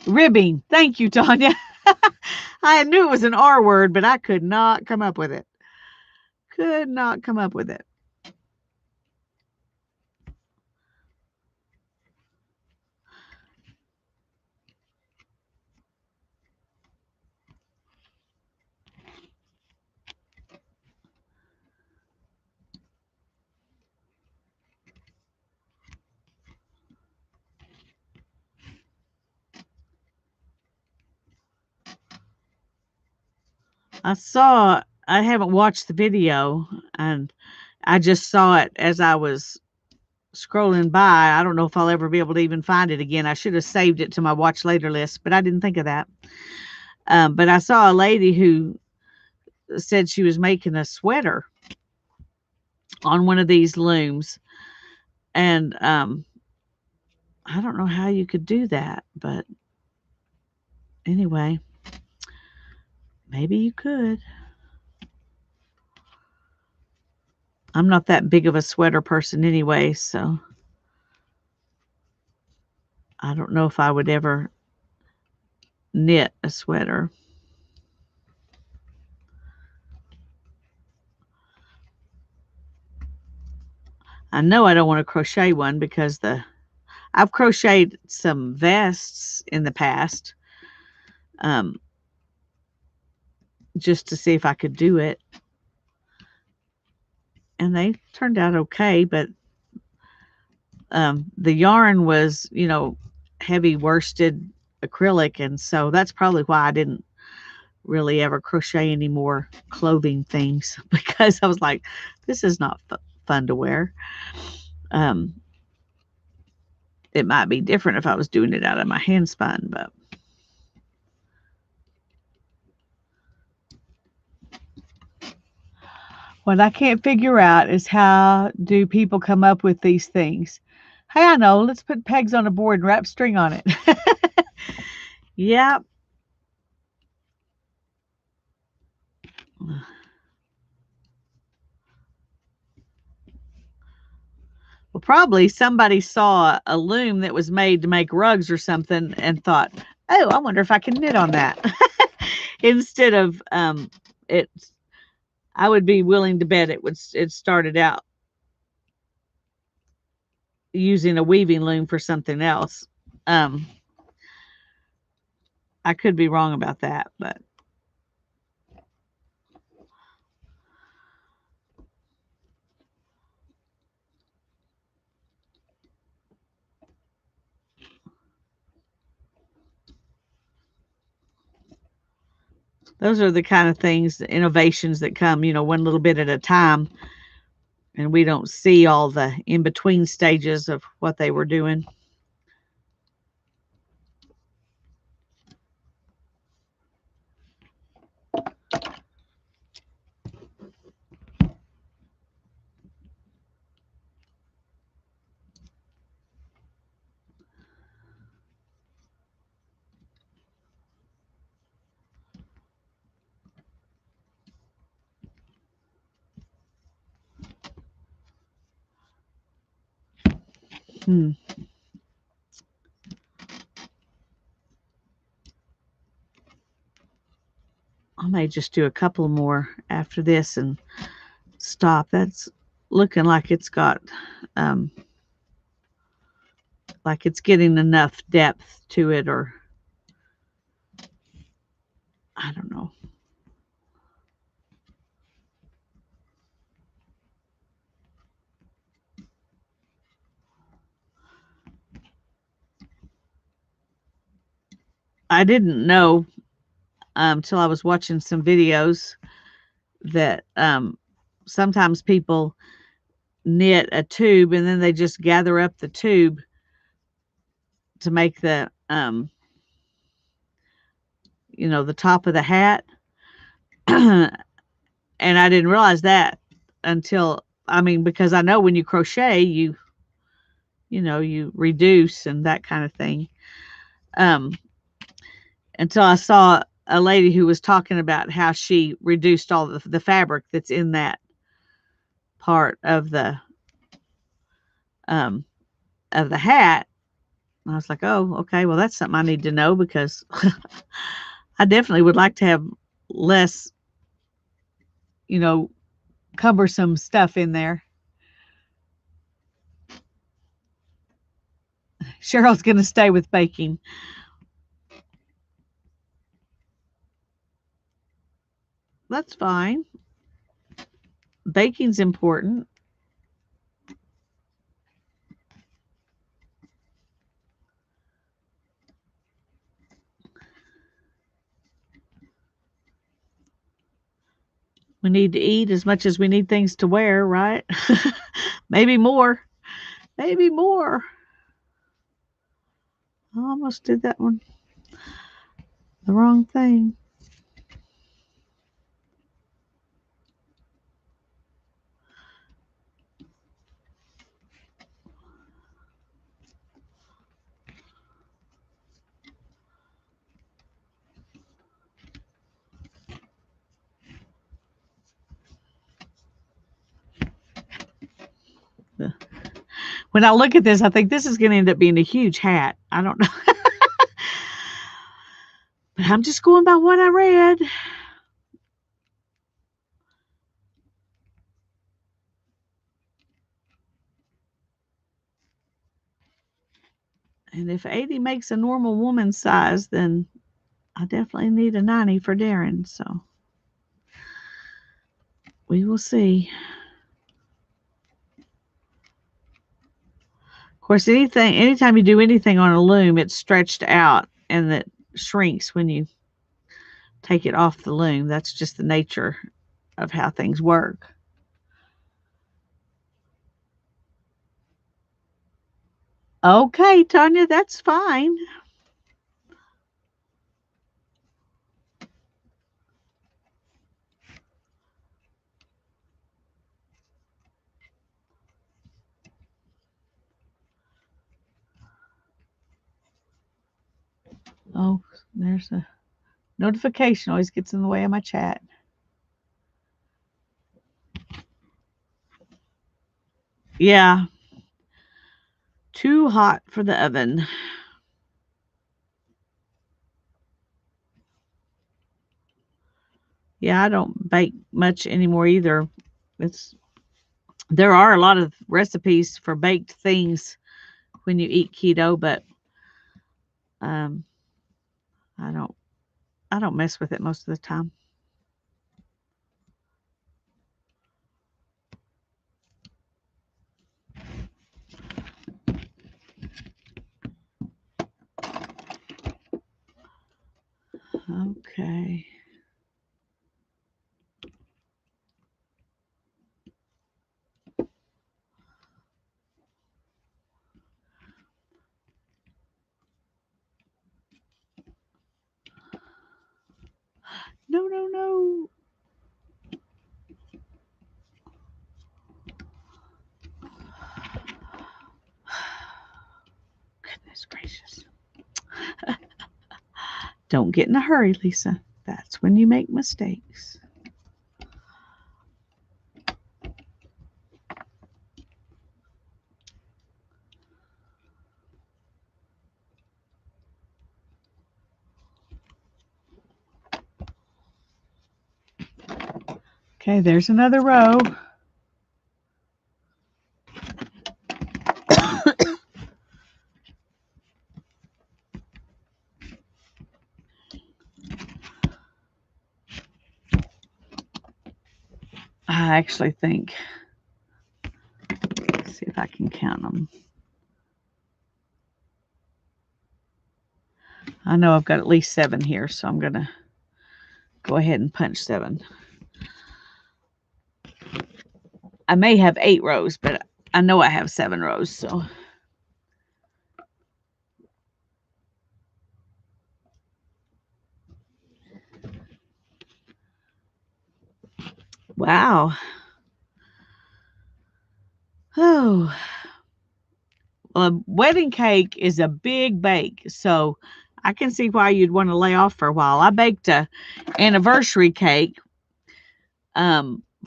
ribbing. Thank you, Tanya. I knew it was an R word, but I could not come up with it. Could not come up with it. I haven't watched the video, and I just saw it as I was scrolling by. I don't know if I'll ever be able to even find it again. I should have saved it to my watch later list, but I didn't think of that. But I saw a lady who said she was making a sweater on one of these looms. And I don't know how you could do that, but anyway, maybe you could. I'm not that big of a sweater person anyway, so I don't know if I would ever knit a sweater. I know I don't want to crochet one because I've crocheted some vests in the past, just to see if I could do it. And they turned out okay, but the yarn was, heavy worsted acrylic, and so that's probably why I didn't really ever crochet any more clothing things, because I was like, this is not fun to wear. It might be different if I was doing it out of my hand spun, but what I can't figure out is, how do people come up with these things? Hey, I know, let's put pegs on a board and wrap string on it. Yep. Well, probably somebody saw a loom that was made to make rugs or something and thought, oh, I wonder if I can knit on that. Instead of it, I would be willing to bet it started out using a weaving loom for something else. I could be wrong about that, but those are the kind of things, the innovations that come, one little bit at a time, and we don't see all the in-between stages of what they were doing. I may just do a couple more after this and stop. That's looking like it's got, like it's getting enough depth to it, or I don't know. I didn't know till I was watching some videos that sometimes people knit a tube and then they just gather up the tube to make the the top of the hat. And I didn't realize that until, I mean, because I know when you crochet, you reduce and that kind of thing. Until I saw a lady who was talking about how she reduced all the fabric that's in that part of the hat. And I was like, oh, okay, well, that's something I need to know, because I definitely would like to have less, cumbersome stuff in there. Cheryl's going to stay with baking. That's fine. Baking's important. We need to eat as much as we need things to wear, right? Maybe more. Maybe more. I almost did that one. The wrong thing. When I look at this, I think this is going to end up being a huge hat. I don't know. But I'm just going by what I read. And if 80 makes a normal woman's size, then I definitely need a 90 for Darren. So we will see. Of course, anytime you do anything on a loom, it's stretched out and it shrinks when you take it off the loom. That's just the nature of how things work. Okay, Tanya, that's fine. Oh, there's a notification always gets in the way of my chat. Yeah. Too hot for the oven. Yeah, I don't bake much anymore either. There are a lot of recipes for baked things when you eat keto, but um, I don't mess with it most of the time. Okay. No, no, no. Goodness gracious. Don't get in a hurry, Lisa. That's when you make mistakes. Okay, there's another row. I actually think, let's see if I can count them. I know I've got at least 7 here, so I'm going to go ahead and punch 7. I may have 8 rows, but I know I have 7 rows, so. Wow. Oh. Well, a wedding cake is a big bake, so I can see why you'd want to lay off for a while. I baked a anniversary cake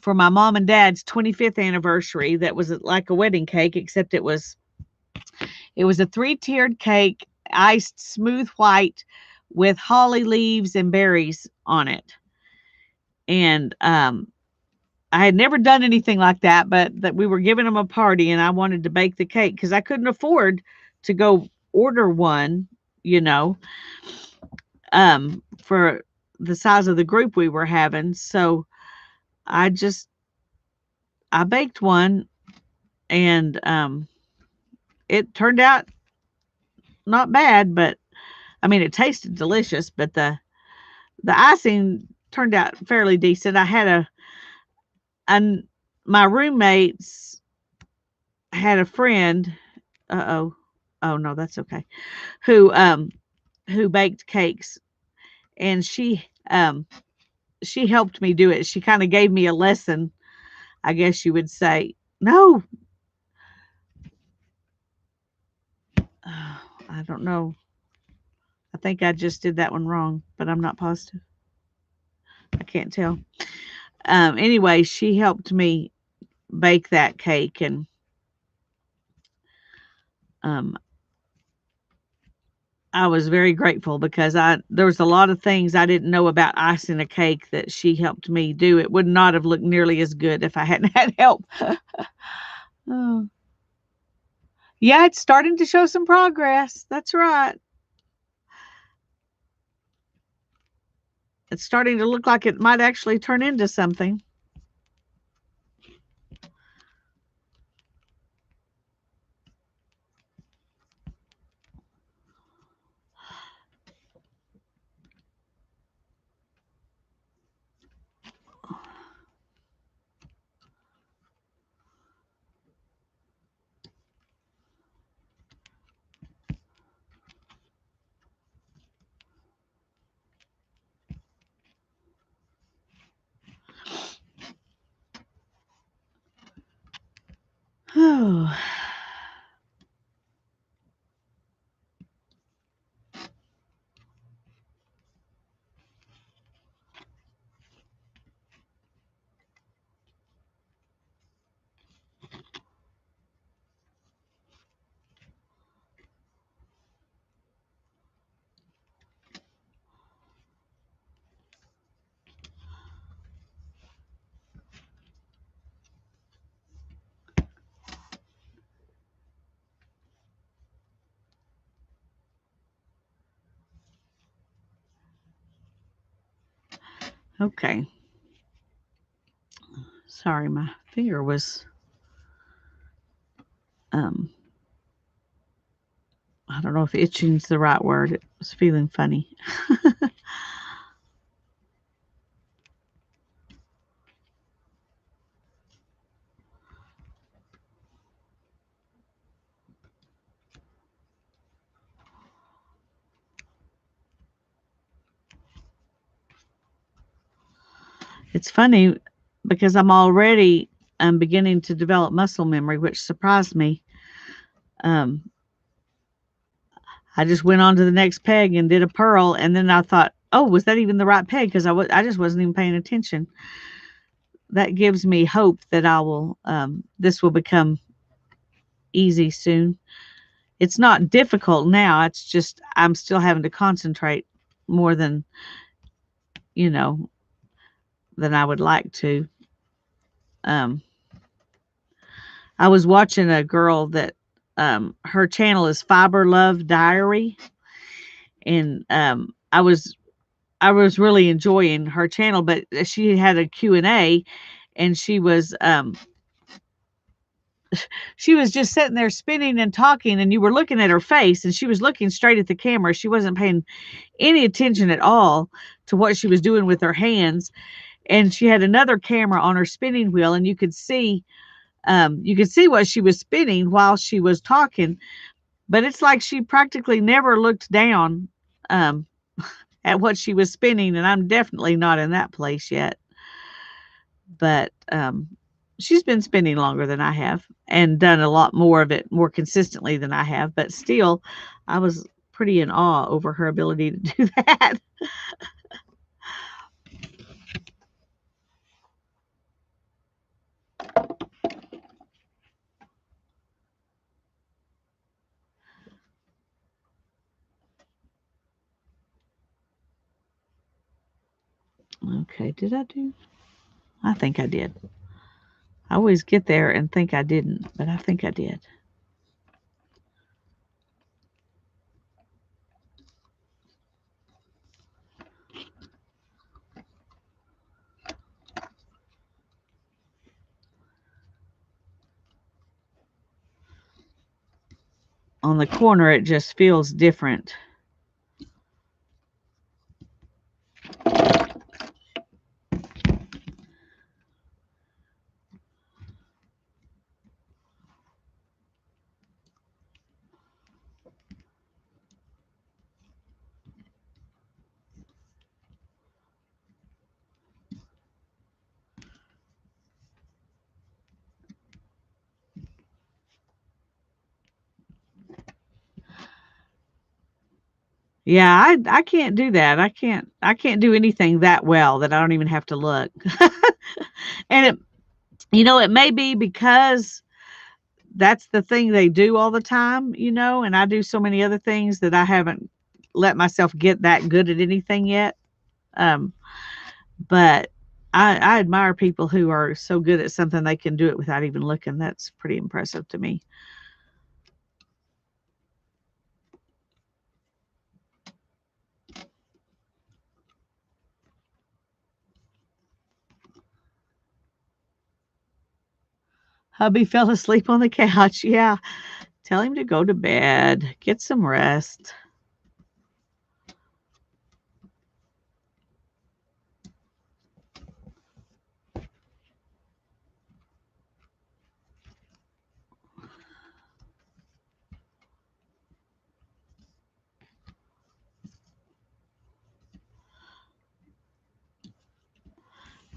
for my mom and dad's 25th anniversary. That was like a wedding cake, except it was a 3-tiered cake, iced smooth white with holly leaves and berries on it. And I had never done anything like that, but that we were giving them a party and I wanted to bake the cake because I couldn't afford to go order one, for the size of the group we were having. So I baked one, and it turned out not bad, but I mean, it tasted delicious, but the icing turned out fairly decent. I had my roommates had a friend, oh no, that's okay, who baked cakes, and she helped me do it. She kind of gave me a lesson, I guess you would say. No, I don't know. I think I just did that one wrong, but I'm not positive. I can't tell. Anyway, she helped me bake that cake, and I was very grateful because there was a lot of things I didn't know about icing a cake that she helped me do. It would not have looked nearly as good if I hadn't had help. Oh. Yeah, it's starting to show some progress. That's right. It's starting to look like it might actually turn into something. Oh. Okay. Sorry, my finger was, I don't know if itching's the right word. It was feeling funny. It's funny because I'm beginning to develop muscle memory, which surprised me. I just went on to the next peg and did a purl, and then I thought, oh, was that even the right peg? Because I just wasn't even paying attention. That gives me hope that this will become easy soon. It's not difficult now. It's just I'm still having to concentrate more than I would like to. Um, I was watching a girl that her channel is Fiber Love Diary, and I was really enjoying her channel, but she had a Q&A, and she was just sitting there spinning and talking, and you were looking at her face, and she was looking straight at the camera. She wasn't paying any attention at all to what she was doing with her hands. And she had another camera on her spinning wheel, and you could see what she was spinning while she was talking, but it's like she practically never looked down um, at what she was spinning, and I'm definitely not in that place yet. But she's been spinning longer than I have and done a lot more of it more consistently than I have, but still, I was pretty in awe over her ability to do that. Okay, did I do? I think I did. I always get there and think I didn't, but I think I did. On the corner, it just feels different. Yeah, I can't do that. I can't do anything that well that I don't even have to look. And it may be because that's the thing they do all the time, and I do so many other things that I haven't let myself get that good at anything yet. Um, but I admire people who are so good at something they can do it without even looking. That's pretty impressive to me. Hubby fell asleep on the couch. Yeah. Tell him to go to bed. Get some rest.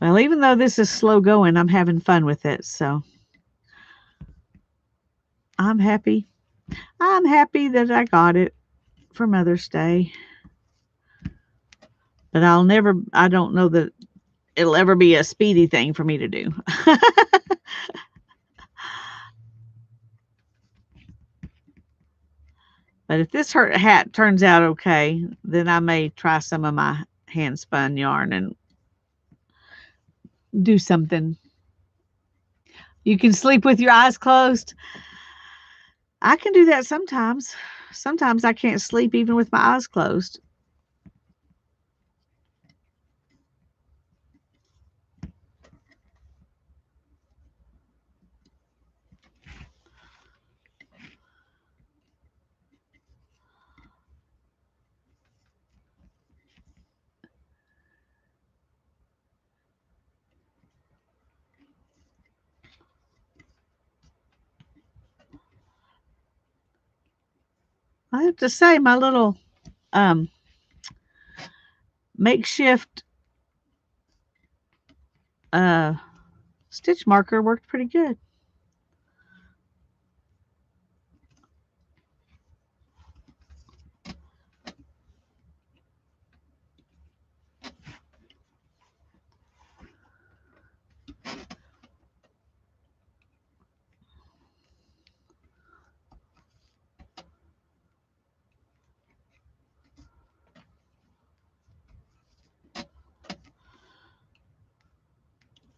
Well, even though this is slow going, I'm having fun with it. So I'm happy. I'm happy that I got it for Mother's Day. But I don't know that it'll ever be a speedy thing for me to do. But if this hat turns out okay, then I may try some of my hand spun yarn and do something. You can sleep with your eyes closed. I can do that sometimes. Sometimes I can't sleep even with my eyes closed. I have to say, my little um, makeshift uh, stitch marker worked pretty good.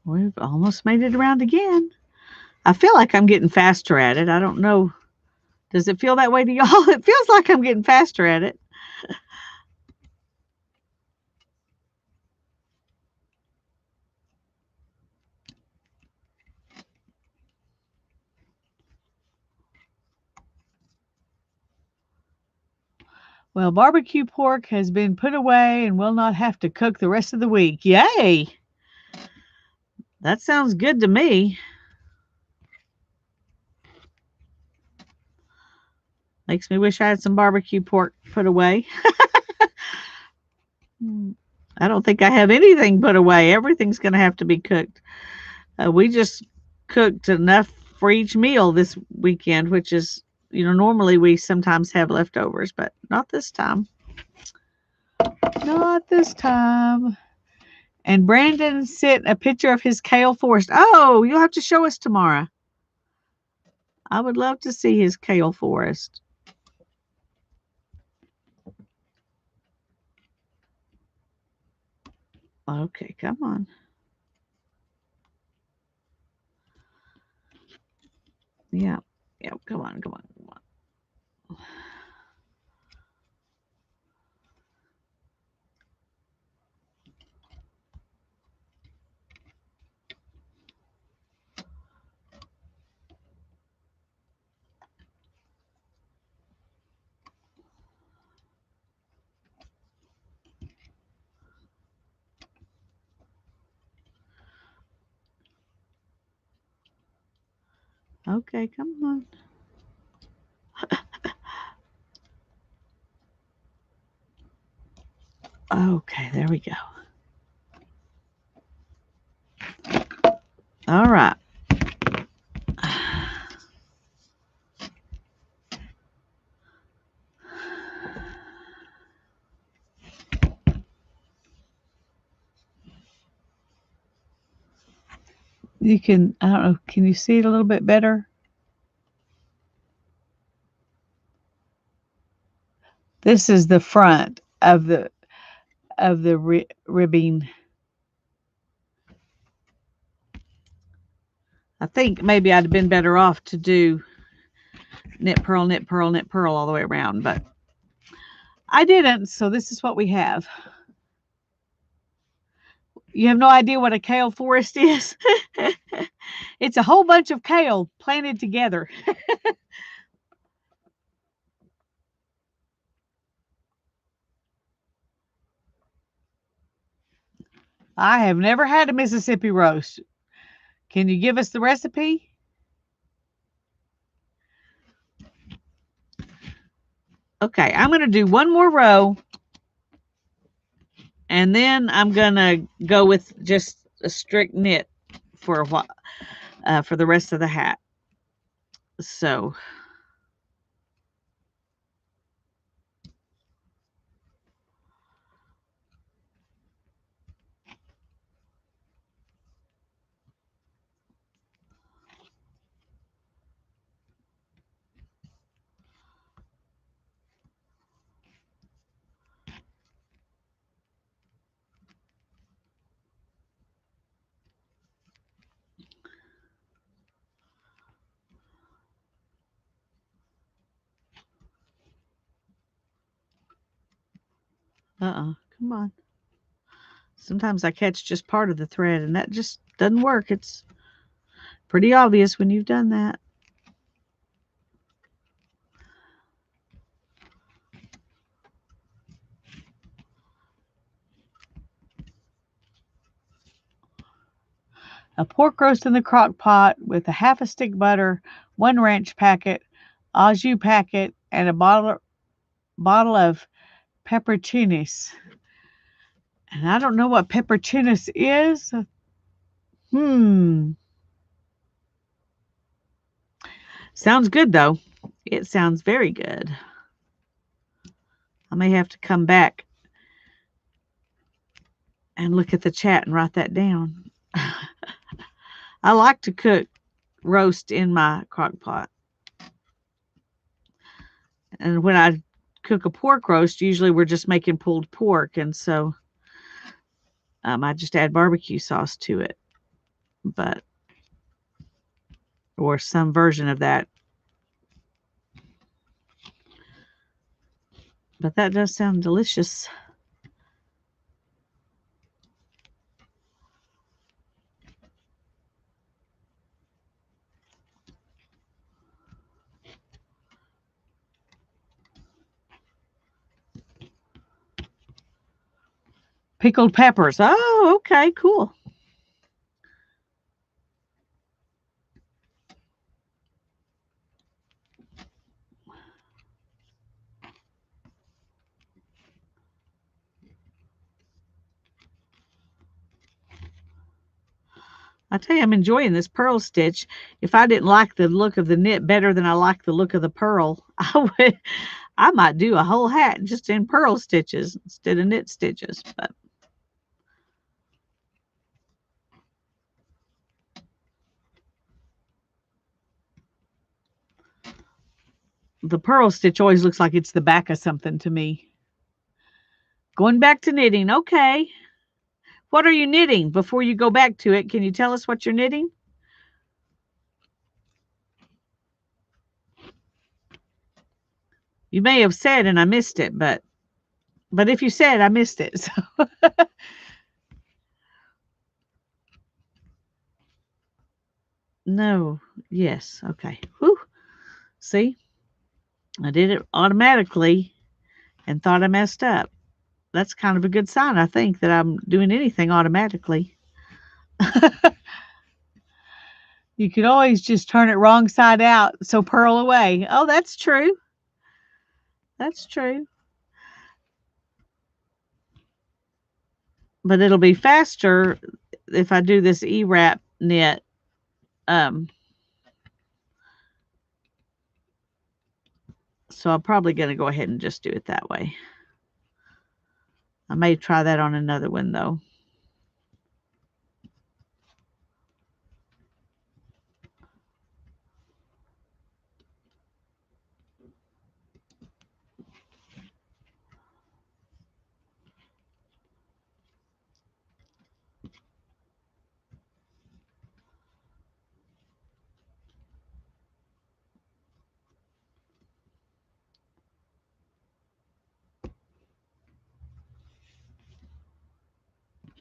We've almost made it around again. I feel like I'm getting faster at it. I don't know. Does it feel that way to y'all? It feels like I'm getting faster at it. Well, barbecue pork has been put away and will not have to cook the rest of the week. Yay! That sounds good to me. Makes me wish I had some barbecue pork put away. I don't think I have anything put away. Everything's going to have to be cooked. We just cooked enough for each meal this weekend, which is, normally we sometimes have leftovers, but not this time. Not this time. And Brandon sent a picture of his kale forest. Oh, you'll have to show us tomorrow. I would love to see his kale forest. Okay, come on. Yeah, come on. Okay, come on. Okay, there we go. All right. You can, I don't know, can you see it a little bit better? This is the front of the ribbing. I think maybe I'd have been better off to do knit, purl, knit, purl, knit, purl all the way around, but I didn't, so this is what we have. You have no idea what a kale forest is? It's a whole bunch of kale planted together. I have never had a Mississippi roast. Can you give us the recipe? Okay, I'm going to do one more row, and then I'm going to go with just a strict knit for a while, for the rest of the hat. So, come on. Sometimes I catch just part of the thread, and that just doesn't work. It's pretty obvious when you've done that. A pork roast in the crock pot with a half a stick butter, 1 ranch packet, au jus packet, and a bottle of pepperoncinis. And I don't know what pepperoncinis is. Sounds good, though. It sounds very good. I may have to come back and look at the chat and write that down. I like to cook roast in my crock pot. And when I cook a pork roast, usually we're just making pulled pork. And so I just add barbecue sauce to it. but or some version of that. But that does sound delicious. Pickled peppers. Oh, okay, cool. I tell you, I'm enjoying this pearl stitch. If I didn't like the look of the knit better than I like the look of the pearl, I might do a whole hat just in pearl stitches instead of knit stitches. But the pearl stitch always looks like it's the back of something to me. Going back to knitting. Okay. What are you knitting? Before you go back to it, can you tell us what you're knitting? You may have said and I missed it, but if you said, I missed it. So no. Yes. Okay. Whew. See, I did it automatically and thought I messed up. That's kind of a good sign, I think, that I'm doing anything automatically. You could always just turn it wrong side out, so purl away. Oh, that's true. That's true. But it'll be faster if I do this E-wrap knit. Um, so I'm probably going to go ahead and just do it that way. I may try that on another one, though.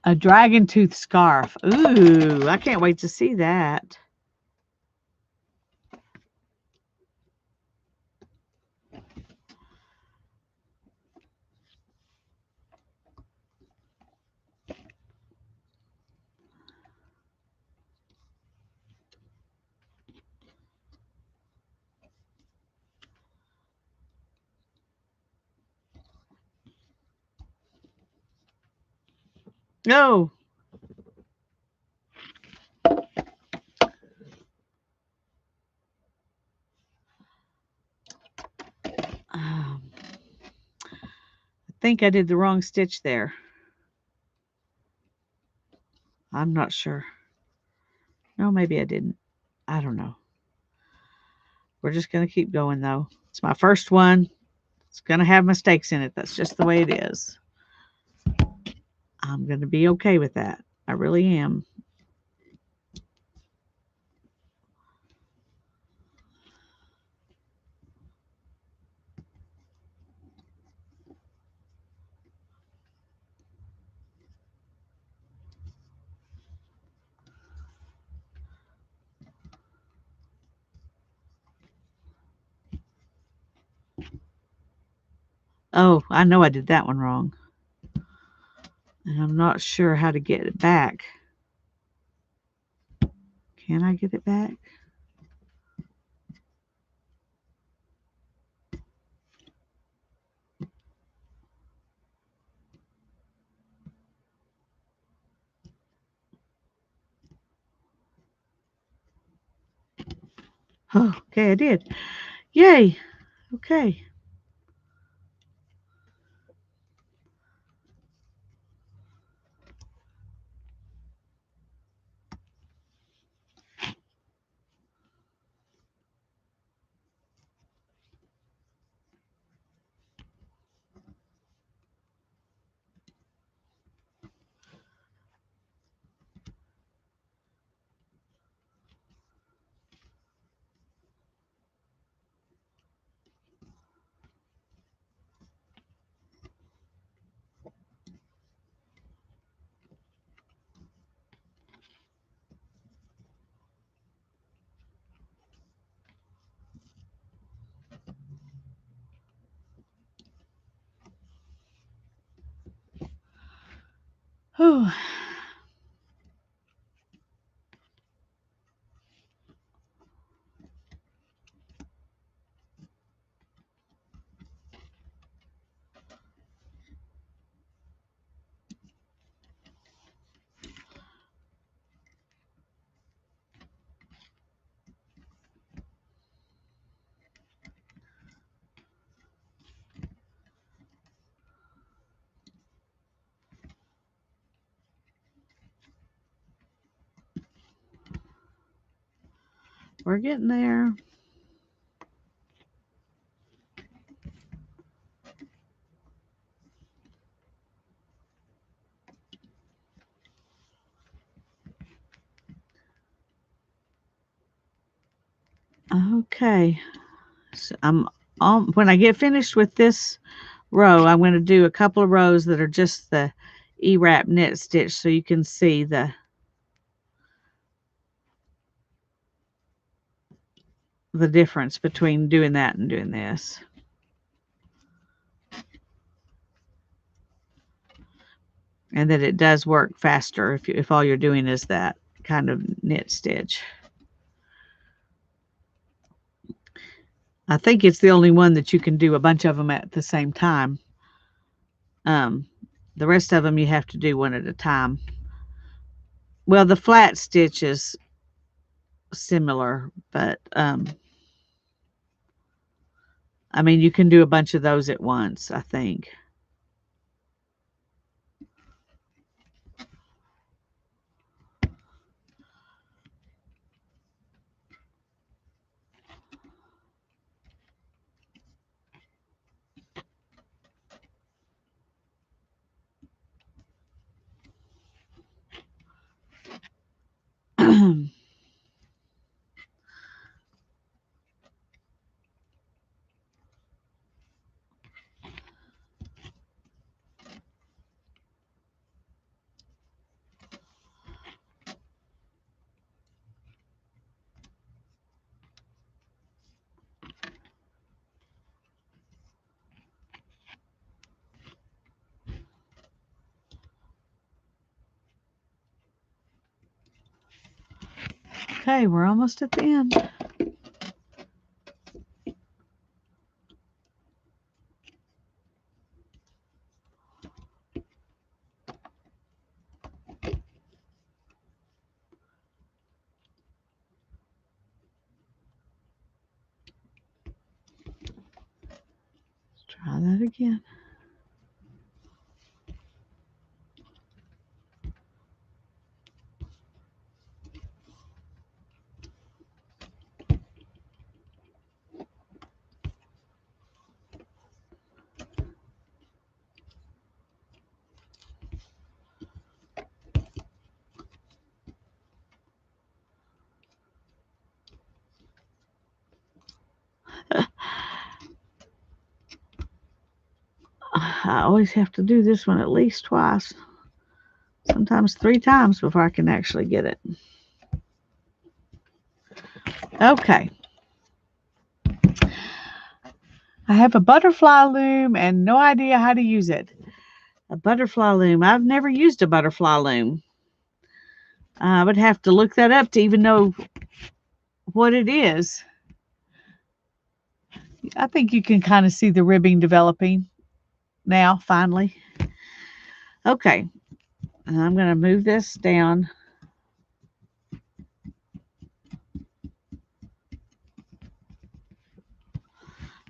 A dragon tooth scarf. Ooh, I can't wait to see that. No. I think I did the wrong stitch there. I'm not sure. No, maybe I didn't. I don't know. We're just going to keep going, though. It's my first one. It's going to have mistakes in it. That's just the way it is. I'm going to be okay with that. I really am. Oh, I know I did that one wrong. And I'm not sure how to get it back. Can I get it back? Oh, okay, I did. Yay. Okay. Whew. We're getting there. Okay. So when I get finished with this row, I'm going to do a couple of rows that are just the E-wrap knit stitch so you can see the difference between doing that and doing this. And that it does work faster if all you're doing is that kind of knit stitch. I think it's the only one that you can do a bunch of them at the same time. The rest of them you have to do one at a time. Well, the flat stitch is similar, but I mean, you can do a bunch of those at once, I think. Okay, we're almost at the end. Let's try that again. I always have to do this one at least twice, sometimes 3 times before I can actually get it. Okay. I have a butterfly loom and no idea how to use it. A butterfly loom. I've never used a butterfly loom. I would have to look that up to even know what it is. I think you can kind of see the ribbing developing now, finally. Okay. I'm going to move this down.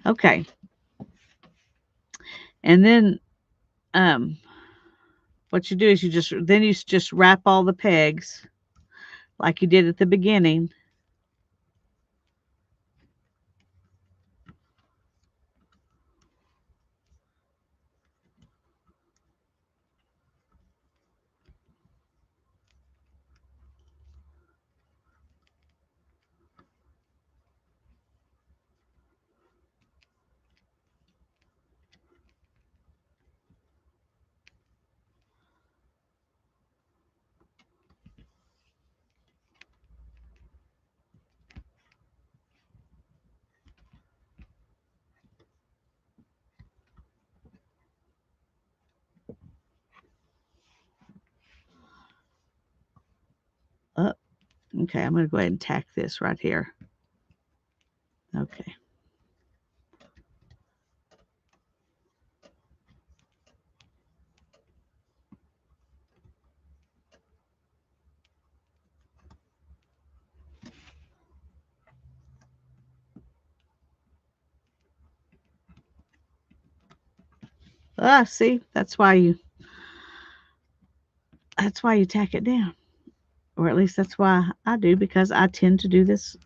Okay. And then what you do is you just wrap all the pegs like you did at the beginning. Okay, I'm going to go ahead and tack this right here. Okay. See, that's why you tack it down. Or at least that's why I do, because I tend to do this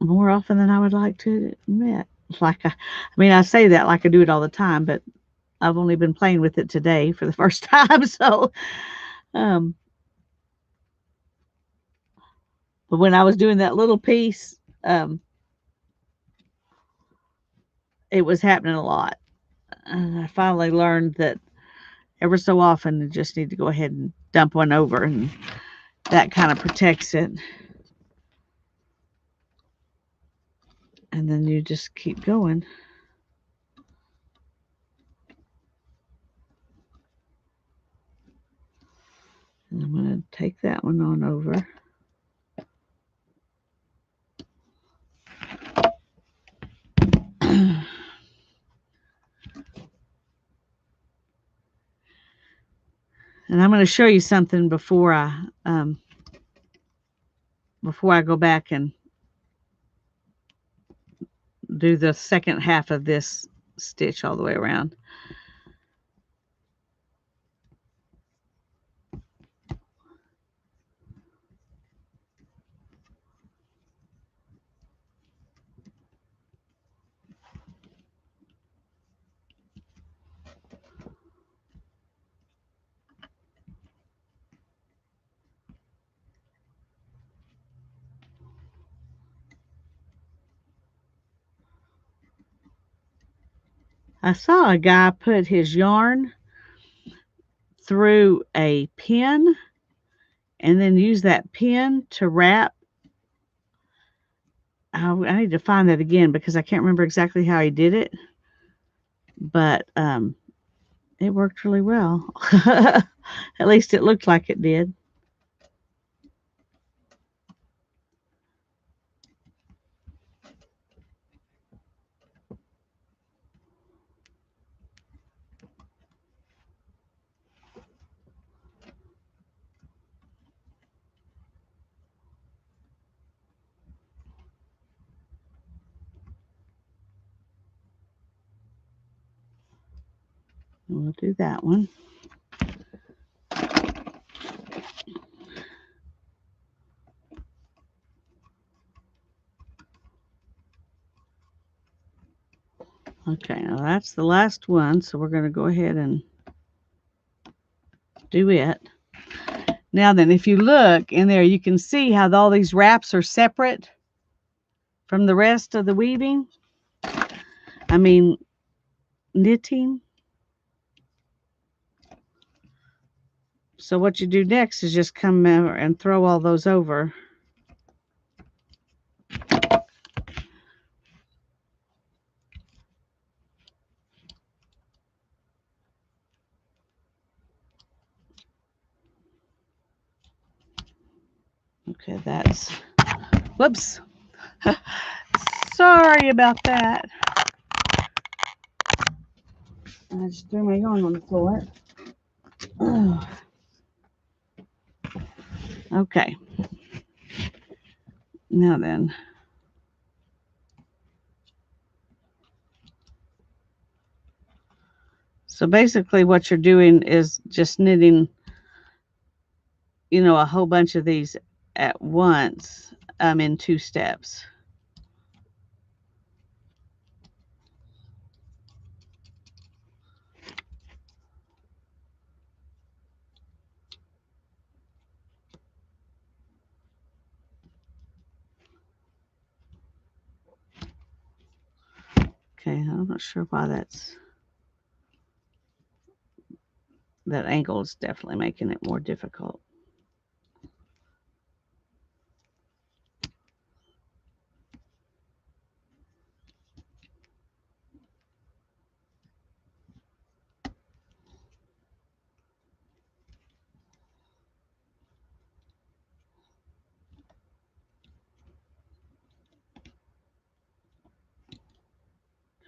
more often than I would like to admit. Like I mean, I say that like I do it all the time, but I've only been playing with it today for the first time. So, um, but when I was doing that little piece, it was happening a lot. And I finally learned that ever so often you just need to go ahead and dump one over, and that kind of protects it. And then you just keep going. And I'm going to take that one on over. And I'm going to show you something before I go back and do the second half of this stitch all the way around. I saw a guy put his yarn through a pin and then use that pin to wrap. I need to find that again because I can't remember exactly how he did it, but it worked really well. At least it looked like it did. We'll do that one. Okay, now that's the last one, so we're going to go ahead and do it. Now then, if you look in there, you can see how all these wraps are separate from the rest of the weaving. I mean, knitting. So what you do next is just come and throw all those over. Okay, that's, whoops. Sorry about that. I just threw my yarn on the floor. Okay. Now then. So basically what you're doing is just knitting, you know, a whole bunch of these at once in 2 steps. Okay, I'm not sure why that angle is definitely making it more difficult.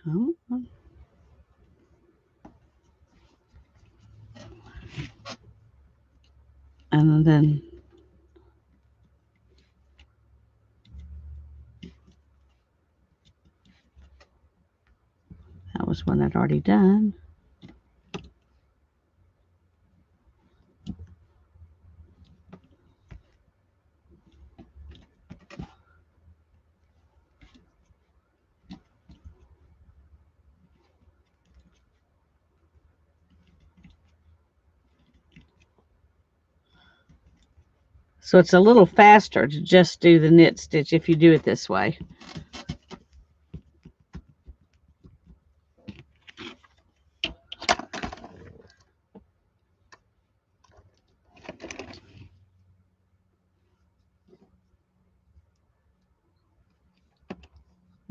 Oh. And then that was one I'd already done. So it's a little faster to just do the knit stitch if you do it this way.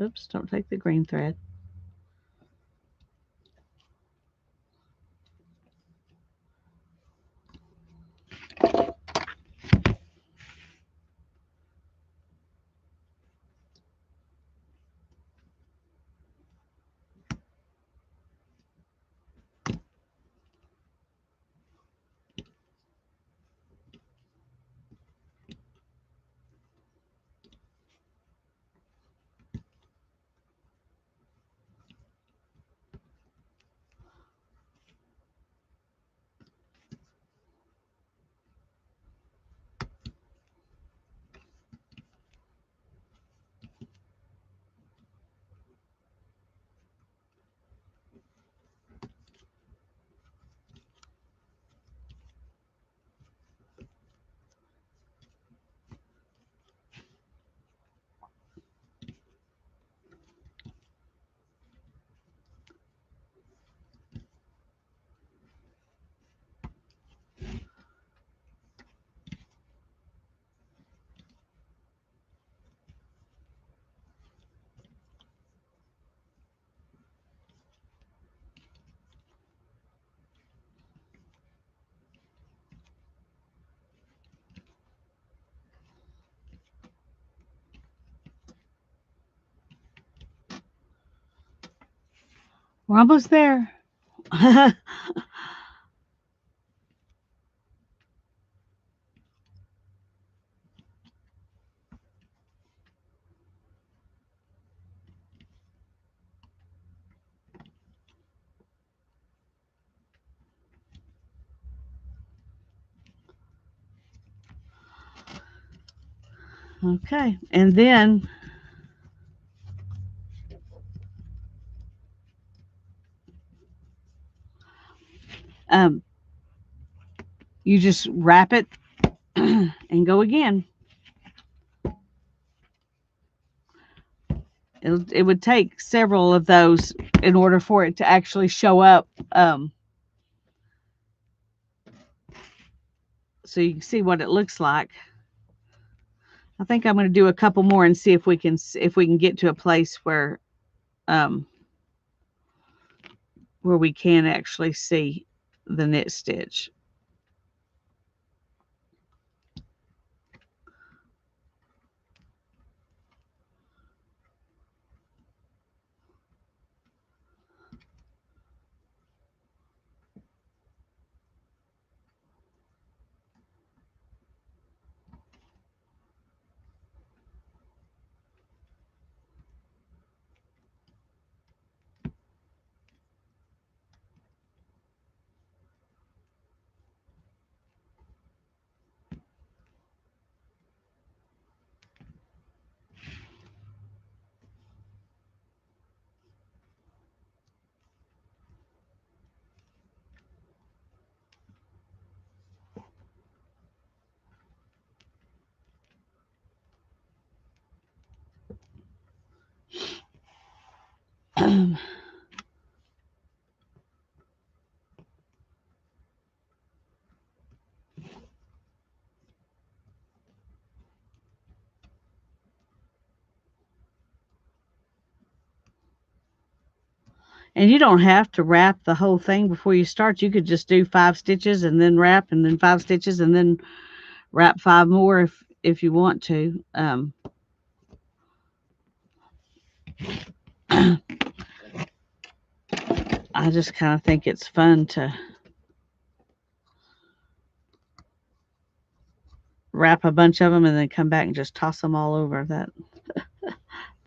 Oops, don't take the green thread. We're almost there. Okay, and then um, you just wrap it and go again. It would take several of those in order for it to actually show up, so you can see what it looks like. I think I'm going to do a couple more and see if we can get to a place where we can actually see the knit stitch. And you don't have to wrap the whole thing before you start. You could just do 5 stitches and then wrap, and then 5 stitches and then wrap 5 more if you want to. I just kind of think it's fun to wrap a bunch of them and then come back and just toss them all over.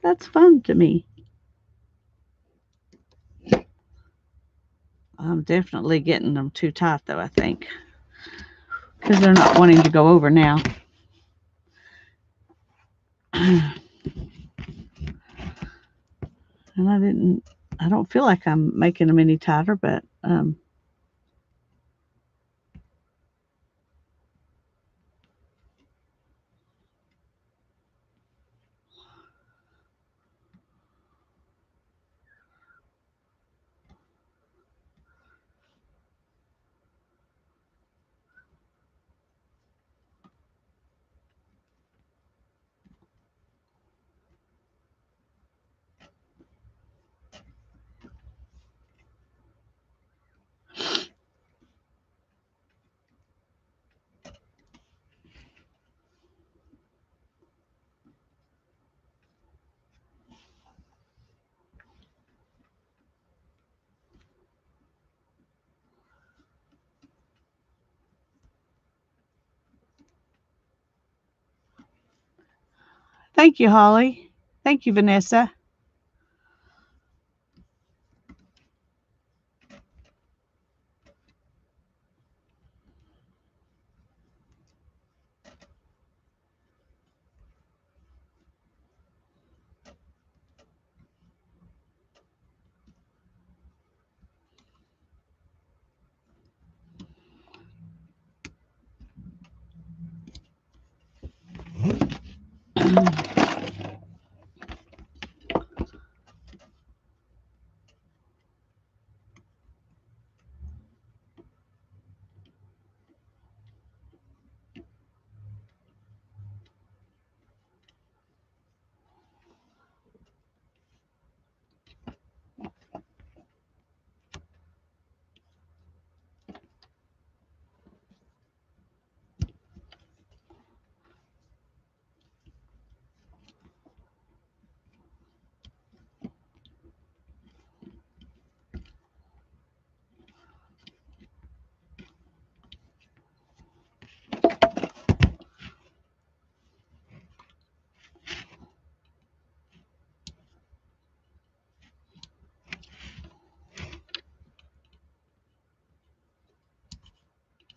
That's fun to me. I'm definitely getting them too tight though, I think, because they're not wanting to go over now. And I don't feel like I'm making them any tighter, but thank you, Holly. Thank you, Vanessa.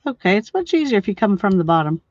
Okay, it's much easier if you come from the bottom.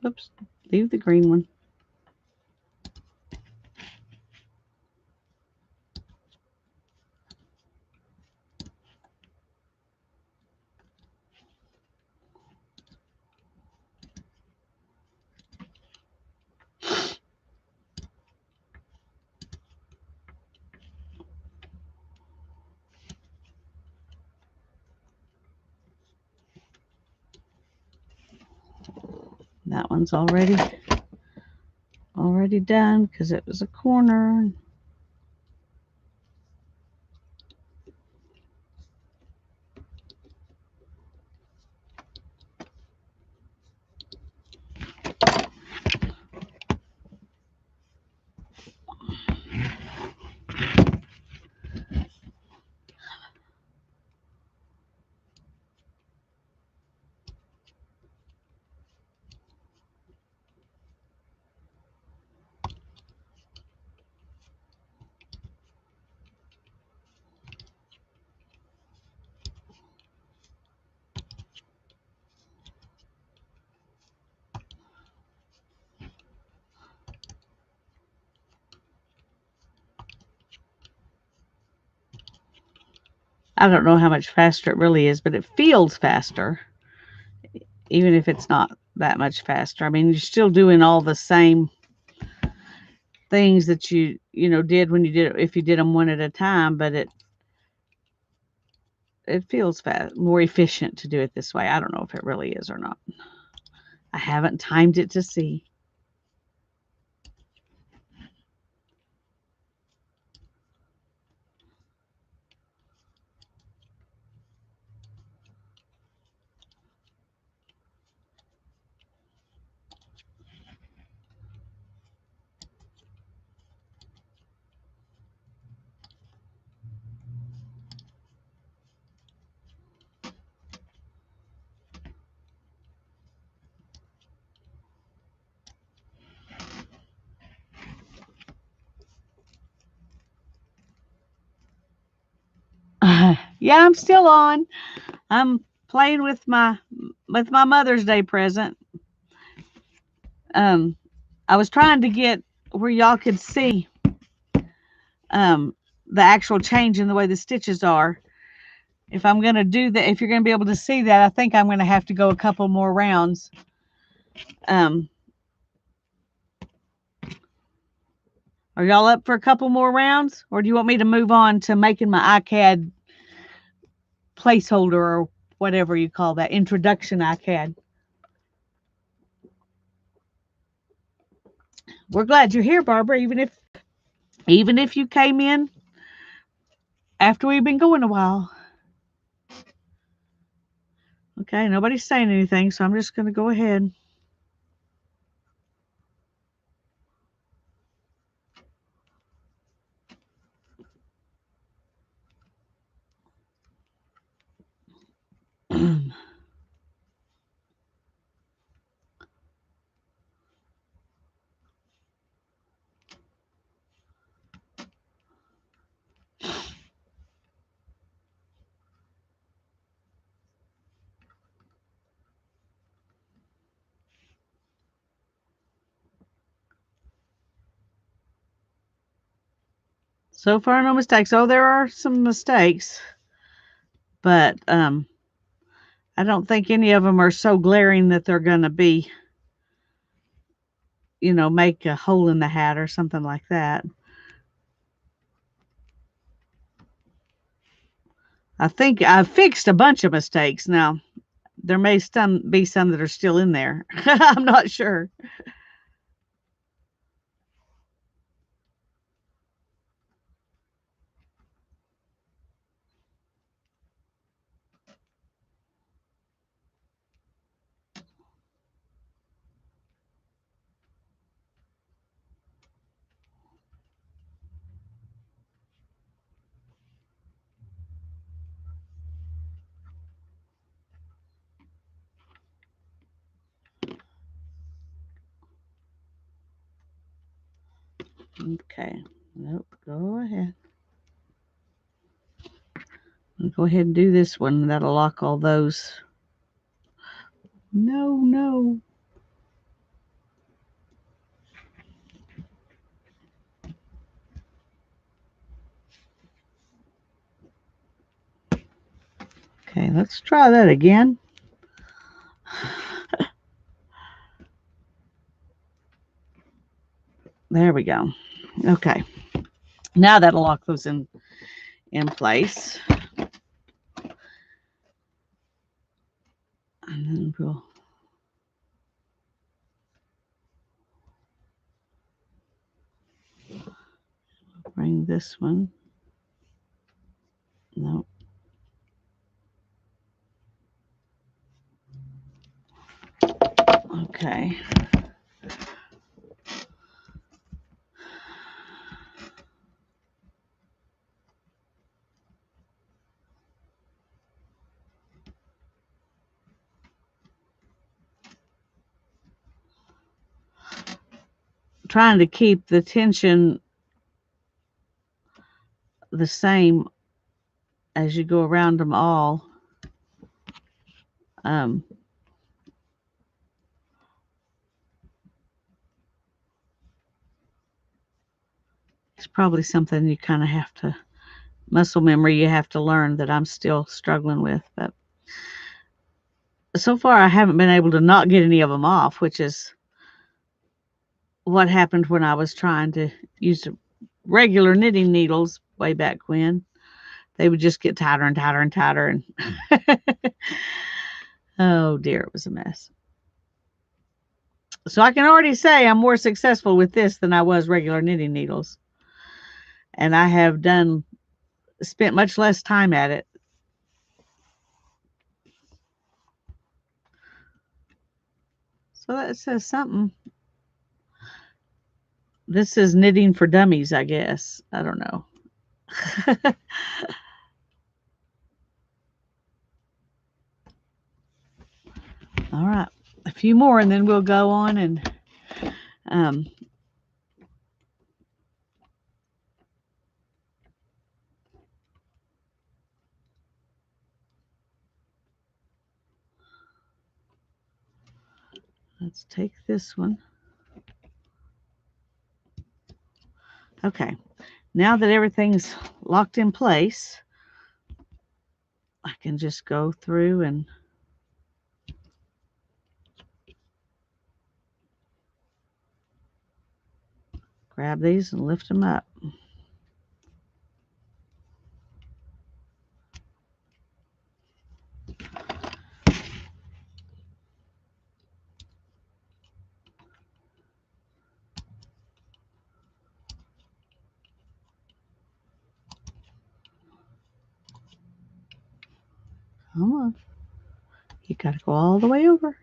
Oops, leave the green one. That one's already done because it was a corner. I don't know how much faster it really is, but it feels faster, even if it's not that much faster. I mean, you're still doing all the same things that you did when you did if you did them one at a time, but it feels more efficient to do it this way. I don't know if it really is or not. I haven't timed it to see. Yeah, I'm still on. I'm playing with my Mother's Day present. Um, I was trying to get where y'all could see um the actual change in the way the stitches are. If I'm gonna do that, if you're gonna be able to see that, I think I'm gonna have to go a couple more rounds. Um, are y'all up for a couple more rounds, or do you want me to move on to making my iCAD placeholder or whatever you call that introduction iCAD? We're glad you're here, Barbara. Even if you came in after we've been going a while. Okay, nobody's saying anything, so I'm just going to go ahead. So far, no mistakes. Oh, there are some mistakes, but I don't think any of them are so glaring that they're going to be, make a hole in the hat or something like that. I think I've fixed a bunch of mistakes. Now, there may be some that are still in there. I'm not sure. Okay. Nope. Go ahead. Go ahead and do this one. That'll lock all those. No, no. Okay, let's try that again. There we go. Okay. Now that'll lock those in place. And then we'll bring this one. No. Okay. Trying to keep the tension the same as you go around them all. Um, it's probably something you kind of have to muscle memory you have to learn that I'm still struggling with. But so far, I haven't been able to not get any of them off, which is what happened when I was trying to use regular knitting needles way back when. They would just get tighter and tighter and tighter. And oh dear, it was a mess. So I can already say I'm more successful with this than I was regular knitting needles. And I have spent much less time at it. So that says something. This is knitting for dummies, I guess. I don't know. All right, a few more and then we'll go on and let's take this one. Okay, now that everything's locked in place, I can just go through and grab these and lift them up. Come on. You got to go all the way over.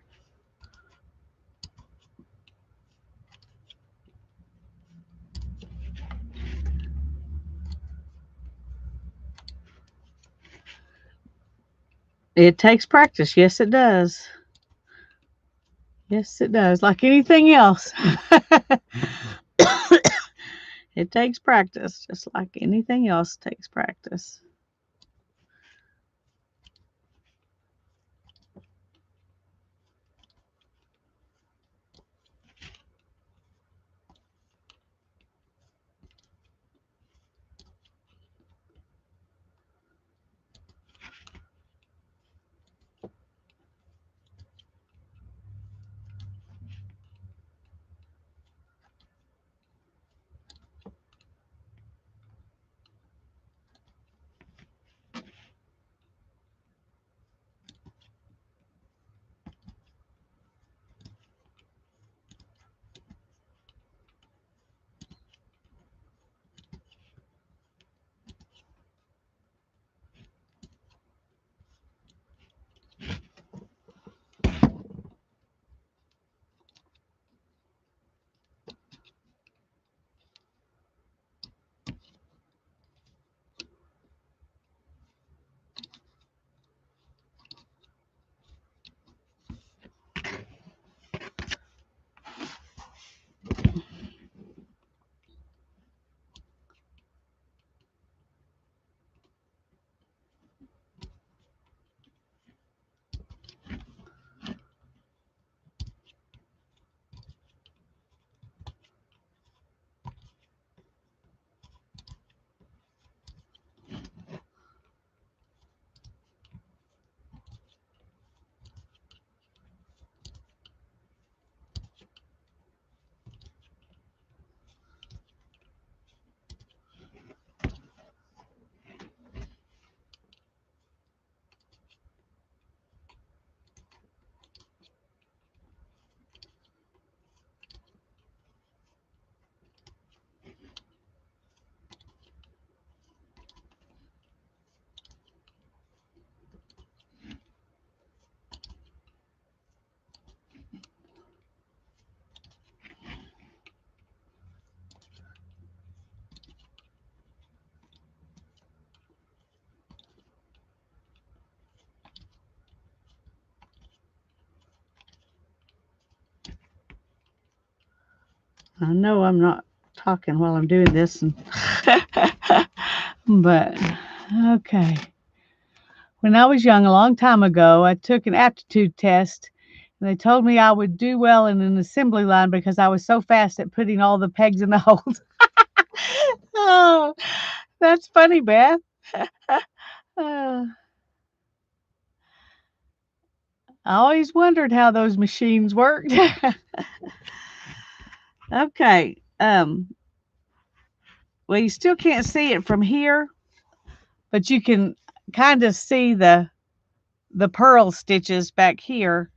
It takes practice. Yes, it does. Yes, it does. Like anything else. It takes practice. Just like anything else takes practice. I know I'm not talking while I'm doing this, but okay. When I was young, a long time ago, I took an aptitude test, and they told me I would do well in an assembly line because I was so fast at putting all the pegs in the holes. Oh, that's funny, Beth. I always wondered how those machines worked. Okay. Well, you still can't see it from here, but you can kind of see the purl stitches back here,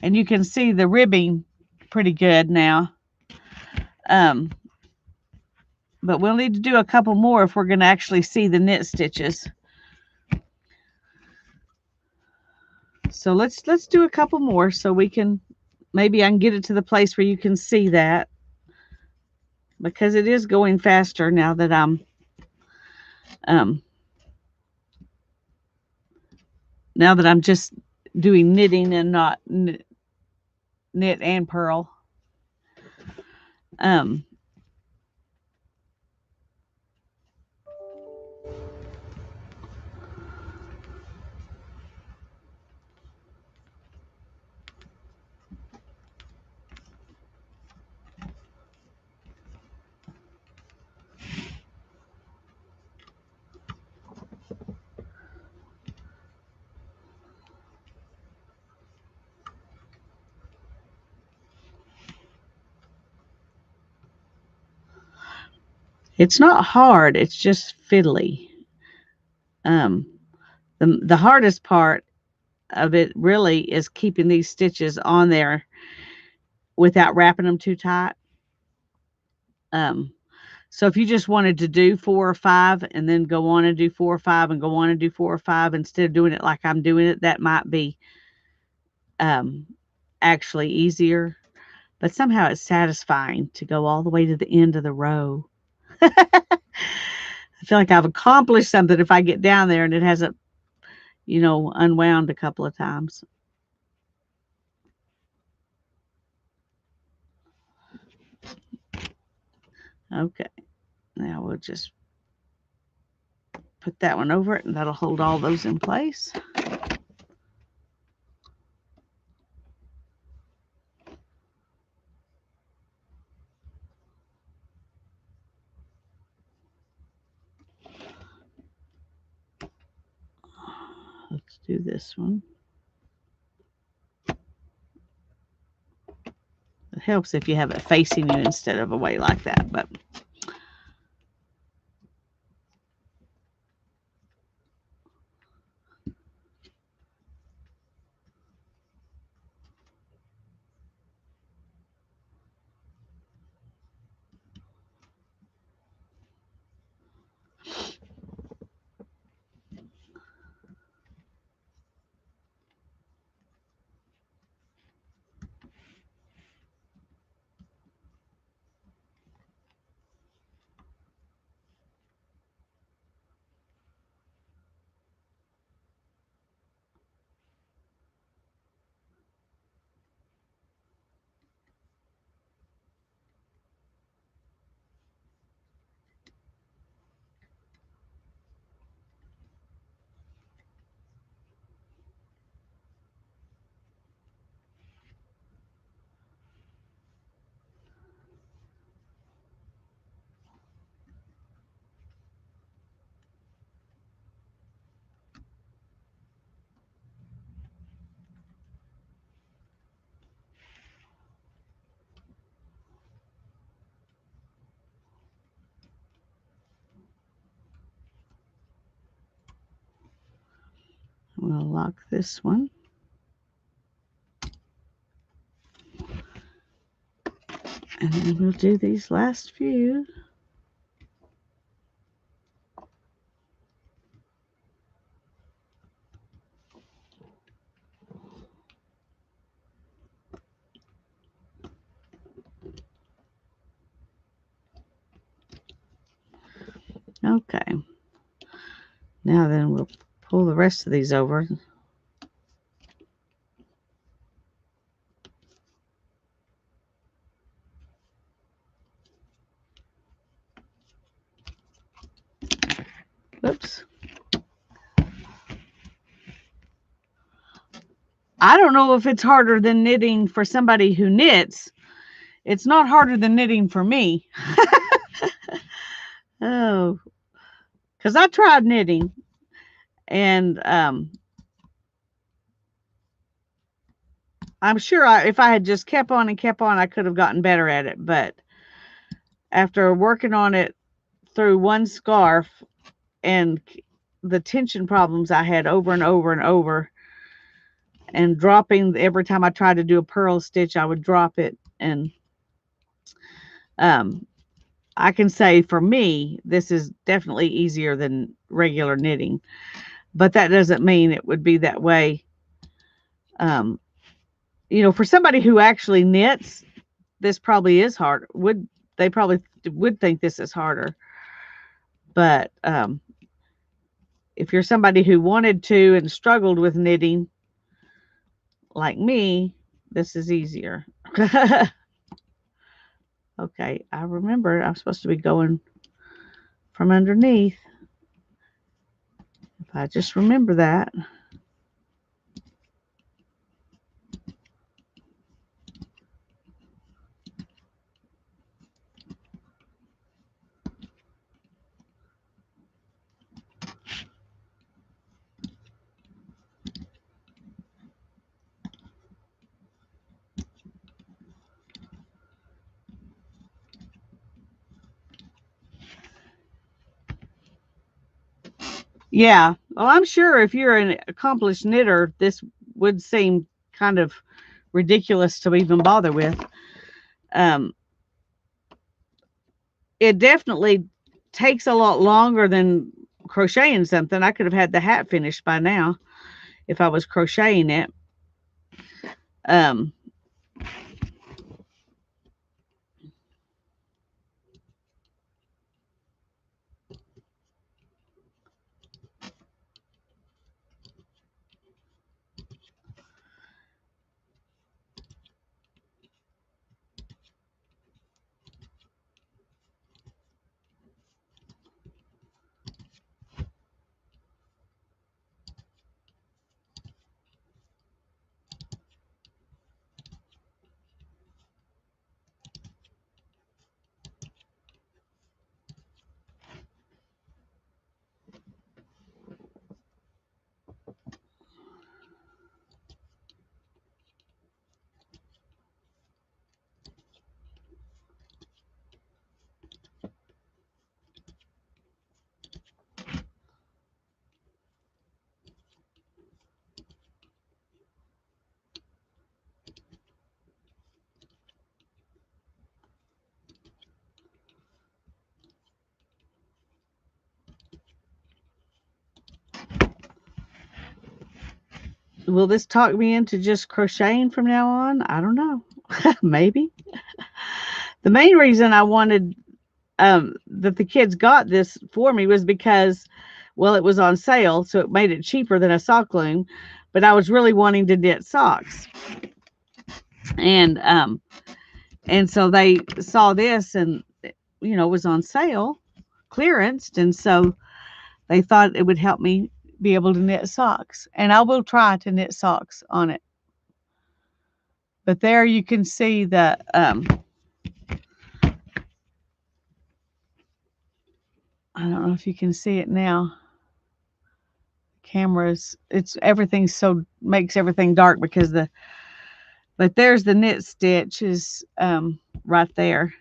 and you can see the ribbing pretty good now. But we'll need to do a couple more if we're going to actually see the knit stitches. So let's do a couple more so we can, maybe I can get it to the place where you can see that, because it is going faster now that I'm just doing knitting and not knit and purl. It's not hard, it's just fiddly. The hardest part of it really is keeping these stitches on there without wrapping them too tight. So if you just wanted to do 4 or 5 and then go on and do 4 or 5 and go on and do 4 or 5 instead of doing it like I'm doing it, that might be actually easier. But somehow it's satisfying to go all the way to the end of the row. I feel like I've accomplished something if I get down there and it hasn't, unwound a couple of times. Okay, now we'll just put that one over it, and that'll hold all those in place. Let's do this one. It helps if you have it facing you instead of away like that, but we'll lock this one. And then we'll do these last few. Okay. Now then we'll pull the rest of these over. Whoops. I don't know if it's harder than knitting for somebody who knits. It's not harder than knitting for me. Oh, because I tried knitting, and I'm sure if I had just kept on and kept on, I could have gotten better at it. But after working on it through one scarf and the tension problems I had over and over and over, and dropping every time I tried to do a purl stitch, I would drop it. And um, I can say for me, this is definitely easier than regular knitting, but that doesn't mean it would be that way. Um, for somebody who actually knits, this probably is hard. They probably would think this is harder, but if you're somebody who wanted to and struggled with knitting like me, this is easier. Okay, I remember I'm supposed to be going from underneath. If I just remember that. Yeah. Well, I'm sure if you're an accomplished knitter, this would seem kind of ridiculous to even bother with. Um, it definitely takes a lot longer than crocheting something. I could have had the hat finished by now if I was crocheting it. Um, will this talk me into just crocheting from now on? I don't know. Maybe. The main reason I wanted that the kids got this for me was because, well, it was on sale, so it made it cheaper than a sock loom. But I was really wanting to knit socks, and so they saw this, and it was on sale, clearanced, and so they thought it would help me be able to knit socks. And I will try to knit socks on it. But there you can see that I don't know if you can see it now. Cameras, it's everything so makes everything dark because but there's the knit stitch is right there.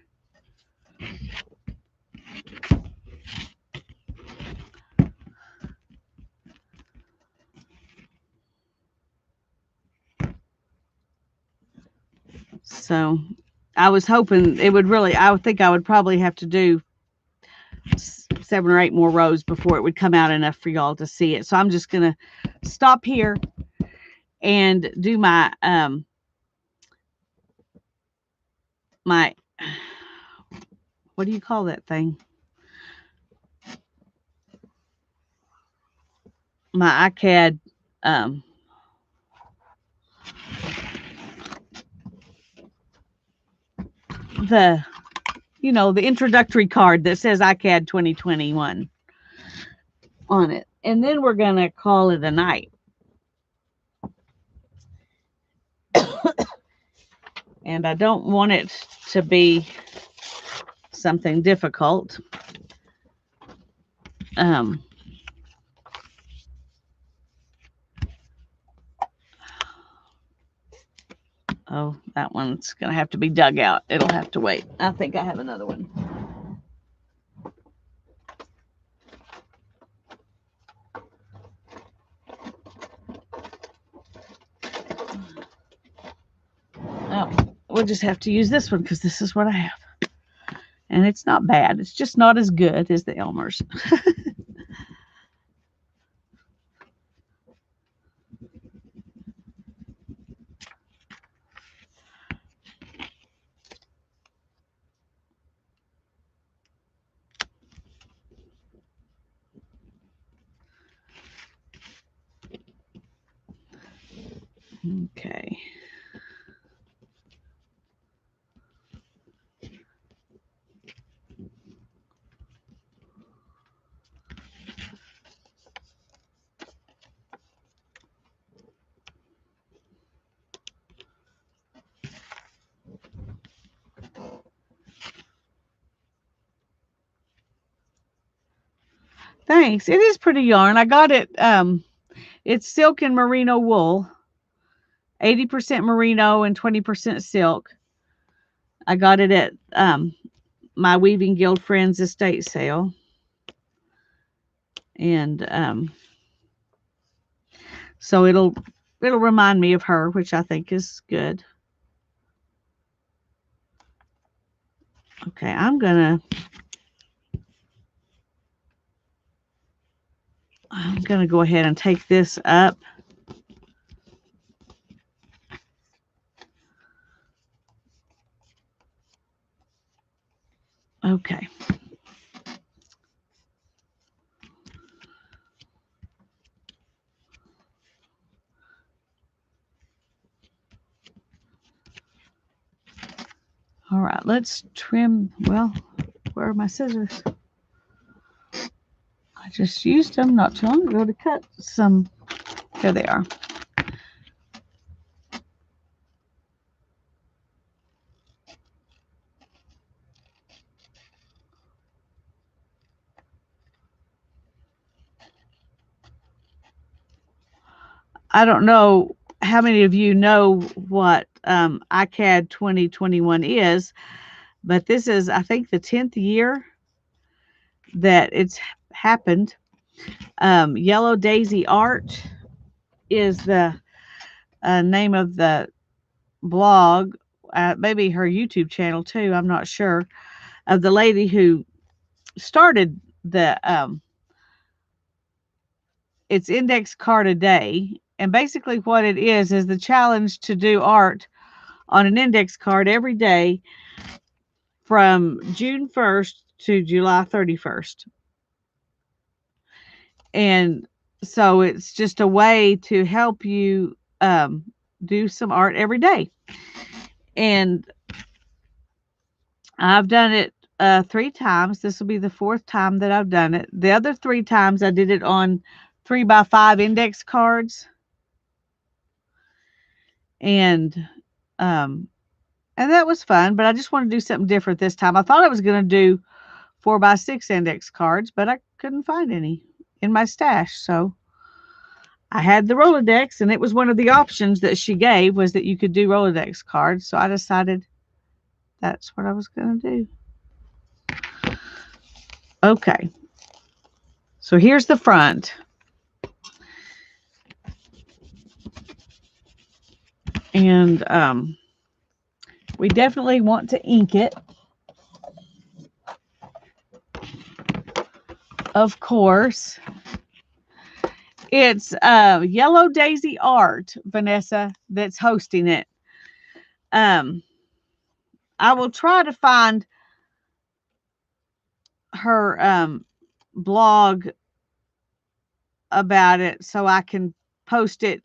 So I was hoping it would really, I would think I would probably have to do 7 or 8 more rows before it would come out enough for y'all to see it. So I'm just going to stop here and do my what do you call that thing? My iCAD the the introductory card that says iCAD 2021 on it. And then we're going to call it a night. And I don't want it to be something difficult. oh, that one's going to have to be dug out. It'll have to wait. I think I have another one. Oh, we'll just have to use this one because this is what I have. And it's not bad. It's just not as good as the Elmer's. Okay. Thanks. It is pretty yarn. I got it. It's silk and merino wool, 80% merino and 20% silk. I got it at my Weaving Guild Friends estate sale. And so it'll remind me of her, which I think is good. Okay, I'm gonna go ahead and take this up. Okay. All right, let's trim. Well, where are my scissors? I just used them not too long ago to cut some. There they are. I don't know how many of you know what ICAD 2021 is, but this is, I think, the 10th year that it's happened. Yellow Daisy Art is the name of the blog, maybe her YouTube channel too, I'm not sure, of the lady who started the it's index card a day. And basically what it is the challenge to do art on an index card every day from June 1st to July 31st. And so it's just a way to help you do some art every day. And I've done it 3 times. This will be the 4th time that I've done it. The other 3 times I did it on 3x5 index cards. And that was fun, but I just want to do something different this time. I thought I was going to do 4x6 index cards, but I couldn't find any in my stash. So I had the Rolodex, and it was one of the options that she gave was that you could do Rolodex cards. So I decided that's what I was going to do. Okay. So here's the front. And we definitely want to ink it. Of course. It's Yellow Daisy Art, Vanessa, that's hosting it. I will try to find her blog about it so I can post it.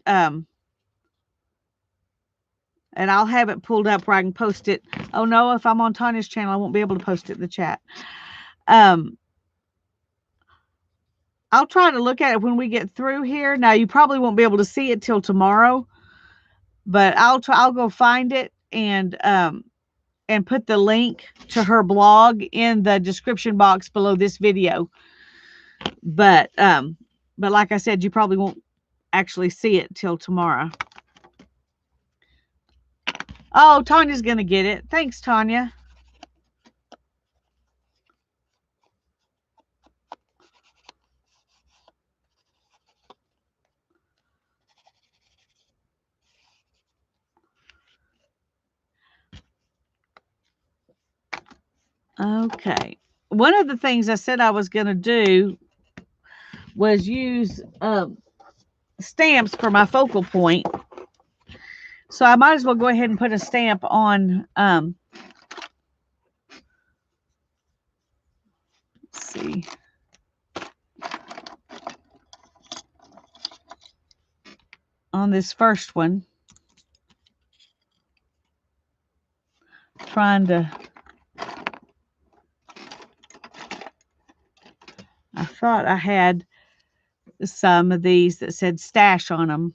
And I'll have it pulled up where I can post it. Oh no, if I'm on Tanya's channel, I won't be able to post it in the chat. I'll try to look at it when we get through here. Now you probably won't be able to see it till tomorrow, but I'll go find it and put the link to her blog in the description box below this video. But like I said, you probably won't actually see it till tomorrow. Oh, Tanya's going to get it. Thanks, Tanya. Okay. One of the things I said I was going to do was use stamps for my focal point. So I might as well go ahead and put a stamp on, let's see. On this first one. Trying to, I thought I had some of these that said stash on them,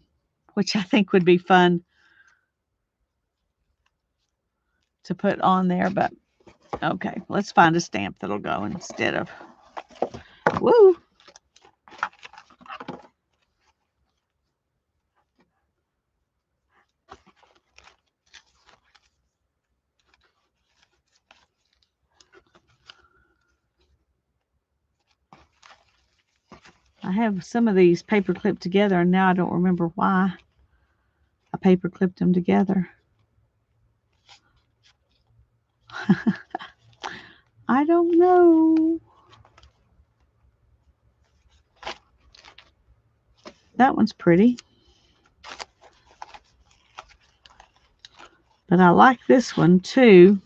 which I think would be fun to put on there, but okay, let's find a stamp that'll go instead of, woo. I have some of these paper clipped together, and now I don't remember why I paper clipped them together. I don't know. That one's pretty. But I like this one too.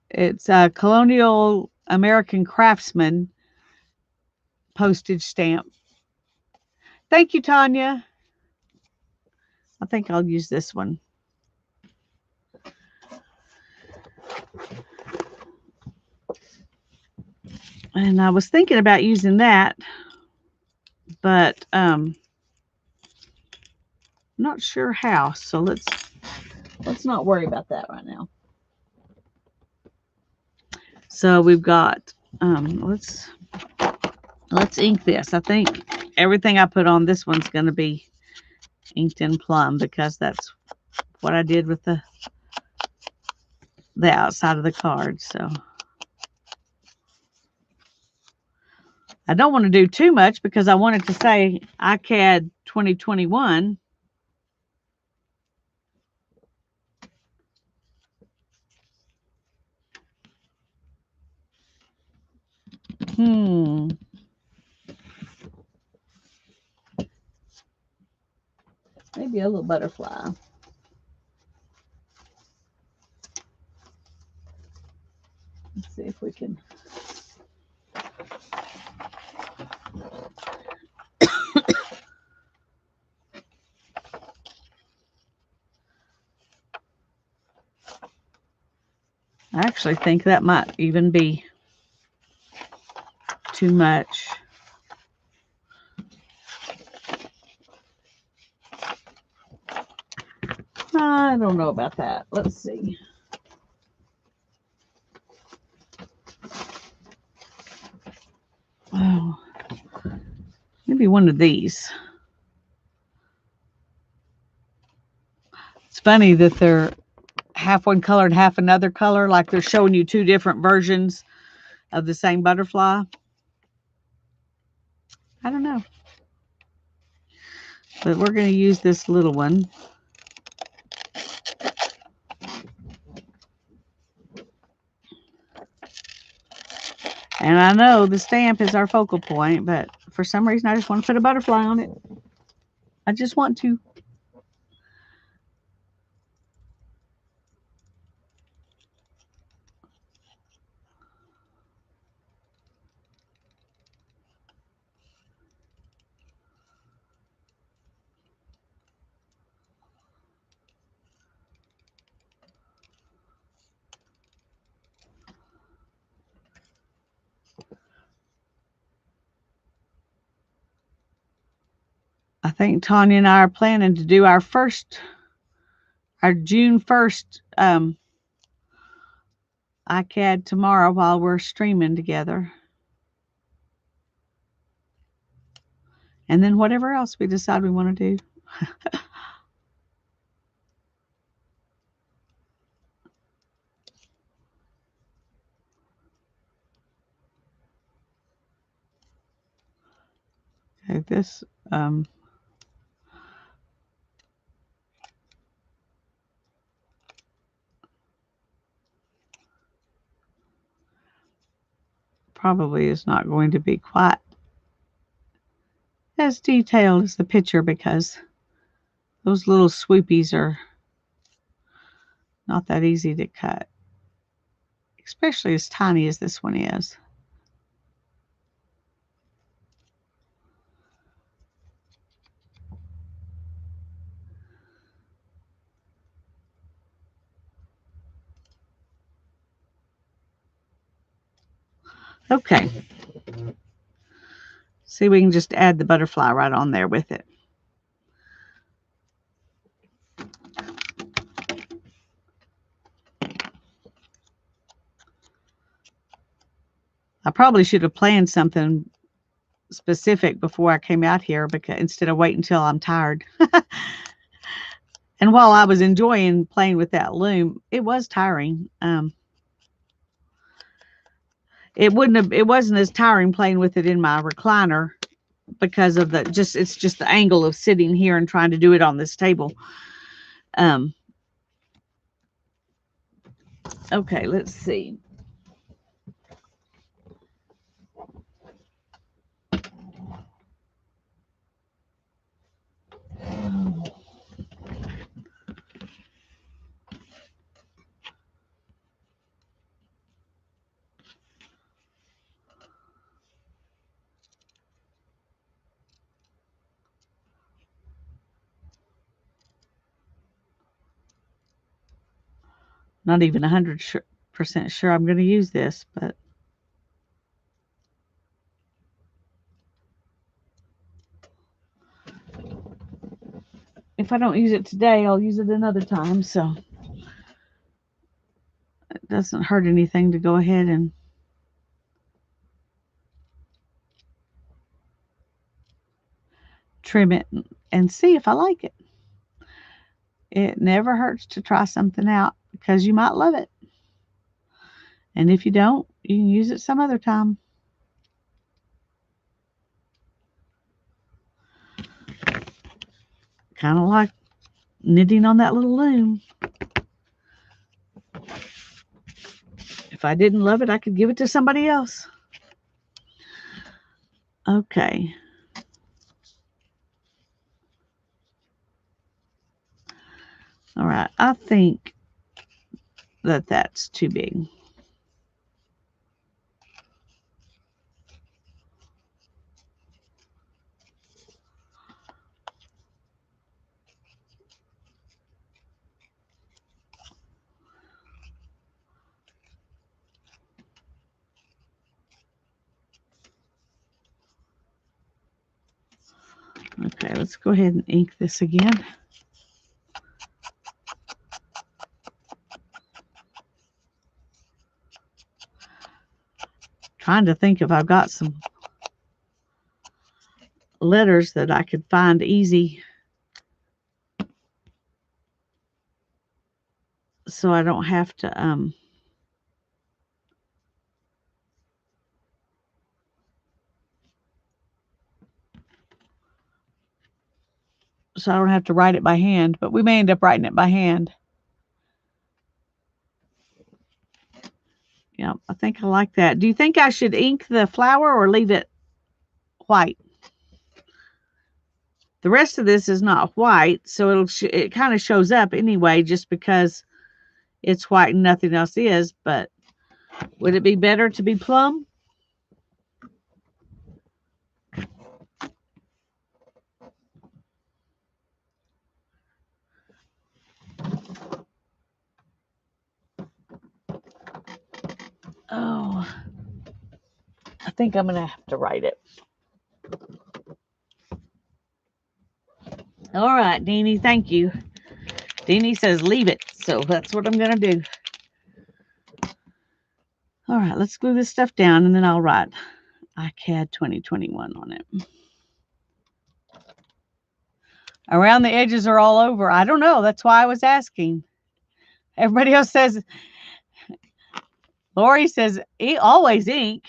It's a Colonial American Craftsman postage stamp. Thank you, Tanya. I think I'll use this one. And I was thinking about using that, but I'm not sure how. So let's not worry about that right now. So we've got let's ink this. I think everything I put on this one's going to be inked in plum because that's what I did with the outside of the card. So I don't want to do too much because I wanted to say ICAD 2021. Maybe a little butterfly. Let's see if we can. I actually think that might even be too much. I don't know about that. Let's see. Oh, maybe one of these. It's funny that they're half one color and half another color, like they're showing you two different versions of the same butterfly. I don't know. But we're going to use this little one. And I know the stamp is our focal point, but for some reason I just want to put a butterfly on it. I just want to. I think Tanya and I are planning to do our June 1st ICAD tomorrow while we're streaming together. And then whatever else we decide we want to do. Okay, this probably is not going to be quite as detailed as the picture because those little swoopies are not that easy to cut, especially as tiny as this one is. Okay. See, we can just add the butterfly right on there with it. I probably should have planned something specific before I came out here because instead of waiting until I'm tired. And while I was enjoying playing with that loom, it was tiring. It wasn't as tiring playing with it in my recliner because of it's just the angle of sitting here and trying to do it on this table. Okay, let's see. Not even 100% sure I'm going to use this, but if I don't use it today, I'll use it another time. So it doesn't hurt anything to go ahead and trim it and see if I like it. It never hurts to try something out because you might love it. And if you don't, you can use it some other time. Kind of like knitting on that little loom. If I didn't love it, I could give it to somebody else. Okay. All right. I think that that's too big. Okay, let's go ahead and ink this again. Trying to think if I've got some letters that I could find easy so I don't have to so I don't have to write it by hand, but we may end up writing it by hand. Yeah, I think I like that. Do you think I should ink the flower or leave it white? The rest of this is not white, so it kind of shows up anyway just because it's white and nothing else is, but would it be better to be plum? Oh, I think I'm going to have to write it. All right, Deanie, thank you. Deanie says leave it, so that's what I'm going to do. All right, let's glue this stuff down, and then I'll write ICAD 2021 on it. Around the edges or all over? I don't know. That's why I was asking. Everybody else says, Lori says, always ink.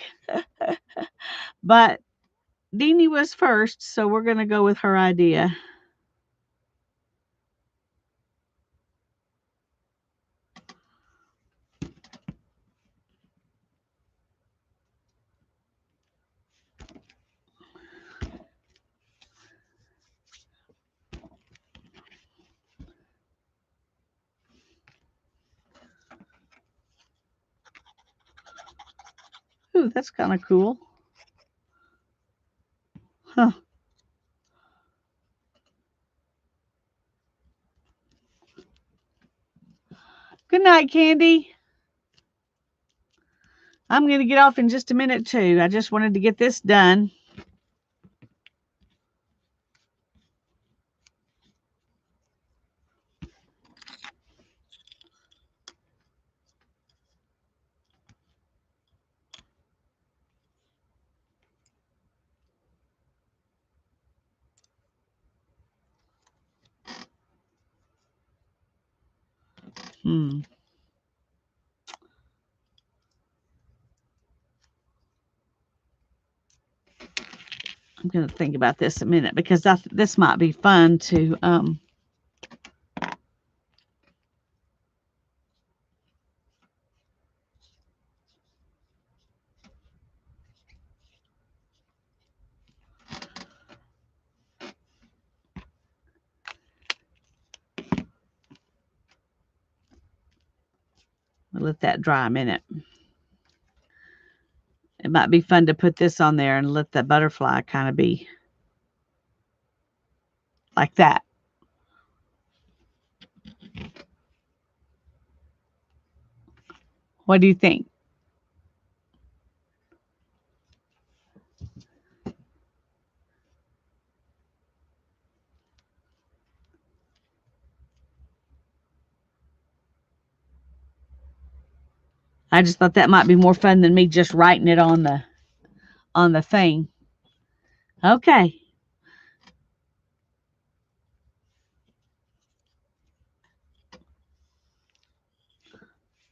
But Deanie was first, so we're going to go with her idea. Ooh, that's kind of cool. Huh. Good night, Candy. I'm going to get off in just a minute, too. I just wanted to get this done. I'm going to think about this a minute because this might be fun to let that dry a minute. It might be fun to put this on there and let the butterfly kind of be like that. What do you think? I just thought that might be more fun than me just writing it on the thing. Okay.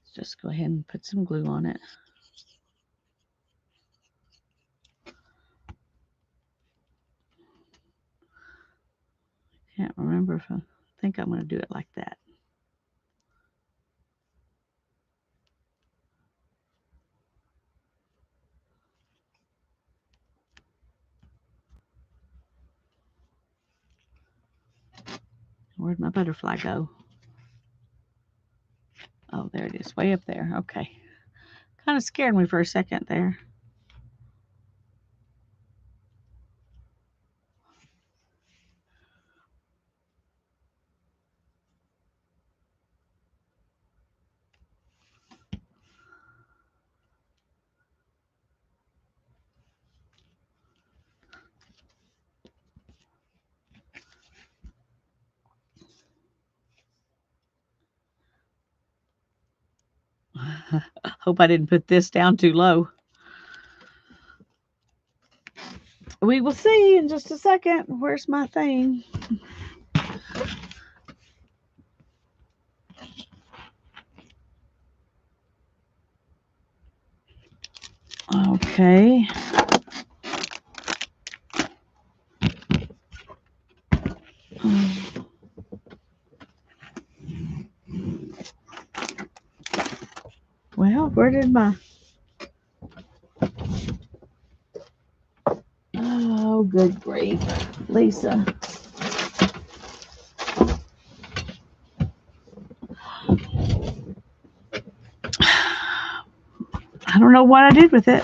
Let's just go ahead and put some glue on it. Can't remember if I think I'm going to do it like that. Where'd my butterfly go? Oh, there it is, way up there. Okay. Kind of scared me for a second there. Hope I didn't put this down too low. We will see in just a second. Where's my thing? Okay. Well, where did my... Oh, good grief, Lisa. I don't know what I did with it.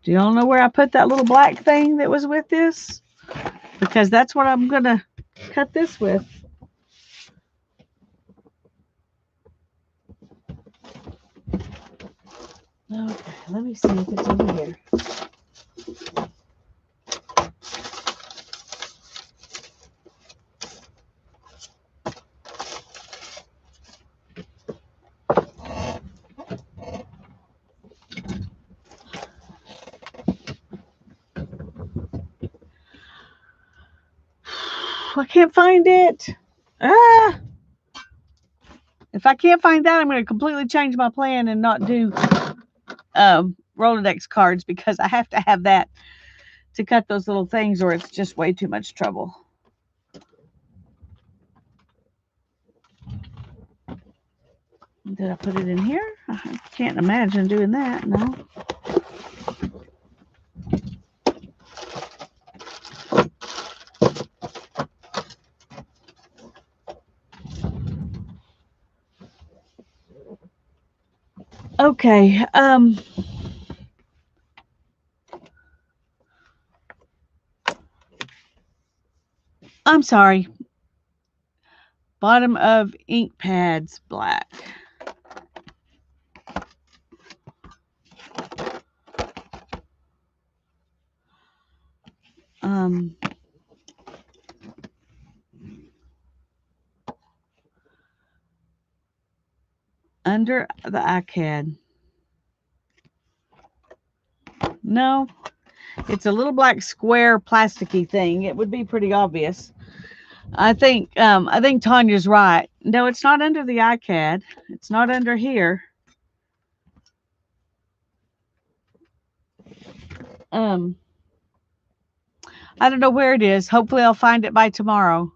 Do y'all know where I put that little black thing that was with this? Because that's what I'm going to cut this with. Okay, let me see if it's over here. I can't find it. Ah. If I can't find that, I'm going to completely change my plan and not do Rolodex cards, because I have to have that to cut those little things, or it's just way too much trouble. Did I put it in here? I can't imagine doing that. No. Okay. I'm sorry. Bottom of ink pads, black. Under the iCAD. No, it's a little black square plasticky thing. It would be pretty obvious. I think Tanya's right. No, it's not under the iCAD. It's not under here. I don't know where it is. Hopefully I'll find it by tomorrow.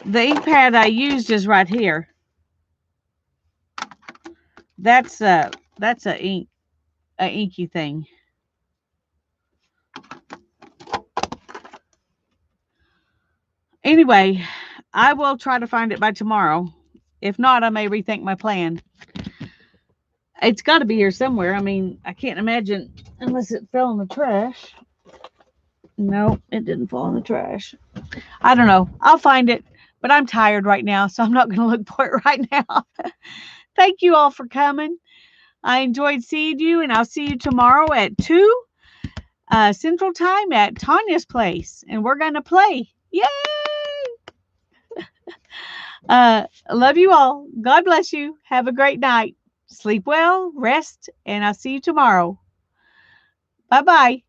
The ink pad I used is right here. That's a inky thing. Anyway, I will try to find it by tomorrow. If not, I may rethink my plan. It's got to be here somewhere. I mean, I can't imagine unless it fell in the trash. No, it didn't fall in the trash. I don't know. I'll find it, but I'm tired right now, so I'm not going to look for it right now. Thank you all for coming. I enjoyed seeing you, and I'll see you tomorrow at 2 Central Time at Tanya's place, and we're going to play. Yay! Love you all. God bless you. Have a great night. Sleep well, rest, and I'll see you tomorrow. Bye-bye.